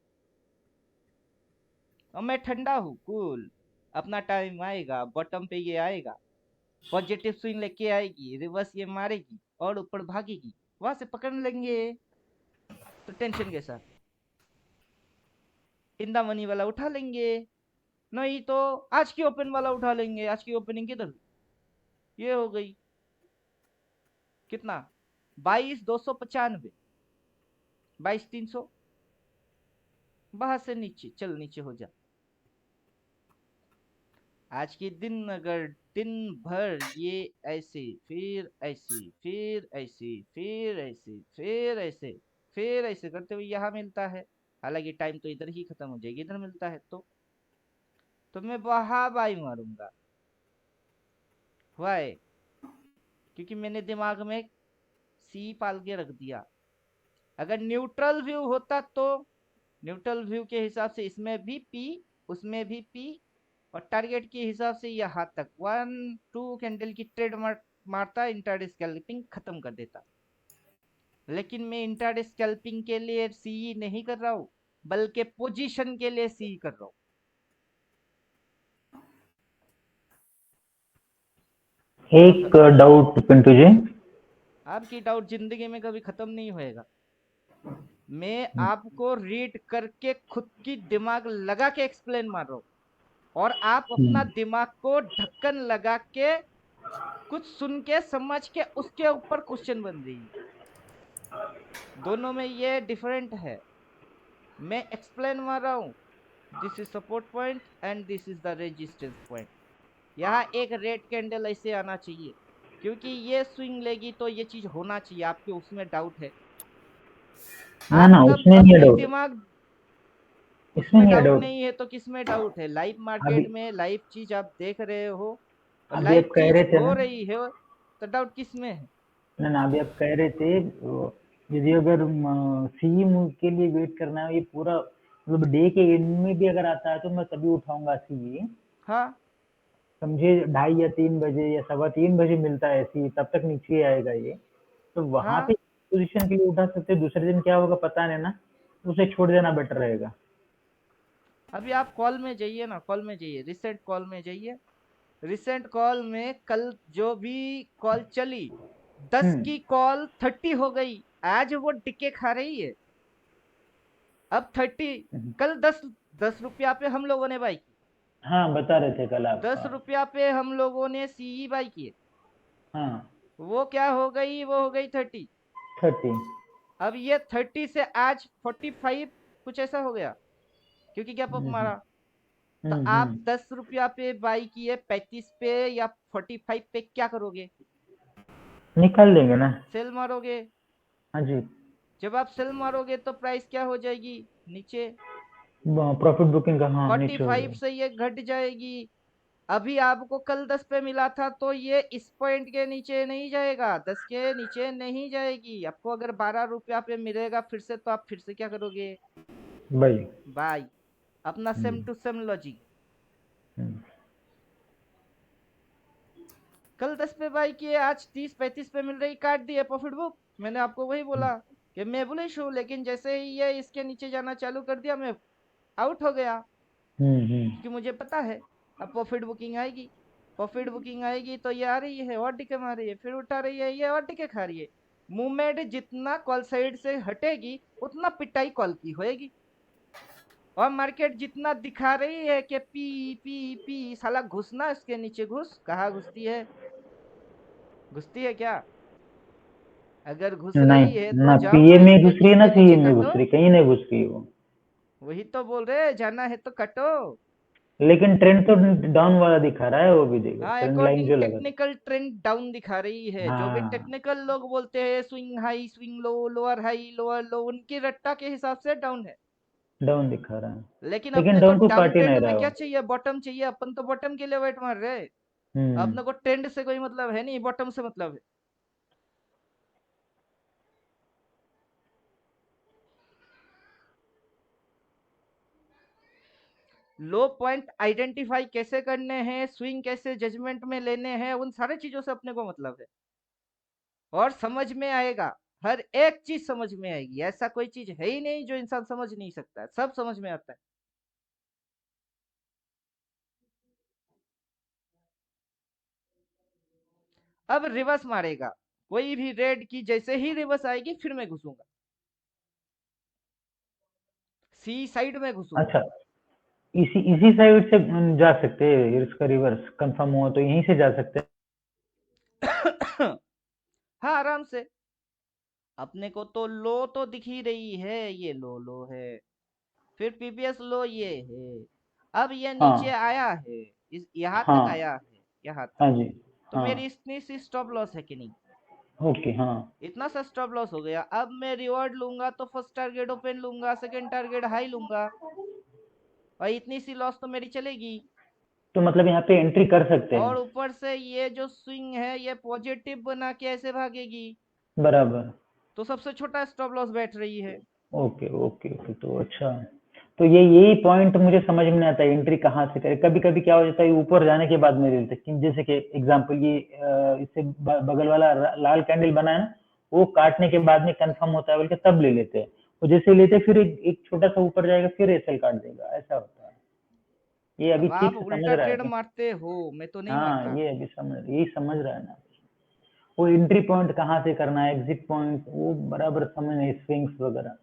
और मैं ठंडा हूँ, कूल। अपना टाइम आएगा, बॉटम पे ये आएगा, पॉजिटिव स्विंग लेके आएगी, रिवर्स ये मारेगी और ऊपर भागेगी, वहां से पकड़ लेंगे। तो टेंशन के साथ इंदा मनी वाला उठा लेंगे, नहीं तो आज की ओपन वाला उठा लेंगे। आज की ओपनिंग किधर? ये हो गई कितना? 22,295, 22,300। बाहर से नीचे चल, नीचे हो जा। आज के दिन अगर दिन भर ये ऐसे, फिर ऐसे, फिर ऐसे, फिर ऐसे, फिर ऐसे, फिर ऐसे करते हुए यहाँ मिलता है, हालांकि टाइम तो इधर ही खत्म हो जाएगी, इधर मिलता है तो मैं वहां बाई मारूंगा। वाई? क्योंकि मैंने दिमाग में सी पाल के रख दिया। अगर न्यूट्रल व्यू होता तो न्यूट्रल व्यू के हिसाब से इसमें भी पी, उसमें भी पी, और टारगेट के हिसाब से यहाँ तक 1-2 कैंडल की ट्रेड मारता, इंट्राडे स्कैल्पिंग खत्म कर देता। लेकिन मैं इंट्राडे स्कैल्पिंग के लिए सी नहीं कर रहा हूँ, बल्कि पोजीशन के लिए सी कर रहा हूँ। एक डाउट पिंटू जी, आपकी डाउट जिंदगी में कभी खत्म नहीं होएगा। मैं आपको रीड करके खुद की दिमाग लगा के एक्सप्लेन मार रहा हूँ, और आप अपना दिमाग को ढक्कन लगा के कुछ सुन के समझ के उसके ऊपर क्वेश्चन बन रही है। दोनों में ये डिफरेंट है। मैं एक्सप्लेन मार रहा हूँ, this is support point and this is the resistance point. यहाँ एक रेड कैंडल ऐसे आना चाहिए, क्योंकि ये स्विंग लेगी तो ये चीज होना चाहिए। आपके उसमें डाउट है? ना ना आपका उसमें नहीं है अपनी डाउट, दिमाग इसमें उसमें नहीं है डाउट डाउट। नहीं है तो किसमें डाउट है? लाइव अभी मार्केट में लाइव चीज आप देख रहे हो, और अभी लाइव आप कह चीज रहे थे हो ना, रही है, तो डाउट किसमें है? ना ना अभी आप कह रहे थे यदि अगर सी मूव के लिए वेट करना है, ये पूरा मतलब डे के एंड में भी अगर आता है तो मैं तभी उठाऊंगा सी। हाँ, समझे 2:30 या 3 बजे या 2:15 बजे मिलता है सी, तब तक नीचे ही आएगा ये। तो वहां पे हाँ। पोजीशन के लिए उठा सकते हैं, दूसरे दिन क्या होगा पता नहीं ना, तो उसे छोड़ देना बेटर रहेगा। अभी आप कॉल में जाइए ना, कॉल में जाइए, रिसेंट कॉल में जाइए। रिसेंट कॉल में कल जो भी कॉल चली, 10 हम्म। की कॉल 30 हो गई। आज वो टिके खा रही है। अब 30, हम्म। कल 10 रुपया पे हम लोगों ने बाई की। हाँ बता रहे थे कल आप, 10 रुपया पे हम लोगों ने सीई बाई किए। हाँ वो क्या हो गई? वो हो गई 30। 30। अब ये 30 से आज 45 कुछ ऐसा हो गया, क्योंकि गैप अप हम्म। मारा। तो आप हम्म। 10 रुपया पे बाई किए, 35 पे या 45 पे क्या करोगे? निकाल देंगे ना। सेल मारोगे। हाँ जी। जब आप सेल मारोगे तो प्राइस क्या हो जाएगी? नीचे। प्रॉफिट बुकिंग का हाँ नीचे हो 45 गया। से ये घट जाएगी। अभी आपको कल 10 पे मिला था, तो ये इस पॉइंट के नीचे नहीं जाएगा, 10 के नीचे नहीं जाएगी। आपको अगर 12 रुपया पे मिलेगा फिर से, तो आप फिर से क्या करोगे? भाई। बाय। अपना सेम टू सेम लॉजिक। हम्म। कल 10 पे बाई किए, आज 30-35 पे मिल रही, काट दिए प्रॉफिट बुक। मैंने आपको वही बोला कि मैं बुलिश हूँ, लेकिन जैसे ही ये इसके नीचे जाना चालू कर दिया, मैं आउट हो गया, हम्म। क्योंकि मुझे पता है अब प्रॉफिट बुकिंग आएगी, प्रॉफिट बुकिंग आएगी तो ये आ रही है और टिके मार रही है, फिर उठा रही है ये और टिके खा रही है। मूवमेंट जितना कॉल साइड से हटेगी उतना पिटाई कॉल की होएगी। और मार्केट जितना दिखा रही है कि पी पी पी, साला घुसना इसके नीचे घुस, कहाँ घुसती है? घुसती है क्या? अगर घुस नहीं, रही है तो ना जाओ पीए में इसके घुस रही है ना इसके सीए नीचे में घुस कटो। रही, कहीं नहीं घुस रही वो। वही तो बोल रहे, जाना है तो कटो। लेकिन ट्रेंड तो डाउन वाला दिखा रहा है, वो भी देखो हाँ, ट्रेंड लाइन अकॉर्डिंग जो लगा था। टेक्निकल ट्रेंड डाउन दिखा रही है। जो भी हाँ, टेक्निकल लोग बोलते हैं swing high swing low, lower high lower लो, उनकी रट्टा के हिसाब से डाउन है। डाउन दिखा रहा है। लेकिन लेकिन अपने को डाउन को डाउन काट ही ट्रेंड नहीं रहा में है क्या वो। चाहिए? बॉटम चाहिए। अपन तो बॉटम के लिए वेट मार रहे हैं। हम्म। अपने को ट्रेंड से कोई मतलब है नहीं, बॉटम से मतलब है। लो पॉइंट आइडेंटिफाई कैसे करने हैं, स्विंग कैसे जजमेंट में लेने हैं, उन सारे चीजों से अपने को मतलब है। और समझ में आएगा, हर एक चीज समझ में आएगी। ऐसा कोई चीज है ही नहीं जो इंसान समझ नहीं सकता है, सब समझ में आता है। अब रिवर्स मारेगा कोई भी रेड की, जैसे ही रिवर्स आएगी फिर मैं घुसूंगा, सी साइड में घुसूंगा। अच्छा, इसी इसी साइड से जा सकते हैं, इसका रिवर्स कंफर्म हुआ तो यहीं से जा सकते हैं। हाँ, आराम से। अपने को तो लो तो दिख ही रही है, ये लो लो है, फिर पीपीएस लो ये है। अब ये नीचे हाँ, आया है, इस यहाँ तक हाँ, आया है, यहाँ तक। हाँ जी, तो हाँ, मेरी इतनी सी स्टॉप लॉस है कि नहीं? ओके, हाँ। इतना सा स्टॉप लॉस हो गया। अब मैं रिवॉर्ड लूंगा तो फर्स्ट टारगेट ओपन लूंगा, सेकंड टारगेट हाई लूंगा, और इतनी सी लॉस तो मेरी चलेगी। तो मतलब यहाँ पे एंट्री कर सकते और हैं। ऊपर से ये जो स्विंग है ये पॉजिटिव बना के ऐसे भागेगी, बराबर। तो सबसे छोटा स्टॉप लॉस बैठ रही है। ओके, ओके, ओके, तो अच्छा। तो ये यही पॉइंट मुझे समझ में नहीं आता, एंट्री कहाँ से करें। कभी कभी क्या हो जाता है, ऊपर जाने के बाद में लेते हैं कि जैसे कि एग्जांपल ये इससे बगल वाला लाल कैंडल बना है ना, वो काटने के बाद में कंफर्म होता है बोल के तब ले लेते हैं। वो जैसे लेते हैं फिर एक छोटा सा ऊपर जाएगा फिर एसएल काट देगा, ऐसा होता है। ये अभी अब ठीक आप से समझ उल्टा रहा है ट्रेड क्या? मारते हो, मैं तो नहीं हाँ, मारता। ये अभी समझ, यही समझ रहा है ना। वो एंट्री पॉइंट कहाँ से करना है, एग्जिट पॉइंट वो बराबर समझ नहीं, स्विंग्स वगैरह।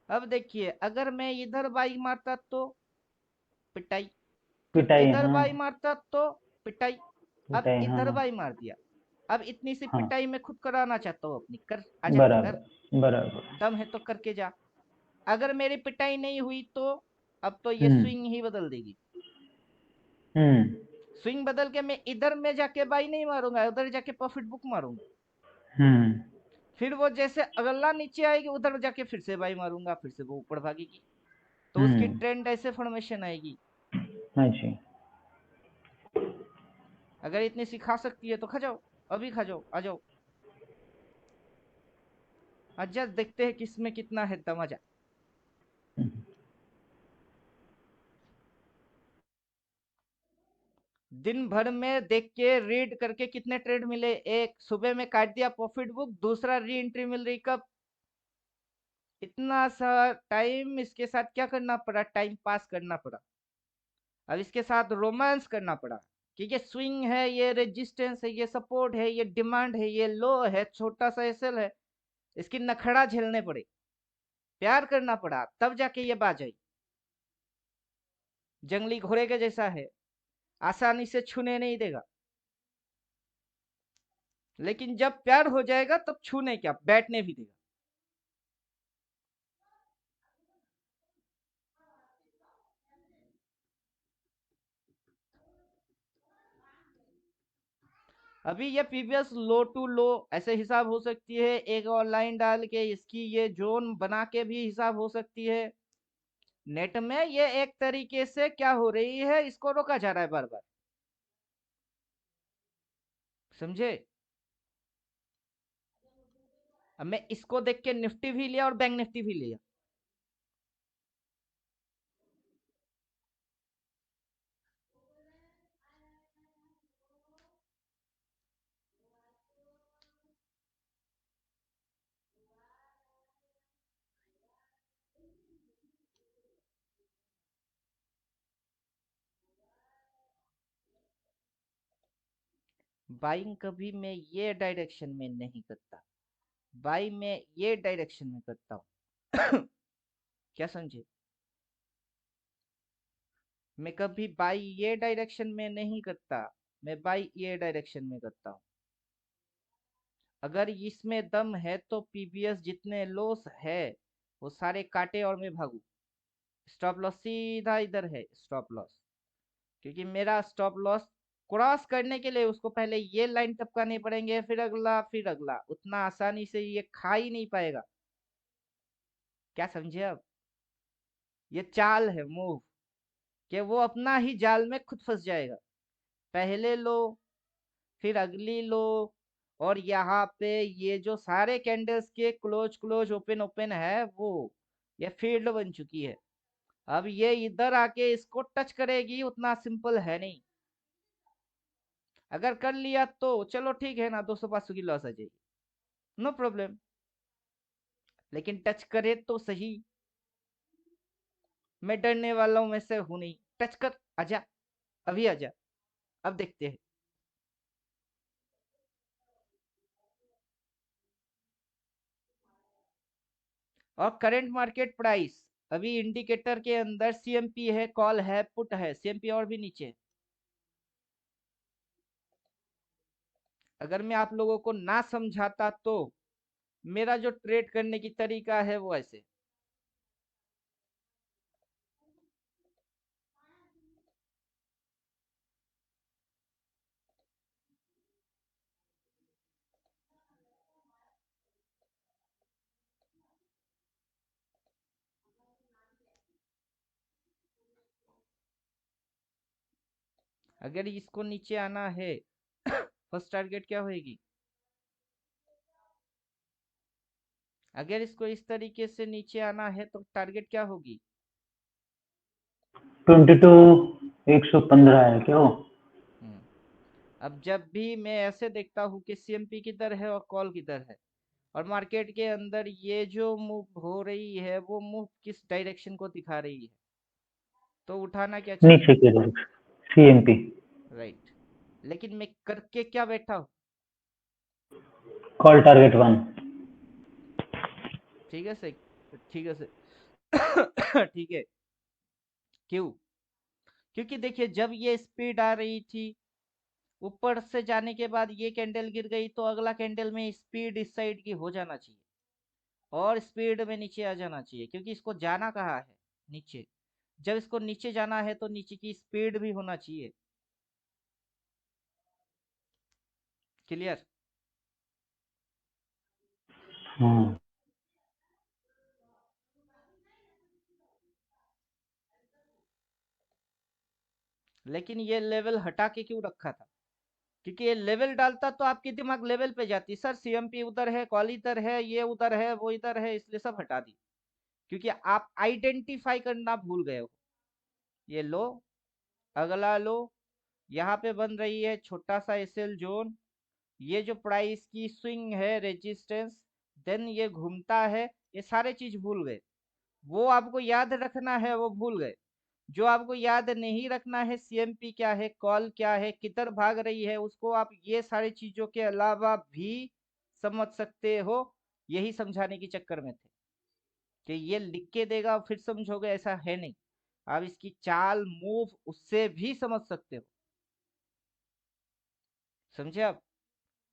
अब देखिए, अगर मैं इधर बाई मारता तो पिटाई, फिर पिटाई, इधर हाँ। बाई मारता तो पिटाई। अब पिटाई, हाँ। इधर बाई मार दिया। अब इतनी सी हाँ, पिटाई मैं खुद कराना चाहता हूँ अपनी, कर आजा कर, बराबर, बराबर। दम है तो करके जा। अगर मेरी पिटाई नहीं हुई तो अब तो ये हुँ, स्विंग ही बदल देगी। हुँ, स्विंग बदल के मैं इधर में जाके बाई नहीं मारूंगा, उधर जाके प्रॉफिट बुक मारूंगा। हुँ, फिर वो जैसे अगला नीचे आएगी उधर जाके फिर से बाई मारूंगा, फिर से वो ऊपर भागेगी। तो हुँ। उसकी ट्रेंड ऐसे फॉर्मेशन आएगी। हाँ जी। अगर इतनी सी खा सकती है तो खा जाओ, अभी खा जाओ, आ जाओ। आज देखते हैं किसमें कितना है दम, आजा। हुँ, दिन भर में देख के रीड करके कितने ट्रेड मिले? एक सुबह में काट दिया प्रॉफिट बुक, दूसरा री एंट्री मिल रही कब? इतना सा टाइम इसके साथ क्या करना पड़ा? टाइम पास करना पड़ा। अब इसके साथ रोमांस करना पड़ा कि ये स्विंग है, ये रेजिस्टेंस है, ये सपोर्ट है, ये डिमांड है, ये लो है, छोटा सा एसएल है। इसकी नखड़ा झेलने पड़े, प्यार करना पड़ा, तब जाके ये बाज आई। जंगली घोड़े के जैसा है, आसानी से छूने नहीं देगा। लेकिन जब प्यार हो जाएगा तब छूने क्या, बैठने भी देगा। अभी ये पीवीएस लो टू लो ऐसे हिसाब हो सकती है, एक और लाइन डाल के इसकी ये जोन बना के भी हिसाब हो सकती है। नेट में ये एक तरीके से क्या हो रही है, इसको रोका जा रहा है बार बार, समझे? अब मैं इसको देख के निफ्टी भी लिया और बैंक निफ्टी भी लिया। बाइंग कभी मैं ये डायरेक्शन में नहीं करता, बाई मैं ये डायरेक्शन में करता हूँ। क्या समझे? मैं कभी बाई ये डायरेक्शन में नहीं करता, मैं बाई ये डायरेक्शन में करता हूँ। अगर इसमें दम है तो पीबीएस जितने लॉस है वो सारे काटे और मैं भागू। स्टॉप लॉस सीधा इधर है, स्टॉप लॉस, क्योंकि मेरा स्टॉप लॉस क्रॉस करने के लिए उसको पहले ये लाइन टपकानी पड़ेंगे, फिर अगला फिर अगला, उतना आसानी से ये खा ही नहीं पाएगा। क्या समझे अब? ये चाल है, मूव, कि वो अपना ही जाल में खुद फंस जाएगा। पहले लो, फिर अगली लो, और यहाँ पे ये जो सारे कैंडल्स के क्लोज क्लोज ओपन ओपन है वो ये फील्ड बन चुकी है। अब ये इधर आके इसको टच करेगी, उतना सिंपल है नहीं। अगर कर लिया तो चलो ठीक है ना, 200-500 की लॉस आ जाएगी, नो प्रॉब्लम, लेकिन टच करे तो सही। मैं डरने वालों में से हूं नहीं, टच कर, आजा, अभी आजा, अब देखते हैं। और करंट मार्केट प्राइस अभी इंडिकेटर के अंदर सीएमपी है, कॉल है, पुट है, सीएमपी और भी नीचे। अगर मैं आप लोगों को ना समझाता तो मेरा जो ट्रेड करने की तरीका है वो ऐसे। अगर इसको नीचे आना है फर्स्ट टारगेट क्या होगी? अगर इसको इस तरीके से नीचे आना है तो टारगेट क्या होगी? 22,115 है क्या वो? हम्म, अब जब भी मैं ऐसे देखता हूँ कि सीएमपी किधर है और कॉल किधर है, और मार्केट के अंदर ये जो मूव हो रही है वो मूव किस डायरेक्शन को दिखा रही है, तो उठाना क्या चाहिए? नीचे की तरफ, सीएमपी। राइट। लेकिन मैं करके क्या बैठा हूँ? Call target 1। ठीक है, सही, ठीक है, ठीक है। क्यों? क्योंकि देखिए जब ये स्पीड आ रही थी ऊपर से जाने के बाद ये कैंडल गिर गई, तो अगला कैंडल में स्पीड इस साइड की हो जाना चाहिए और स्पीड में नीचे आ जाना चाहिए, क्योंकि इसको जाना कहाँ है? नीचे। जब इसको नीचे जाना है तो नीचे की स्पीड भी होना चाहिए। क्लियर? हाँ, लेकिन ये लेवल हटा के क्यों रखा था? क्योंकि ये लेवल डालता तो आपकी दिमाग लेवल पे जाती, सर सीएमपी उधर है, कॉल इधर है, ये उधर है, वो इधर है, इसलिए सब हटा दी। क्योंकि आप आइडेंटिफाई करना भूल गए हो। ये लो, अगला लो, यहाँ पे बन रही है छोटा सा एसएल जोन, ये जो प्राइस की स्विंग है, रेजिस्टेंस, देन ये घूमता है, ये सारे चीज भूल गए। वो आपको याद रखना है, वो भूल गए। जो आपको याद नहीं रखना है, सीएमपी क्या है, कॉल क्या है, किधर भाग रही है, उसको आप ये सारी चीजों के अलावा भी समझ सकते हो। यही समझाने के चक्कर में थे कि ये लिख के देगा फिर समझोगे, ऐसा है नहीं। आप इसकी चाल, मूव उससे भी समझ सकते हो। समझे आप?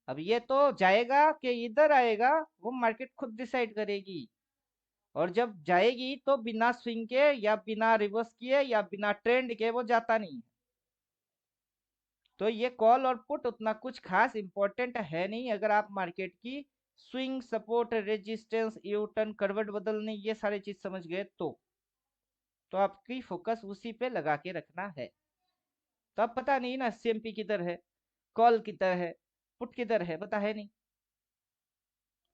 अब ये तो जाएगा कि इधर आएगा, वो मार्केट खुद डिसाइड करेगी। और जब जाएगी तो बिना स्विंग के या बिना रिवर्स किए या बिना ट्रेंड के वो जाता नहीं है। तो ये कॉल और पुट उतना कुछ खास इंपॉर्टेंट है नहीं, अगर आप मार्केट की swing, support, resistance, U turn, करवट बदलने, ये सारी चीज समझ गए तो आपकी फोकस उसी पे लगा के रखना है। तो अब पता नहीं ना सीएमपी किधर है, कॉल किधर है, पुट किधर है, पता है नहीं।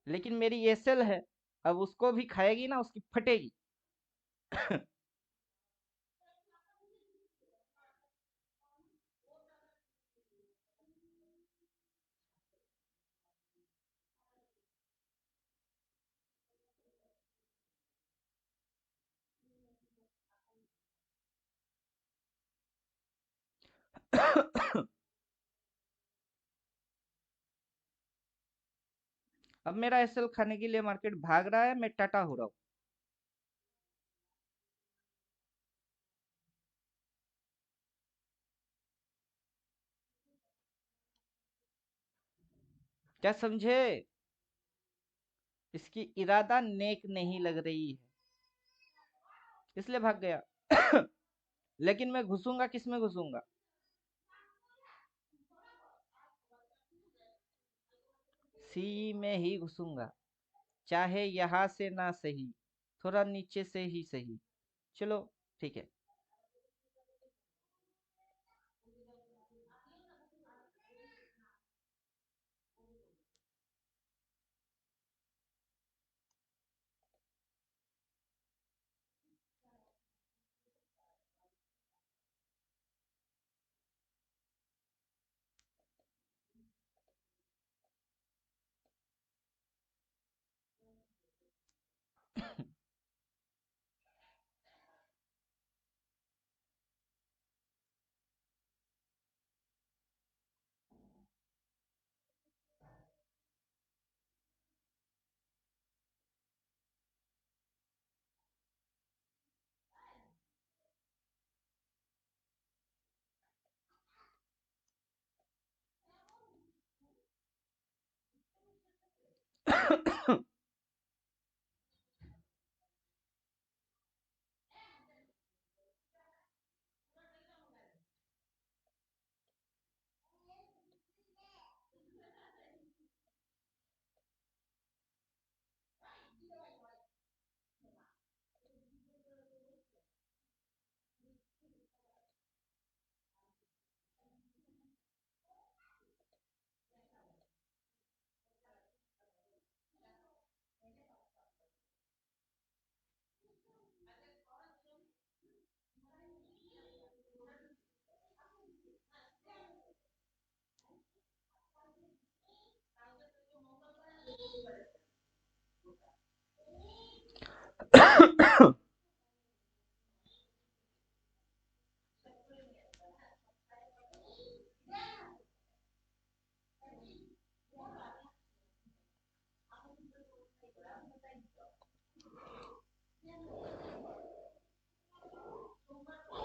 लेकिन मेरी एसएल है, अब उसको भी खाएगी ना, उसकी फटेगी। अब मेरा एसएल खाने के लिए मार्केट भाग रहा है, मैं टाटा हो रहा हूँ। क्या समझे? इसकी इरादा नेक नहीं लग रही है, इसलिए भाग गया। लेकिन मैं घुसूंगा, किस में घुसूंगा? सी में ही घुसूंगा, चाहे यहां से ना सही, थोड़ा नीचे से ही सही। चलो ठीक है।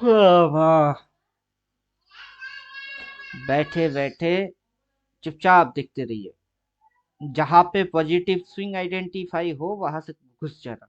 वाह, बैठे बैठे चुपचाप देखते रहिए, जहां पे पॉजिटिव स्विंग आइडेंटिफाई हो वहां से घुस जाना।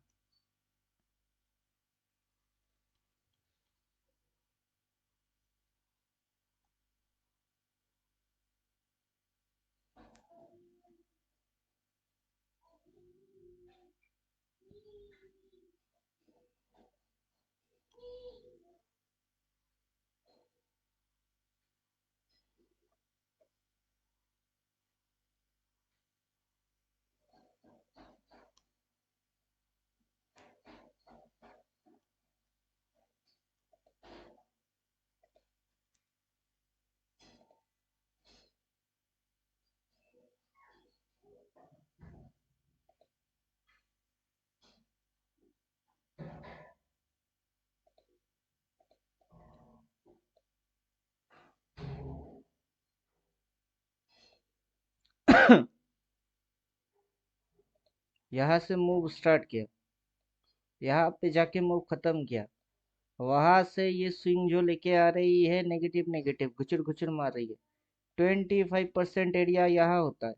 यहाँ से मूव स्टार्ट किया, यहाँ पे जाके मूव खत्म किया, वहां से ये स्विंग जो लेके आ रही है नेगेटिव नेगेटिव घुचर घुचर मार रही है। 25% एरिया यहाँ होता है,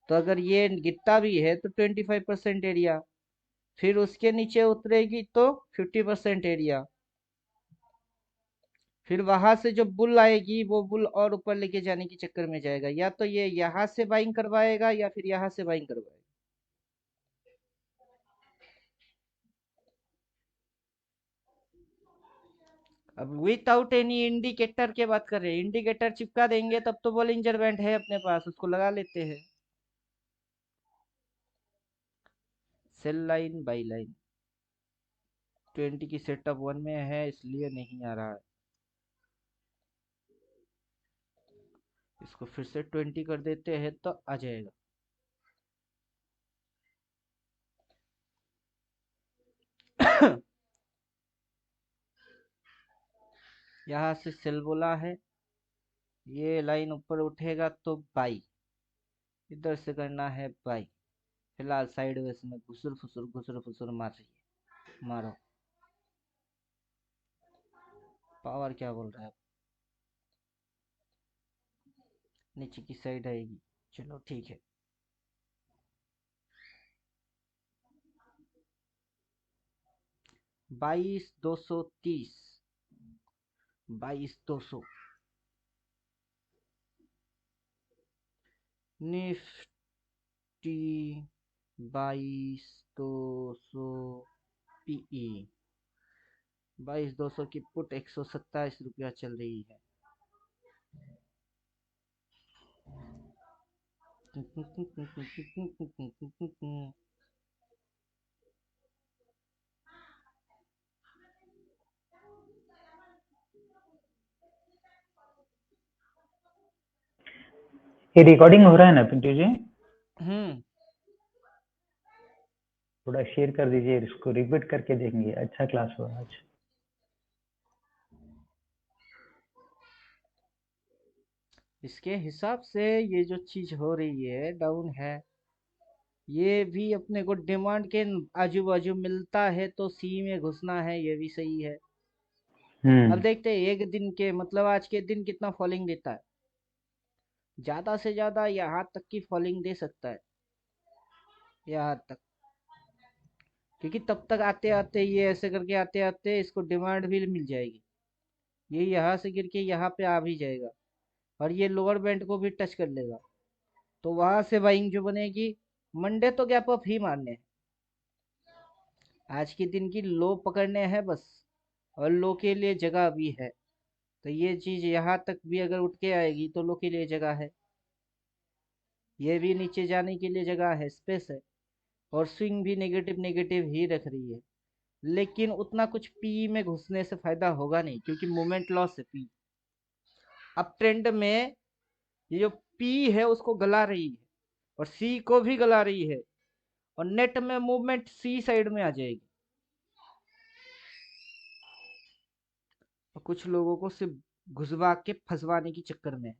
तो अगर ये गिरता भी है तो 25% एरिया, फिर उसके नीचे उतरेगी तो 50% एरिया, फिर वहां से जो बुल आएगी वो बुल और ऊपर लेके जाने के चक्कर में जाएगा, या तो ये यहाँ से बाइंग करवाएगा या फिर यहाँ से बाइंग करवाएगा। अब विदाउट एनी इंडिकेटर के बात कर रहे हैं, इंडिकेटर चिपका देंगे तब तो बॉलिंजर बैंड है अपने पास, उसको लगा लेते हैं। सेल लाइन बाई लाइन 20 की सेटअप 1 में है इसलिए नहीं आ रहा है, इसको फिर से 20 कर देते हैं तो आ जाएगा। यहाँ से सेल बोला है, ये लाइन ऊपर उठेगा तो बाई, इधर से करना है बाई। फिलहाल साइडवेज में घुसुर फुसुर मार रही है, मारो। पावर क्या बोल रहा है? नीचे की साइड आएगी, चलो ठीक है। 22,230, 22,200। Nifty 22,200 PE. 22,200 की पुट 127 रुपया चल रही है। ये रिकॉर्डिंग हो रहा है ना पिंटू जी? थोड़ा शेयर कर दीजिए, इसको रिपीट करके देखेंगे। अच्छा क्लास हुआ आज। इसके हिसाब से ये जो चीज हो रही है डाउन है, ये भी अपने को डिमांड के आजू बाजू मिलता है तो सी में घुसना है, ये भी सही है। अब देखते हैं एक दिन के, मतलब आज के दिन कितना फॉलिंग देता है। ज्यादा से ज्यादा यहाँ तक की फॉलिंग दे सकता है, यहाँ तक, क्योंकि तब तक आते आते ये ऐसे करके आते आते इसको डिमांड भी मिल जाएगी। ये यहाँ से गिर के यहाँ पे आ भी जाएगा और ये लोअर बैंड को भी टच कर लेगा, तो वहां से बाइंग जो बनेगी। मंडे तो गैप अप ही मारने हैं, आज के दिन की लो पकड़ने हैं बस, और लो के लिए जगह भी है। तो ये चीज यहाँ तक भी अगर उठ के आएगी तो लो के लिए जगह है, ये भी नीचे जाने के लिए जगह है, स्पेस है। और स्विंग भी नेगेटिव नेगेटिव ही रख रही है, लेकिन उतना कुछ पी में घुसने से फायदा होगा नहीं, क्योंकि मोमेंट लॉस है पी। अब ट्रेंड में ये जो पी है उसको गला रही है और सी को भी गला रही है, और नेट में मूवमेंट सी साइड में आ जाएगी। और कुछ लोगों को सिर्फ घुसवा के फंसवाने की चक्कर में है।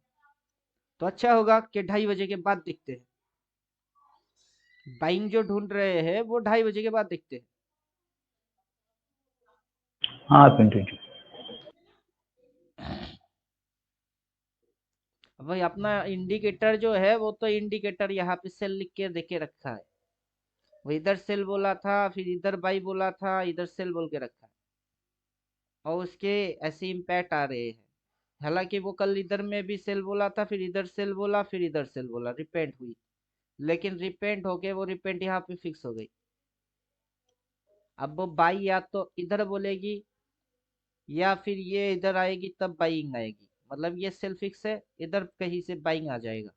तो अच्छा होगा कि 2:30 बजे के बाद देखते हैं, बाइंग जो ढूंढ रहे हैं वो 2:30 बजे के बाद देखते हैं। हाँ पिंटू जी। भाई अपना इंडिकेटर जो है वो तो इंडिकेटर यहाँ पे सेल लिख के देके रखा है, वो इधर सेल बोला था, फिर इधर बाई बोला था, इधर सेल बोल के रखा है, और उसके ऐसे इम्पैक्ट आ रहे हैं। हालांकि वो कल इधर में भी सेल बोला था, फिर इधर सेल बोला, फिर इधर सेल बोला, रिपेंट हुई, लेकिन रिपेंट होके वो रिपेंट यहाँ पे फिक्स हो गई। अब वो बाई या तो इधर बोलेगी या फिर ये इधर आएगी, तब बाइंग आएगी, मतलब ये सेल फिक्स है, इधर कहीं से बाइंग आ जाएगा।